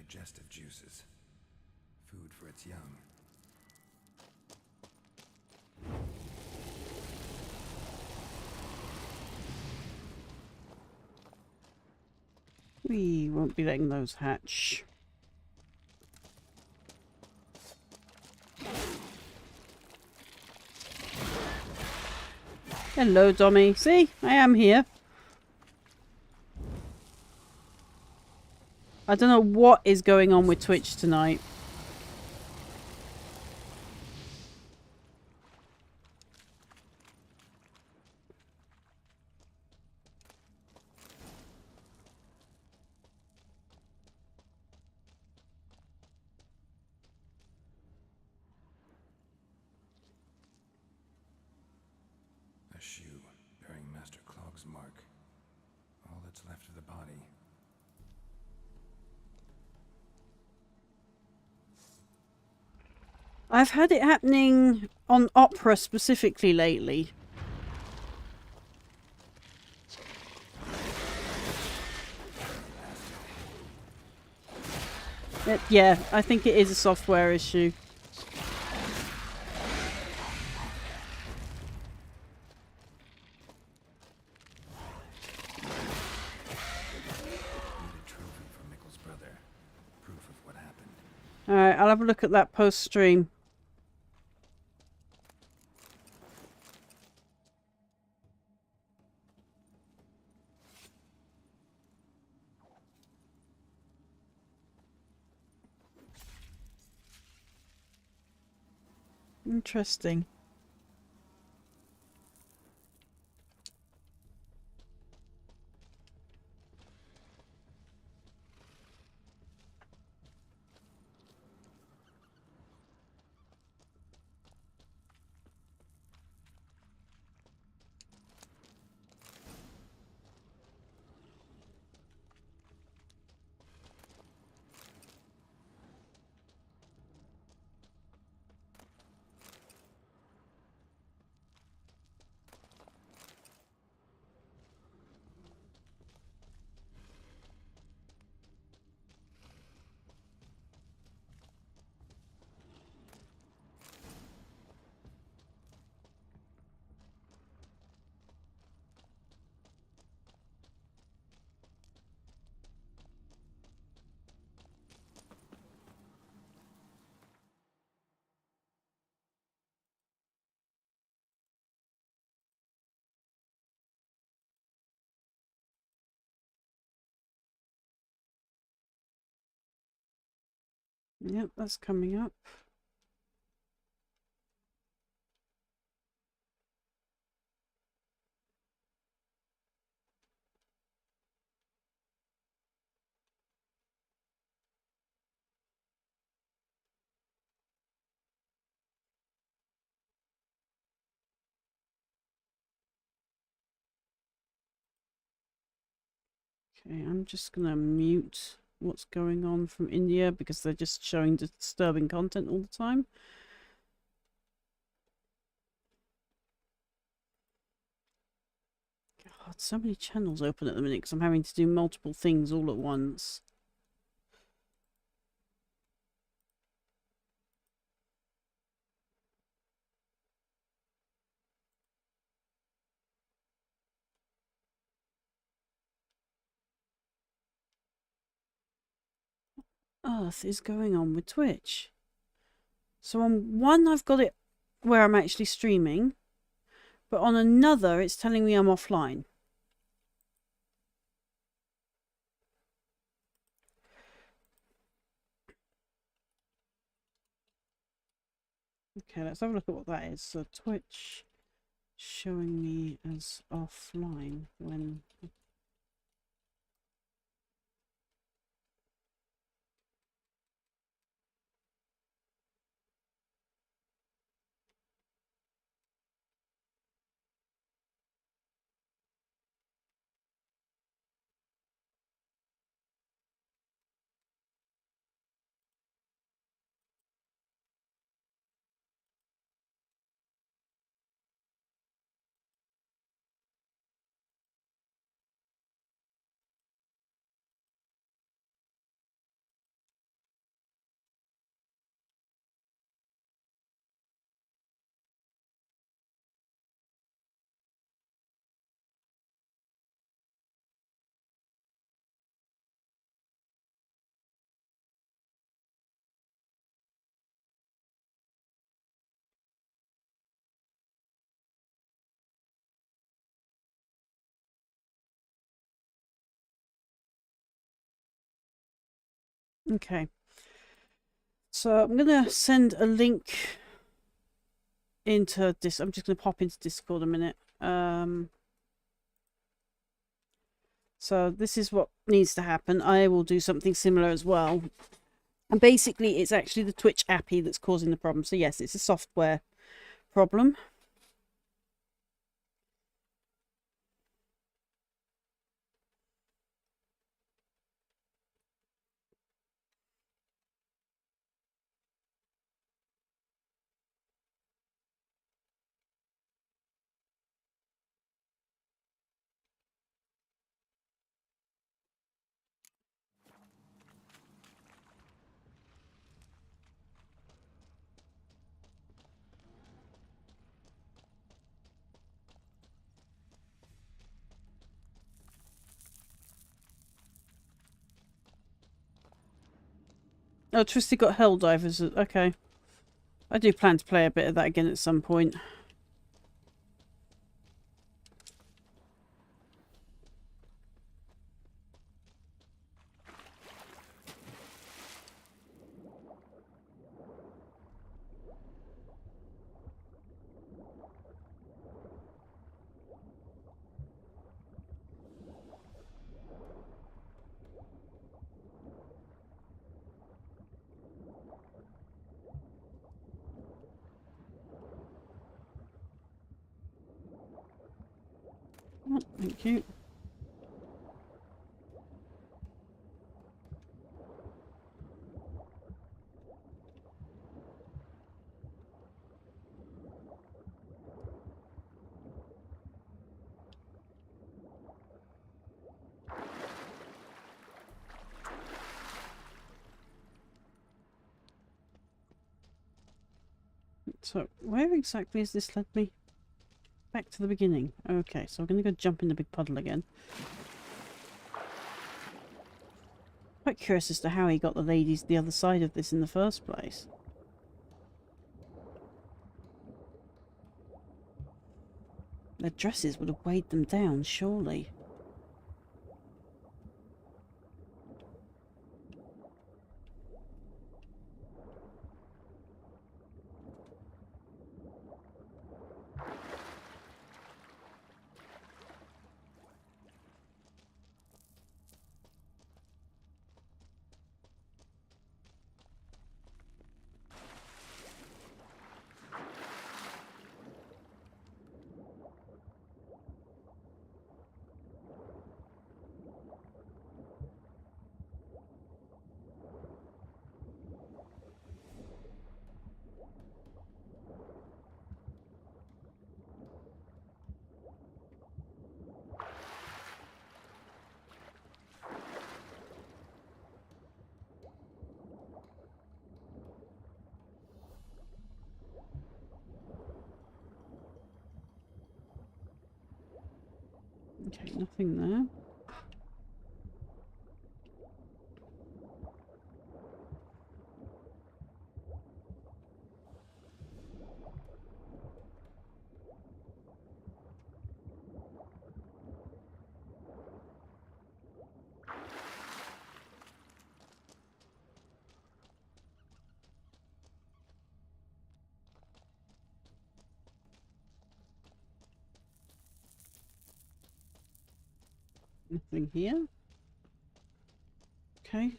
Digestive juices. Food for its young. We won't be letting those hatch. Hello, Dommy. See, I am here. I don't know what is going on with Twitch tonight. A shoe bearing Master Clog's mark. All that's left of the body. I've had it happening on Opera specifically lately. Yeah, I think it is a software issue. Alright, I'll have a look at that post-stream. Interesting. Yep, that's coming up. Okay, I'm just going to mute what's going on from India because they're just showing disturbing content all the time. God, so many channels open at the minute because I'm having to do multiple things all at once. Earth is going on with Twitch? So on one I've got it where I'm actually streaming, but on another it's telling me I'm offline. Okay, let's have a look at what that is. So Twitch showing me as offline when... Okay. So I'm going to send a link into this. I'm just going to pop into Discord a minute. So this is what needs to happen. I will do something similar as well. And basically, it's actually the Twitch appy that's causing the problem. So yes, it's a software problem. Oh, Twisted got Helldivers. Okay. I do plan to play a bit of that again at some point. Oh, thank you. So, where exactly has this led me? Back to the beginning. Okay, so I'm going to go jump in the big puddle again. Quite curious as to how he got the ladies the other side of this in the first place. Their dresses would have weighed them down, surely. Okay, nothing there. Nothing here. Okay.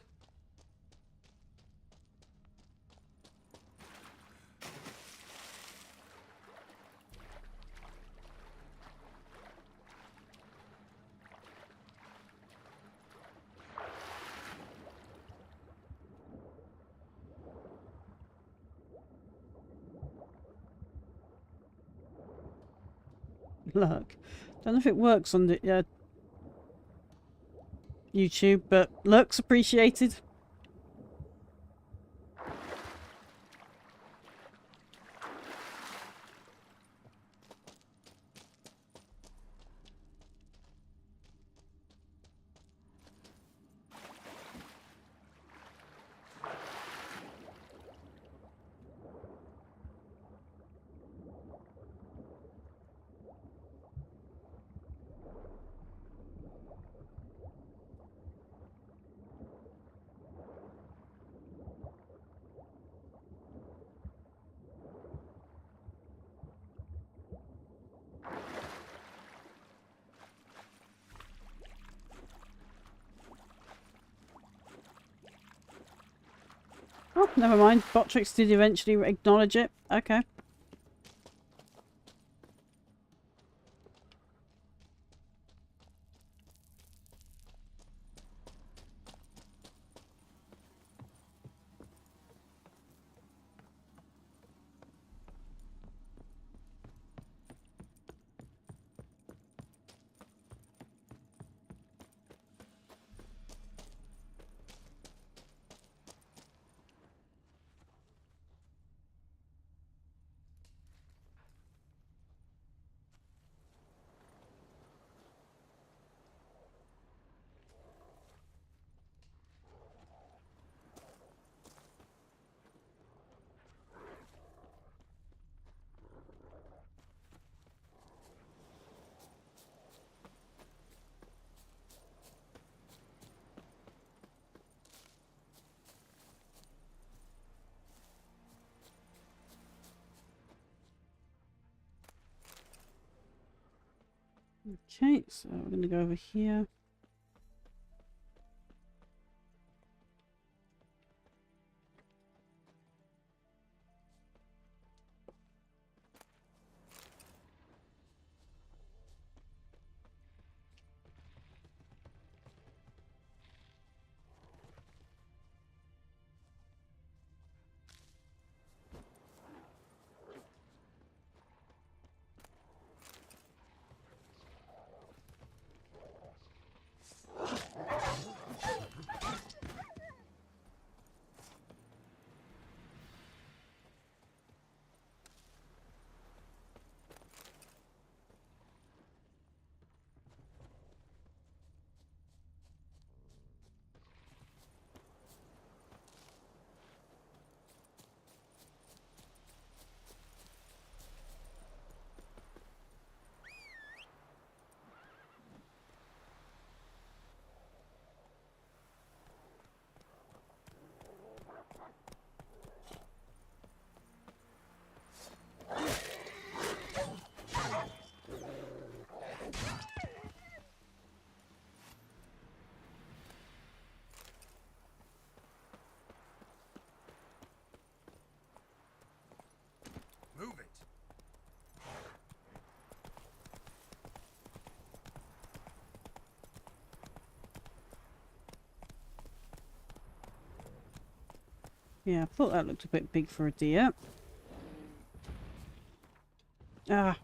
Look. Don't know if it works on the YouTube, but looks appreciated. Oh, never mind. Botrix did eventually acknowledge it. Okay. Okay, so we're going to go over here. Move it. Yeah, I thought that looked a bit big for a deer. Ah.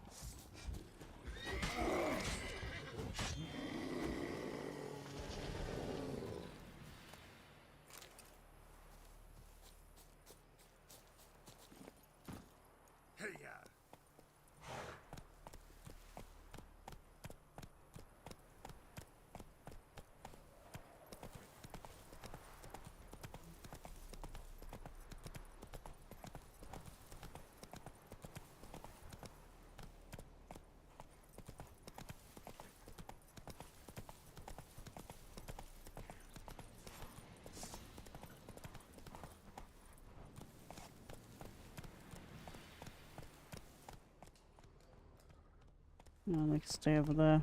Oh, they can stay over there.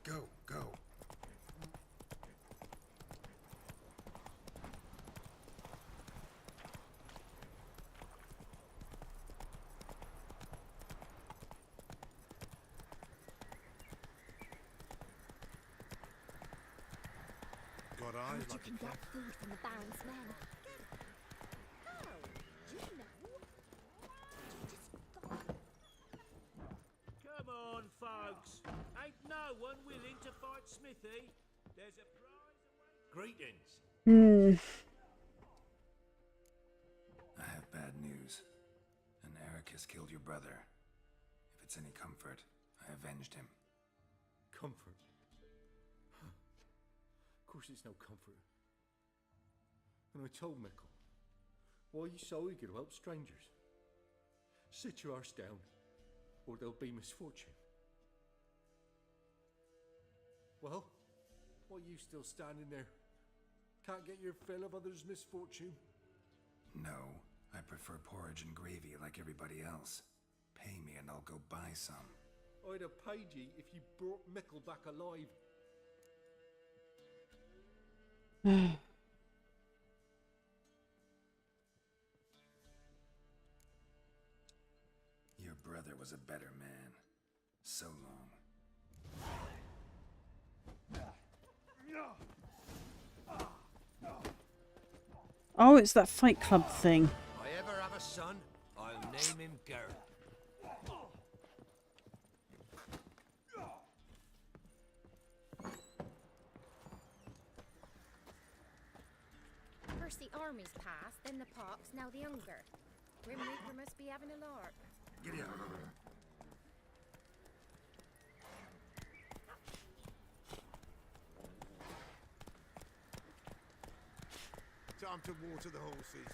Go, go. Got How eyes you like can a get cat. food from the Baron's men. How? Do you know? Come on, folks. Ain't no one willing to fight Smithy. There's a prize away. Greetings. Hmm. I have bad news. An Eric has killed your brother. If it's any comfort, I avenged him. Comfort? Of course it's no comfort. And I told Mickle, why are you so eager to help strangers? Sit your arse down, or there'll be misfortune. Well, why are you still standing there? Can't get your fill of others' misfortune? No, I prefer porridge and gravy like everybody else. Pay me and I'll go buy some. I'd have paid ye if you brought Mickle back alive. Your brother was a better man. So long. Oh, it's that Fight Club thing. If I ever have a son, I'll name him Garrett. First the army's passed, then the pox, now the hunger. Grim Reaper must be having a lark. Giddy up. Time to water the horses.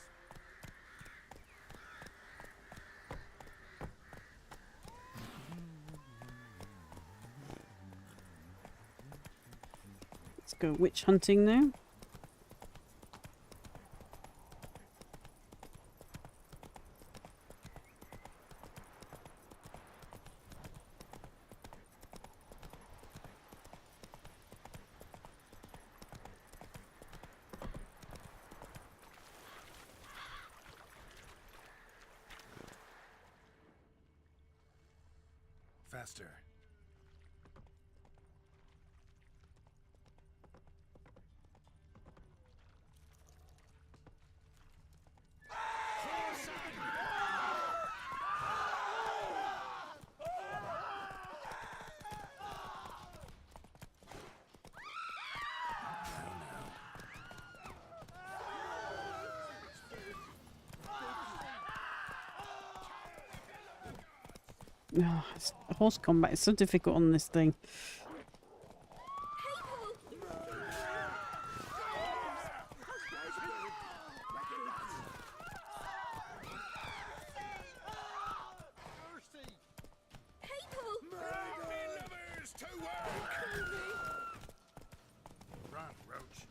Let's go witch hunting now. Faster. Oh, horse combat is so difficult on this thing. Run, Roach.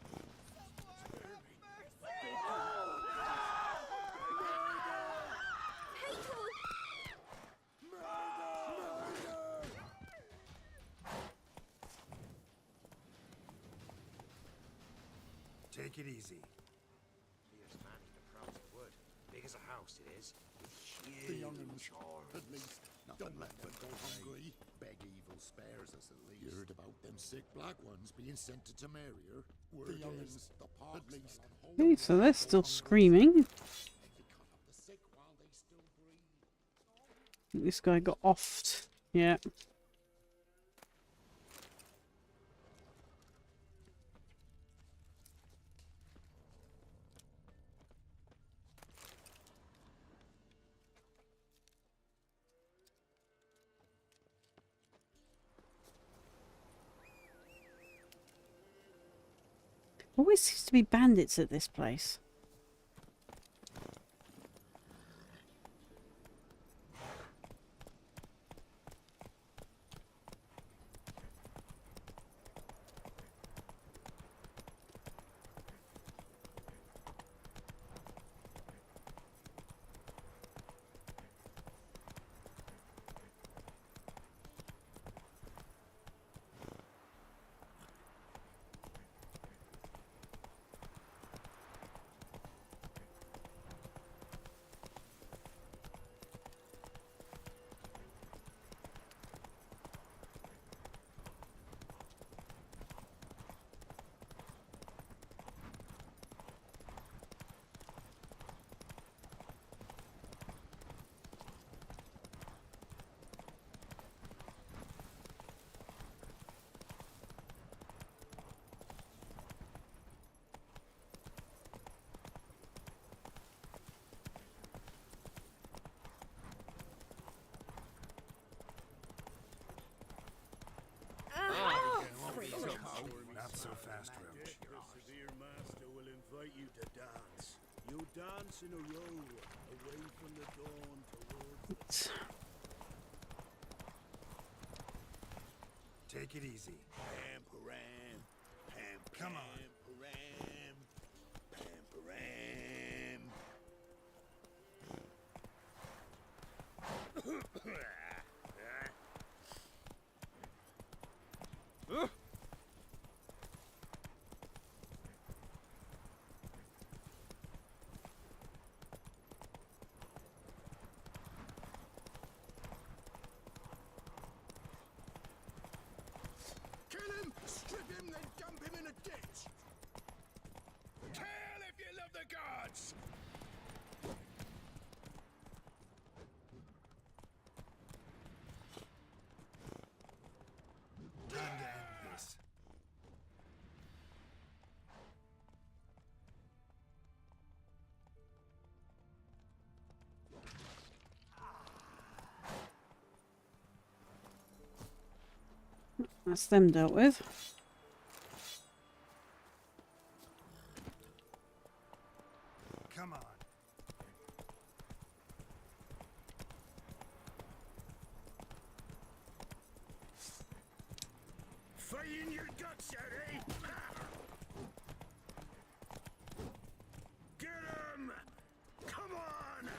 Take it easy. Fierce man in the crowded wood. Big as a house it is. The young'uns, at least, don't let them go hungry. Beg evil spares us at least. You heard about them sick black ones being sent to Temeria? The young'uns, the pox, at least. Okay, so they're still screaming. I think this guy got offed. Yeah. Always seems to be bandits at this place. invite you to dance. You'll dance in a row, away from the dawn towards the... Take it easy. Pam, param, pam, Come on. param, pam, param. Kill him, strip him, then dump him in a ditch. Kill if you love the gods. Time to end this. That's them dealt with. Come on. Fighting your guts out, eh? Get him! Come on!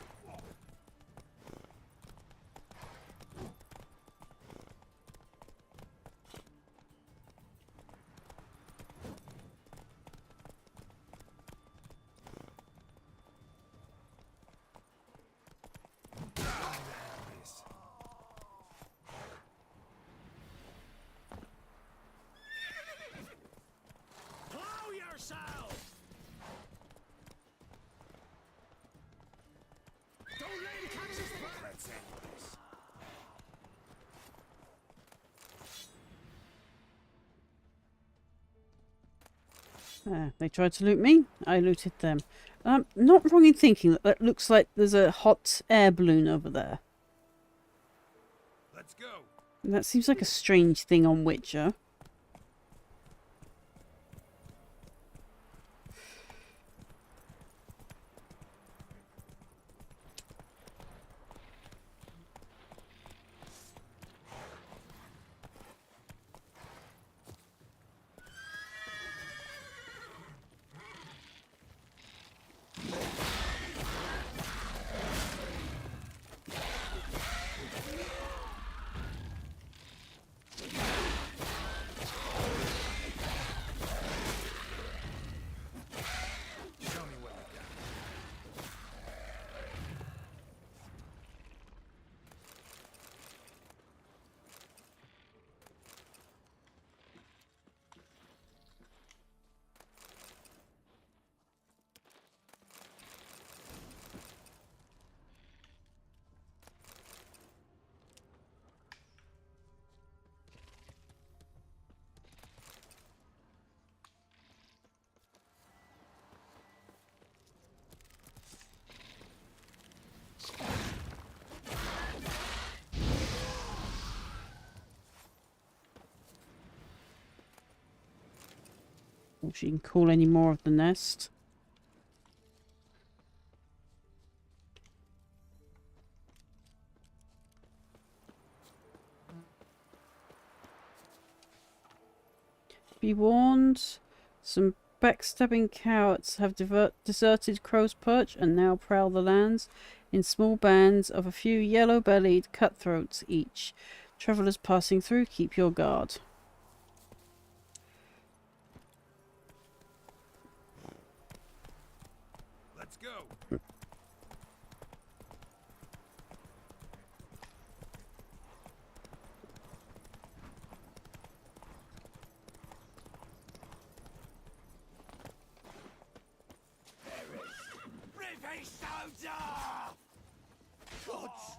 Blow yourself! Don't let him catch his breath! Let's end this. They tried to loot me. I looted them. Not wrong in thinking that that looks like there's a hot air balloon over there. Let's go. That seems like a strange thing on Witcher. Show me what you got. Or she can call any more of the nest. Be warned, some backstabbing cowards have deserted Crow's Perch and now prowl the lands in small bands of a few yellow-bellied cutthroats each. Travellers passing through, keep your guard. Let's go. Rip his toes off! Gods!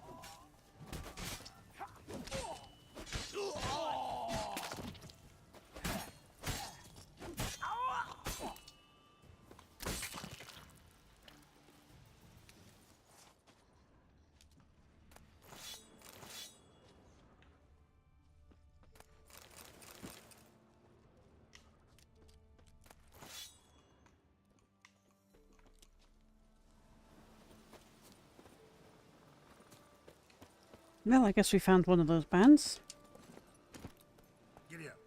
Well, I guess we found one of those bands. Giddy up.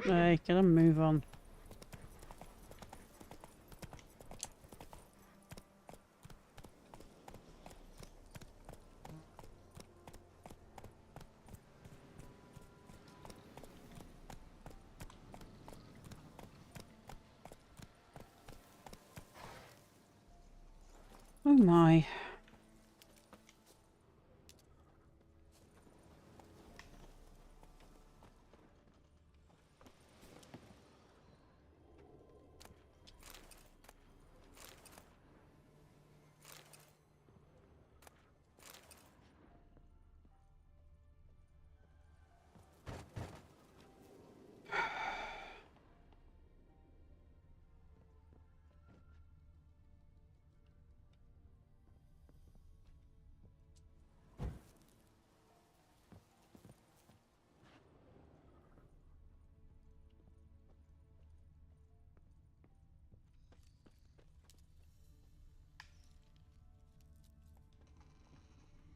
Hey, get a move on. Oh my.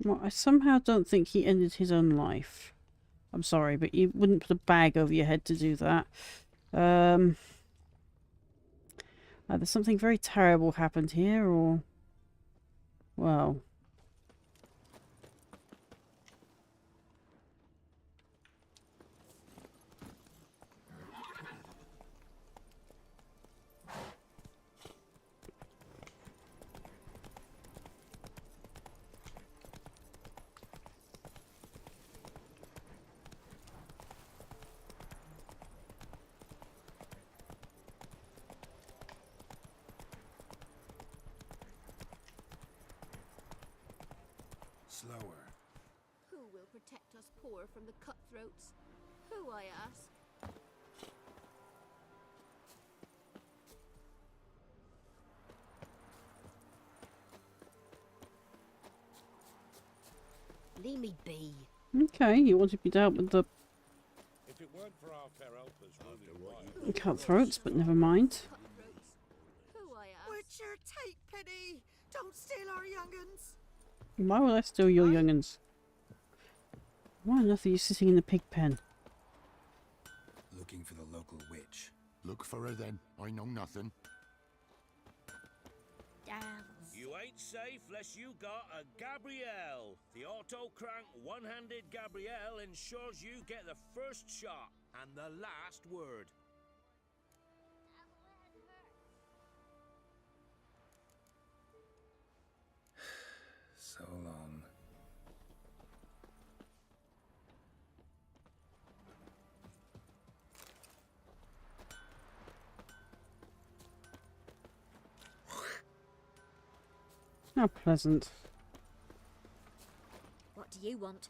Well, I somehow don't think he ended his own life. I'm sorry, but you wouldn't put a bag over your head to do that. Either something very terrible happened here, or... well... Slower. Who will protect us poor from the cutthroats? Who, I ask? Leave me be. Okay, you wanted me to help with the If it weren't for our fair helpers ruling the cutthroats, but never mind. Who, I ask? Witcher, take pity. Don't steal our young'uns. Why would I steal your young'uns? Why on earth are you sitting in the pig pen? Looking for the local witch. Look for her then. I know nothing. You ain't safe less you got a Gabrielle. The auto-crank one-handed Gabrielle ensures you get the first shot and the last word. So long. How pleasant. What do you want?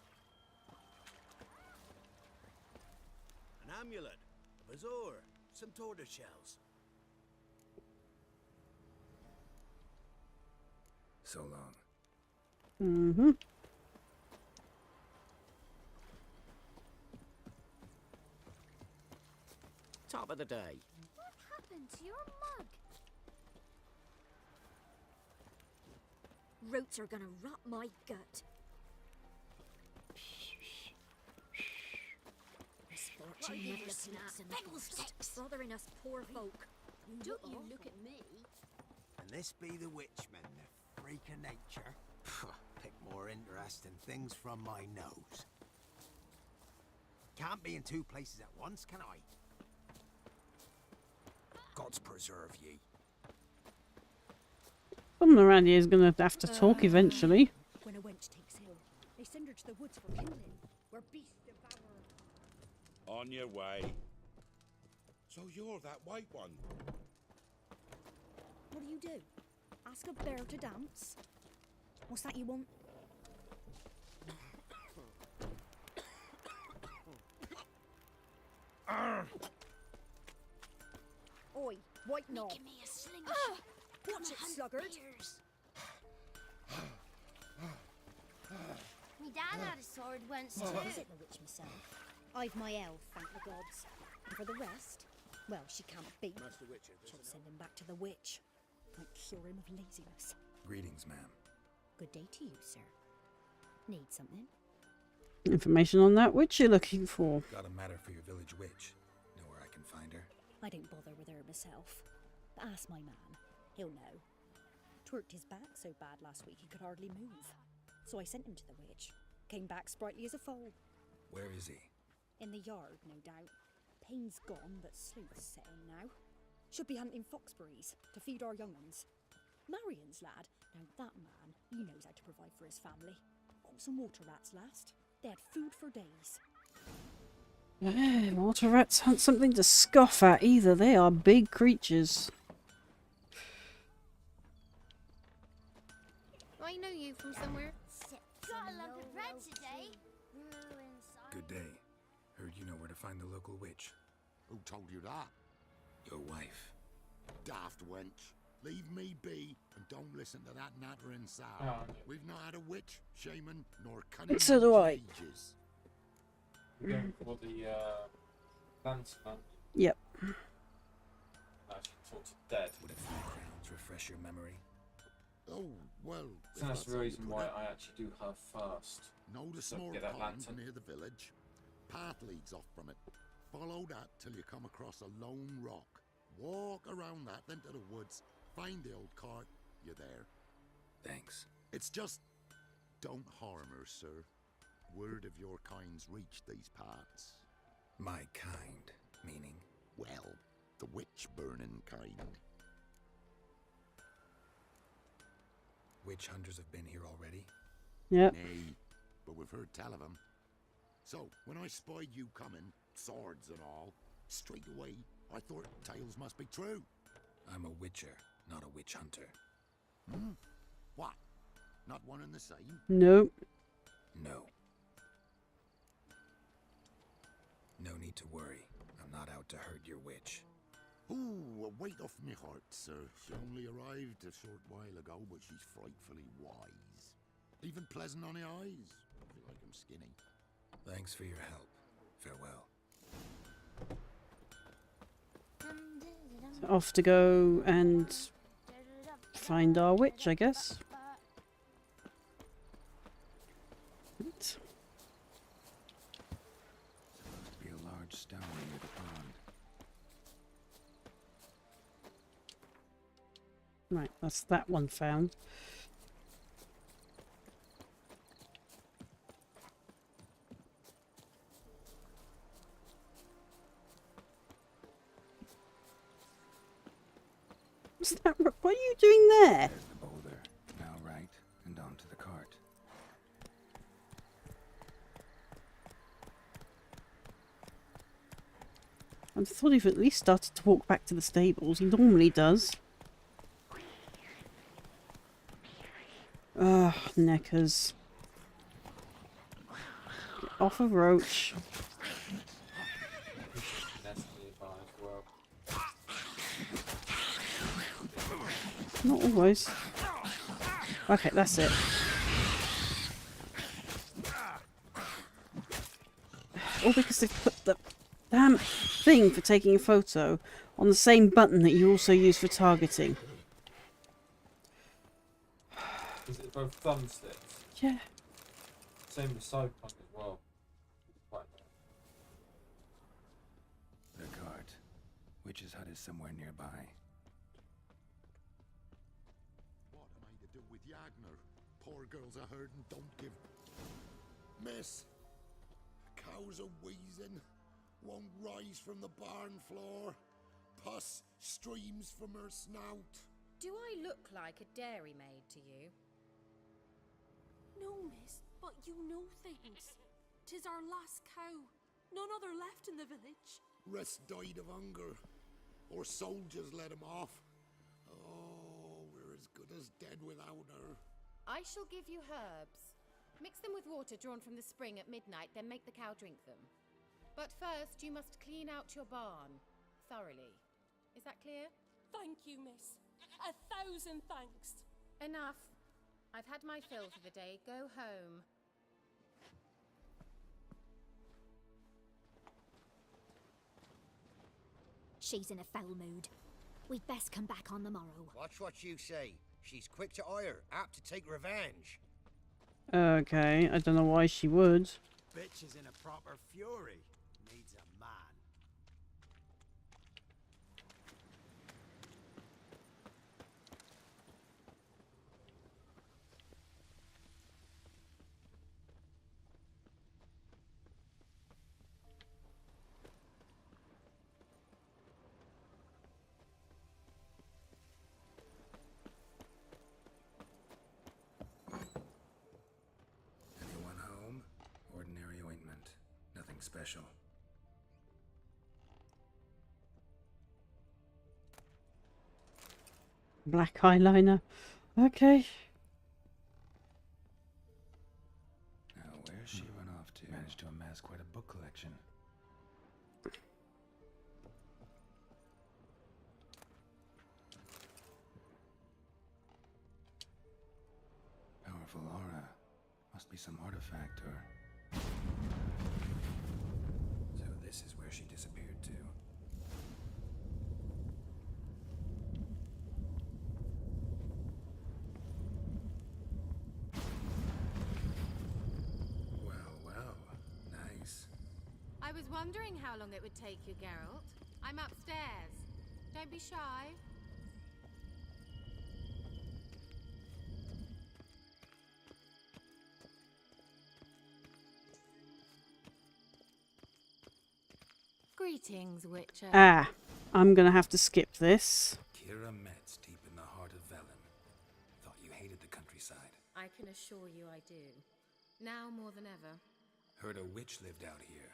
An amulet, a bazaar, some tortoise shells. So long. Mm-hmm. Top of the day. What happened to your mug? Roots are gonna rot my gut. Misfortune never sleeps in the forest, bothering us poor folk. Don't you look at me. And this be the witchman, the freak of nature. Pick more interesting things from my nose. Can't be in two places at once, can I? Gods preserve ye. Someone around here is going to have to talk eventually. When a wench takes ill, they send her to the woods for kindling, where beasts devour. On your way. So you're that white one. What do you do? Ask a bear to dance? What's that you want? Oi, white knob. Give me a sling. Watch it, sluggard. Me dad had a sword once too. Visit the witch myself. I've my elf, thank the gods. And for the rest, well, she can't beat. She'll send him back to the witch. Might cure him of laziness. Greetings, ma'am. Good day to you, sir. Need something? Information on that witch you're looking for. Got a matter for your village witch. Know where I can find her? I don't bother with her myself. But ask my man. He'll know. Twerked his back so bad last week he could hardly move. So I sent him to the witch. Came back sprightly as a foal. Where is he? In the yard, no doubt. Pain's gone, but Sleuth's set in now. Should be hunting foxberries to feed our young uns. Marion's lad. Now that man, he knows how to provide for his family. Got some water rats last. They had food for days. Water rats aren't something to scoff at either. They are big creatures. I know you from somewhere. Got a lump of bread today. Good day. Heard you know where to find the local witch. Who told you that? Your wife. Daft wench. Leave me be and don't listen to that nattering sow. Oh, okay. We've not had a witch, shaman, nor cunning So do I. ages. We're going for the lance man. Yep. Actually, talk to dead. Would a few crowns refresh your memory? Oh, well. So that's the reason why I actually do her first. Know the So small get that pond lantern. near the village? Path leads off from it. Follow that till you come across a lone rock. Walk around that, then to the woods. Find the old cart. You're there. Thanks. It's just... don't harm her, sir. Word of your kind's reached these parts. My kind, meaning? Well, the witch-burning kind. Witch hunters have been here already? Yep. Nay, but we've heard tell of them. So, when I spied you coming, swords and all, straight away, I thought tales must be true. I'm a witcher, not a witch hunter. Hmm? What? Not one and the same? Nope. No. No need to worry. I'm not out to hurt your witch. Ooh, a weight off me heart, sir. She only arrived a short while ago, but she's frightfully wise. Even pleasant on the eyes. I feel like I'm skinny. Thanks for your help. Farewell. So off to go and find our witch, I guess. Right. Must be a large stone near the pond. Right, that's that one found. What's that? What are you doing there? There's the boulder. Now right, and onto the cart. I thought he'd at least started to walk back to the stables. He normally does. Ugh, neckers. Get off of Roach. That's nearby as well. Not always. Okay, that's it. All because they've put the damn thing for taking a photo on the same button that you also use for targeting. Is it both thumbsticks? Yeah. Same with Cyberpunk as well. Right The cart. Witch's hut is somewhere nearby. What am I to do with Yagner? Poor girl's a herd and don't give... Miss! Cows are wheezing. Won't rise from the barn floor. Pus streams from her snout. Do I look like a dairymaid to you? No, miss, but you know things. 'Tis our last cow. None other left in the village. Rest died of hunger. Or soldiers let him off. Oh, we're as good as dead without her. I shall give you herbs. Mix them with water drawn from the spring at midnight, then make the cow drink them. But first, you must clean out your barn. Thoroughly. Is that clear? Thank you, miss. 1,000 thanks. Enough. I've had my fill for the day. Go home. She's in a foul mood. We'd best come back on the morrow. Watch what you say. She's quick to ire, apt to take revenge. Okay, I don't know why she would. Bitch is in a proper fury. Needs a man. Anyone home? Ordinary ointment. Nothing special. Black eyeliner. Okay. Now, where's she run off to? Managed to amass quite a book collection. Powerful aura. Must be some artifact or... So this is where she disappeared to. Well, nice. I was wondering how long it would take you, Geralt. I'm upstairs. Don't be shy. Greetings, Witcher. Ah, I'm gonna have to skip this. Kira Metz, deep in the heart of Velen. Thought you hated the countryside. I can assure you I do. Now more than ever. Heard a witch lived out here.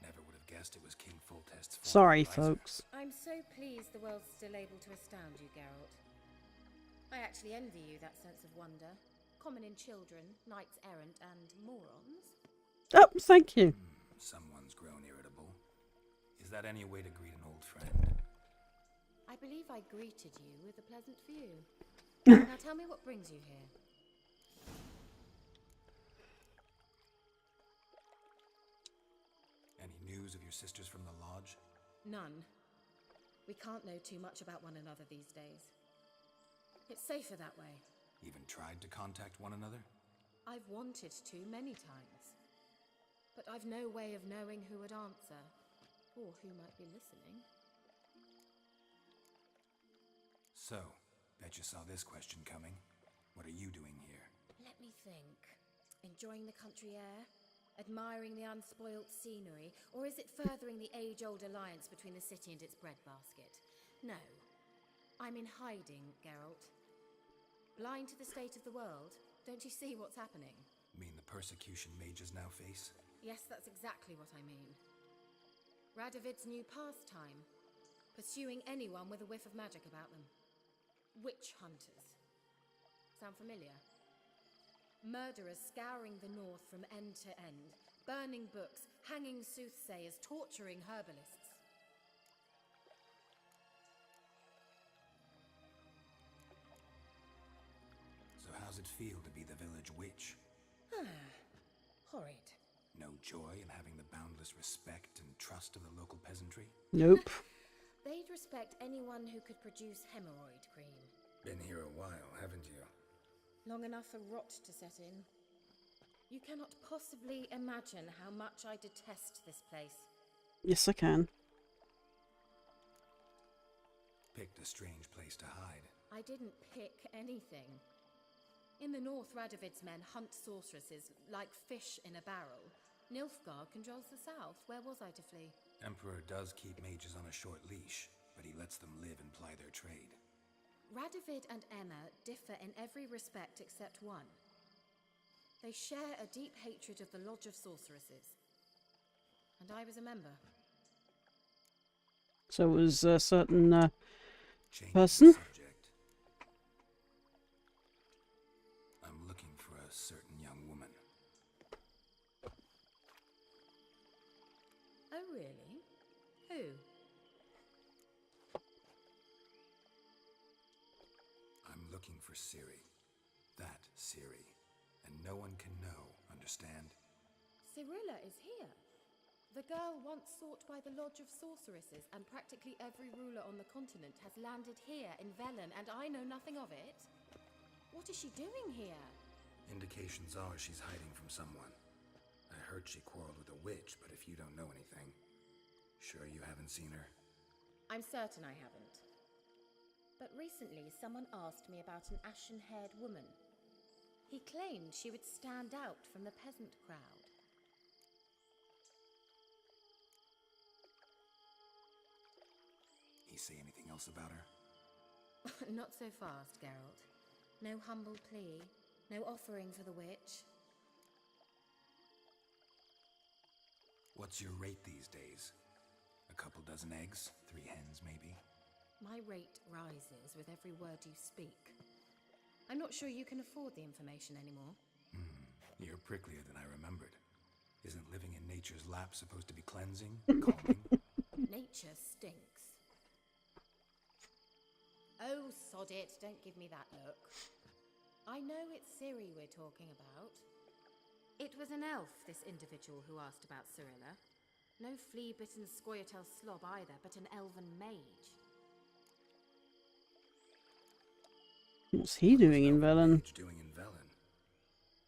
Never would have guessed it was King Foltest's former Sorry, advisor. folks. I'm so pleased the world's still able to astound you, Geralt. I actually envy you that sense of wonder. Common in children, knights errant, and morons. Oh, thank you. Someone's grown irritable. Is that any way to greet an old friend? I believe I greeted you with a pleasant view. Now tell me what brings you here. Any news of your sisters from the lodge? None. We can't know too much about one another these days. It's safer that way. Even tried to contact one another? I've wanted to many times. But I've no way of knowing who would answer, or who might be listening. So, bet you saw this question coming. What are you doing here? Let me think. Enjoying the country air? Admiring the unspoilt scenery? Or is it furthering the age-old alliance between the city and its breadbasket? No. I'm in hiding, Geralt. Blind to the state of the world? Don't you see what's happening? Mean the persecution mages now face? Yes, that's exactly what I mean. Radovid's new pastime. Pursuing anyone with a whiff of magic about them. Witch hunters. Sound familiar? Murderers scouring the north from end to end. Burning books, hanging soothsayers, torturing herbalists. So how's it feel to be the village witch? Horrid. No joy in having the boundless respect and trust of the local peasantry? Nope. They'd respect anyone who could produce hemorrhoid cream. Been here a while, haven't you? Long enough for rot to set in. You cannot possibly imagine how much I detest this place. Yes, I can. Picked a strange place to hide. I didn't pick anything. In the north, Radovid's men hunt sorceresses like fish in a barrel. Nilfgaard controls the south. Where was I to flee? Emperor does keep mages on a short leash, but he lets them live and ply their trade. Radovid and Emma differ in every respect except one. They share a deep hatred of the Lodge of Sorceresses. And I was a member. So it was a certain Changing person? subject. I'm looking for a certain young woman. Oh, really? Who? I'm looking for Ciri. That Ciri. And no one can know, understand? Cirilla is here. The girl once sought by the Lodge of Sorceresses, and practically every ruler on the continent has landed here in Velen, and I know nothing of it. What is she doing here? Indications are she's hiding from someone. I heard she quarreled with a witch, but if you don't know anything, sure you haven't seen her? I'm certain I haven't. But recently, someone asked me about an ashen-haired woman. He claimed she would stand out from the peasant crowd. He say anything else about her? Not so fast, Geralt. No humble plea, no offering for the witch. What's your rate these days? A couple dozen eggs? 3 hens, maybe? My rate rises with every word you speak. I'm not sure you can afford the information anymore. You're pricklier than I remembered. Isn't living in nature's lap supposed to be cleansing? Calming? Nature stinks. Oh, sod it, don't give me that look. I know it's Ciri we're talking about. It was an elf, this individual who asked about Cirilla. No flea-bitten Scoia'tael slob either, but an elven mage. What's he doing in Velen?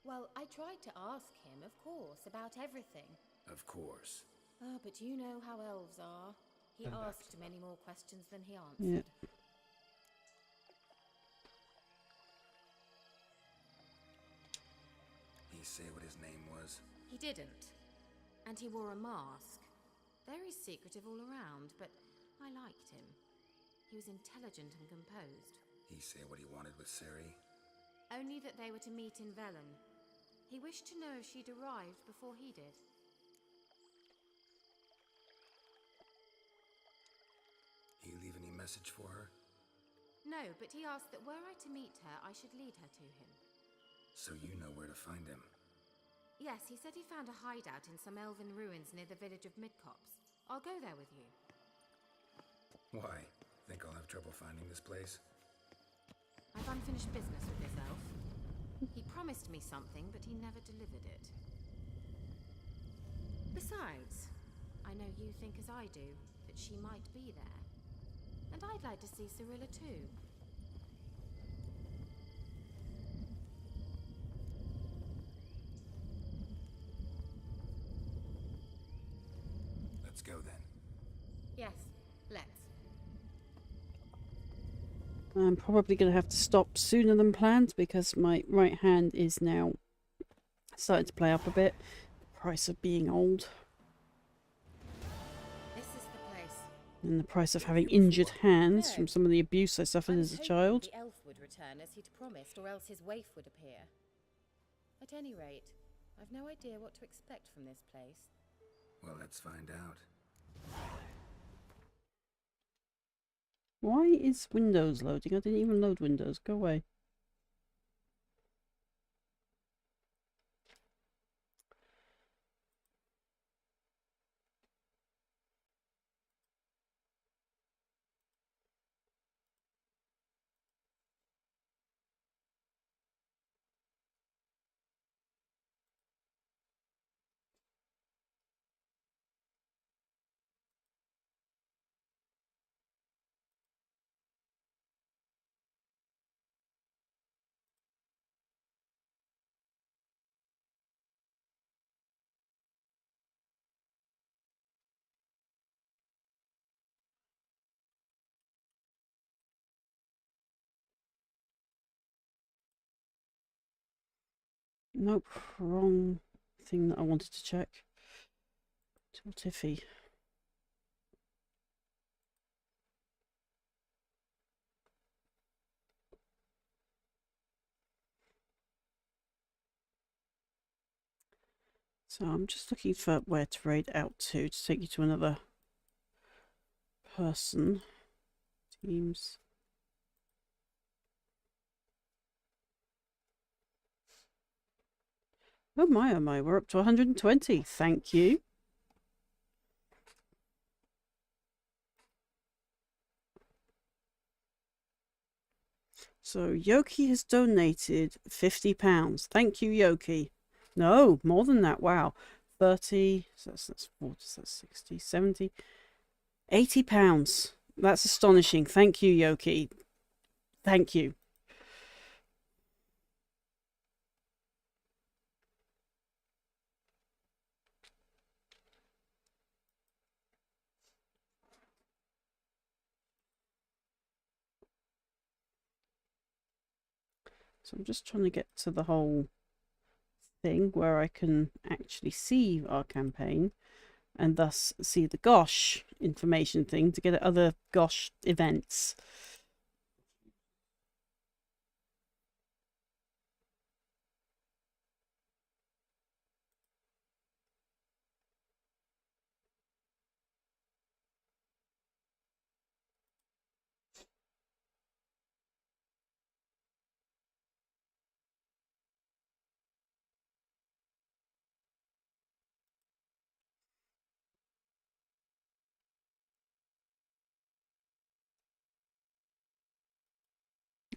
Well, I tried to ask him, of course, about everything. Of course. Oh, but you know how elves are. He asked many more questions than he answered. Yeah. He say what his name was? He didn't. And he wore a mask. Very secretive all around, but I liked him. He was intelligent and composed. He say what he wanted with Ciri? Only that they were to meet in Velen. He wished to know if she'd arrived before he did. He leave any message for her? No, but he asked that were I to meet her, I should lead her to him. So you know where to find him? Yes, he said he found a hideout in some elven ruins near the village of Midcops. I'll go there with you. Why? Think I'll have trouble finding this place? I've unfinished business with this elf. He promised me something, but he never delivered it. Besides, I know you think as I do, that she might be there. And I'd like to see Cirilla too. Let's go then. Yes, let's. I'm probably going to have to stop sooner than planned because my right hand is now starting to play up a bit. The price of being old. This is the place. And the price of having injured hands from some of the abuse I suffered as a child. The elf would return as he'd promised, or else his waif would appear. At any rate, I've no idea what to expect from this place. Well, let's find out. Why is Windows loading? I didn't even load Windows. Go away. Nope, wrong thing that I wanted to check. Tell Tiffy. So I'm just looking for where to raid out to take you to another person. Teams. Oh my, we're up to 120. Thank you. So Yoki has donated £50. Thank you, Yoki. No, more than that. Wow. 30, so that's 40, so that's 60, 70, £80. That's astonishing. Thank you, Yoki. Thank you. So I'm just trying to get to the whole thing where I can actually see our campaign and thus see the Gosh information thing to get at other Gosh events.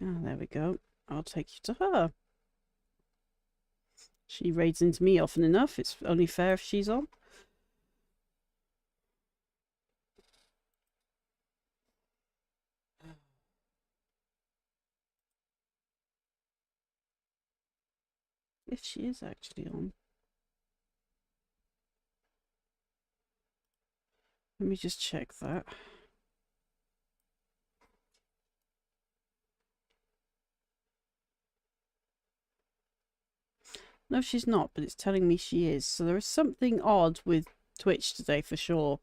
Ah, there we go. I'll take you to her. She raids into me often enough. It's only fair if she's on. If she is actually on. Let me just check that. No, she's not, but it's telling me she is. So there is something odd with Twitch today for sure.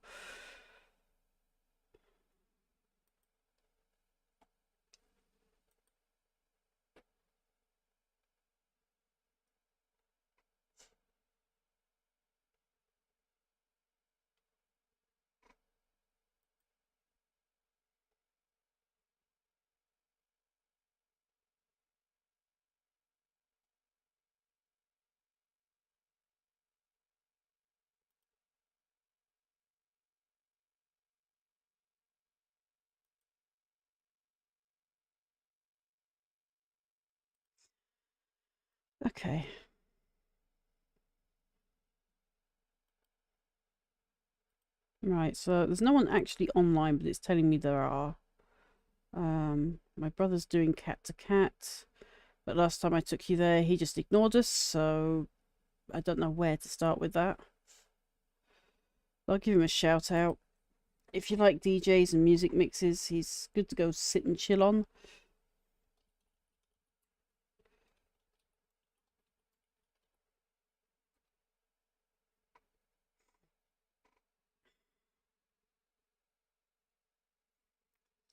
Okay. Right, so there's no one actually online, but it's telling me there are. My brother's doing cat to cat, but last time I took you there, he just ignored us, so I don't know where to start with that. I'll give him a shout out. If you like DJs and music mixes, he's good to go sit and chill on.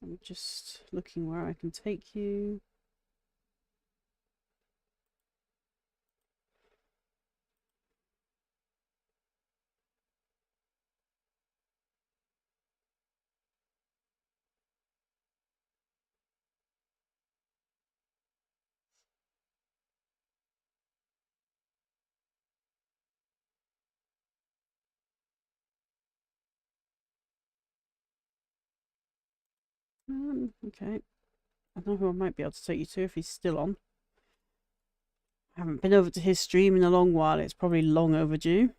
I'm just looking where I can take you. Okay. I don't know who I might be able to take you to if he's still on. I haven't been over to his stream in a long while. It's probably long overdue.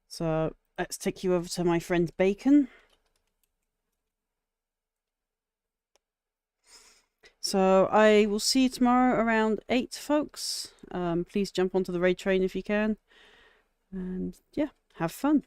So let's take you over to my friend Bacon. So I will see you tomorrow around 8, folks. Please jump onto the raid train if you can. And yeah, have fun.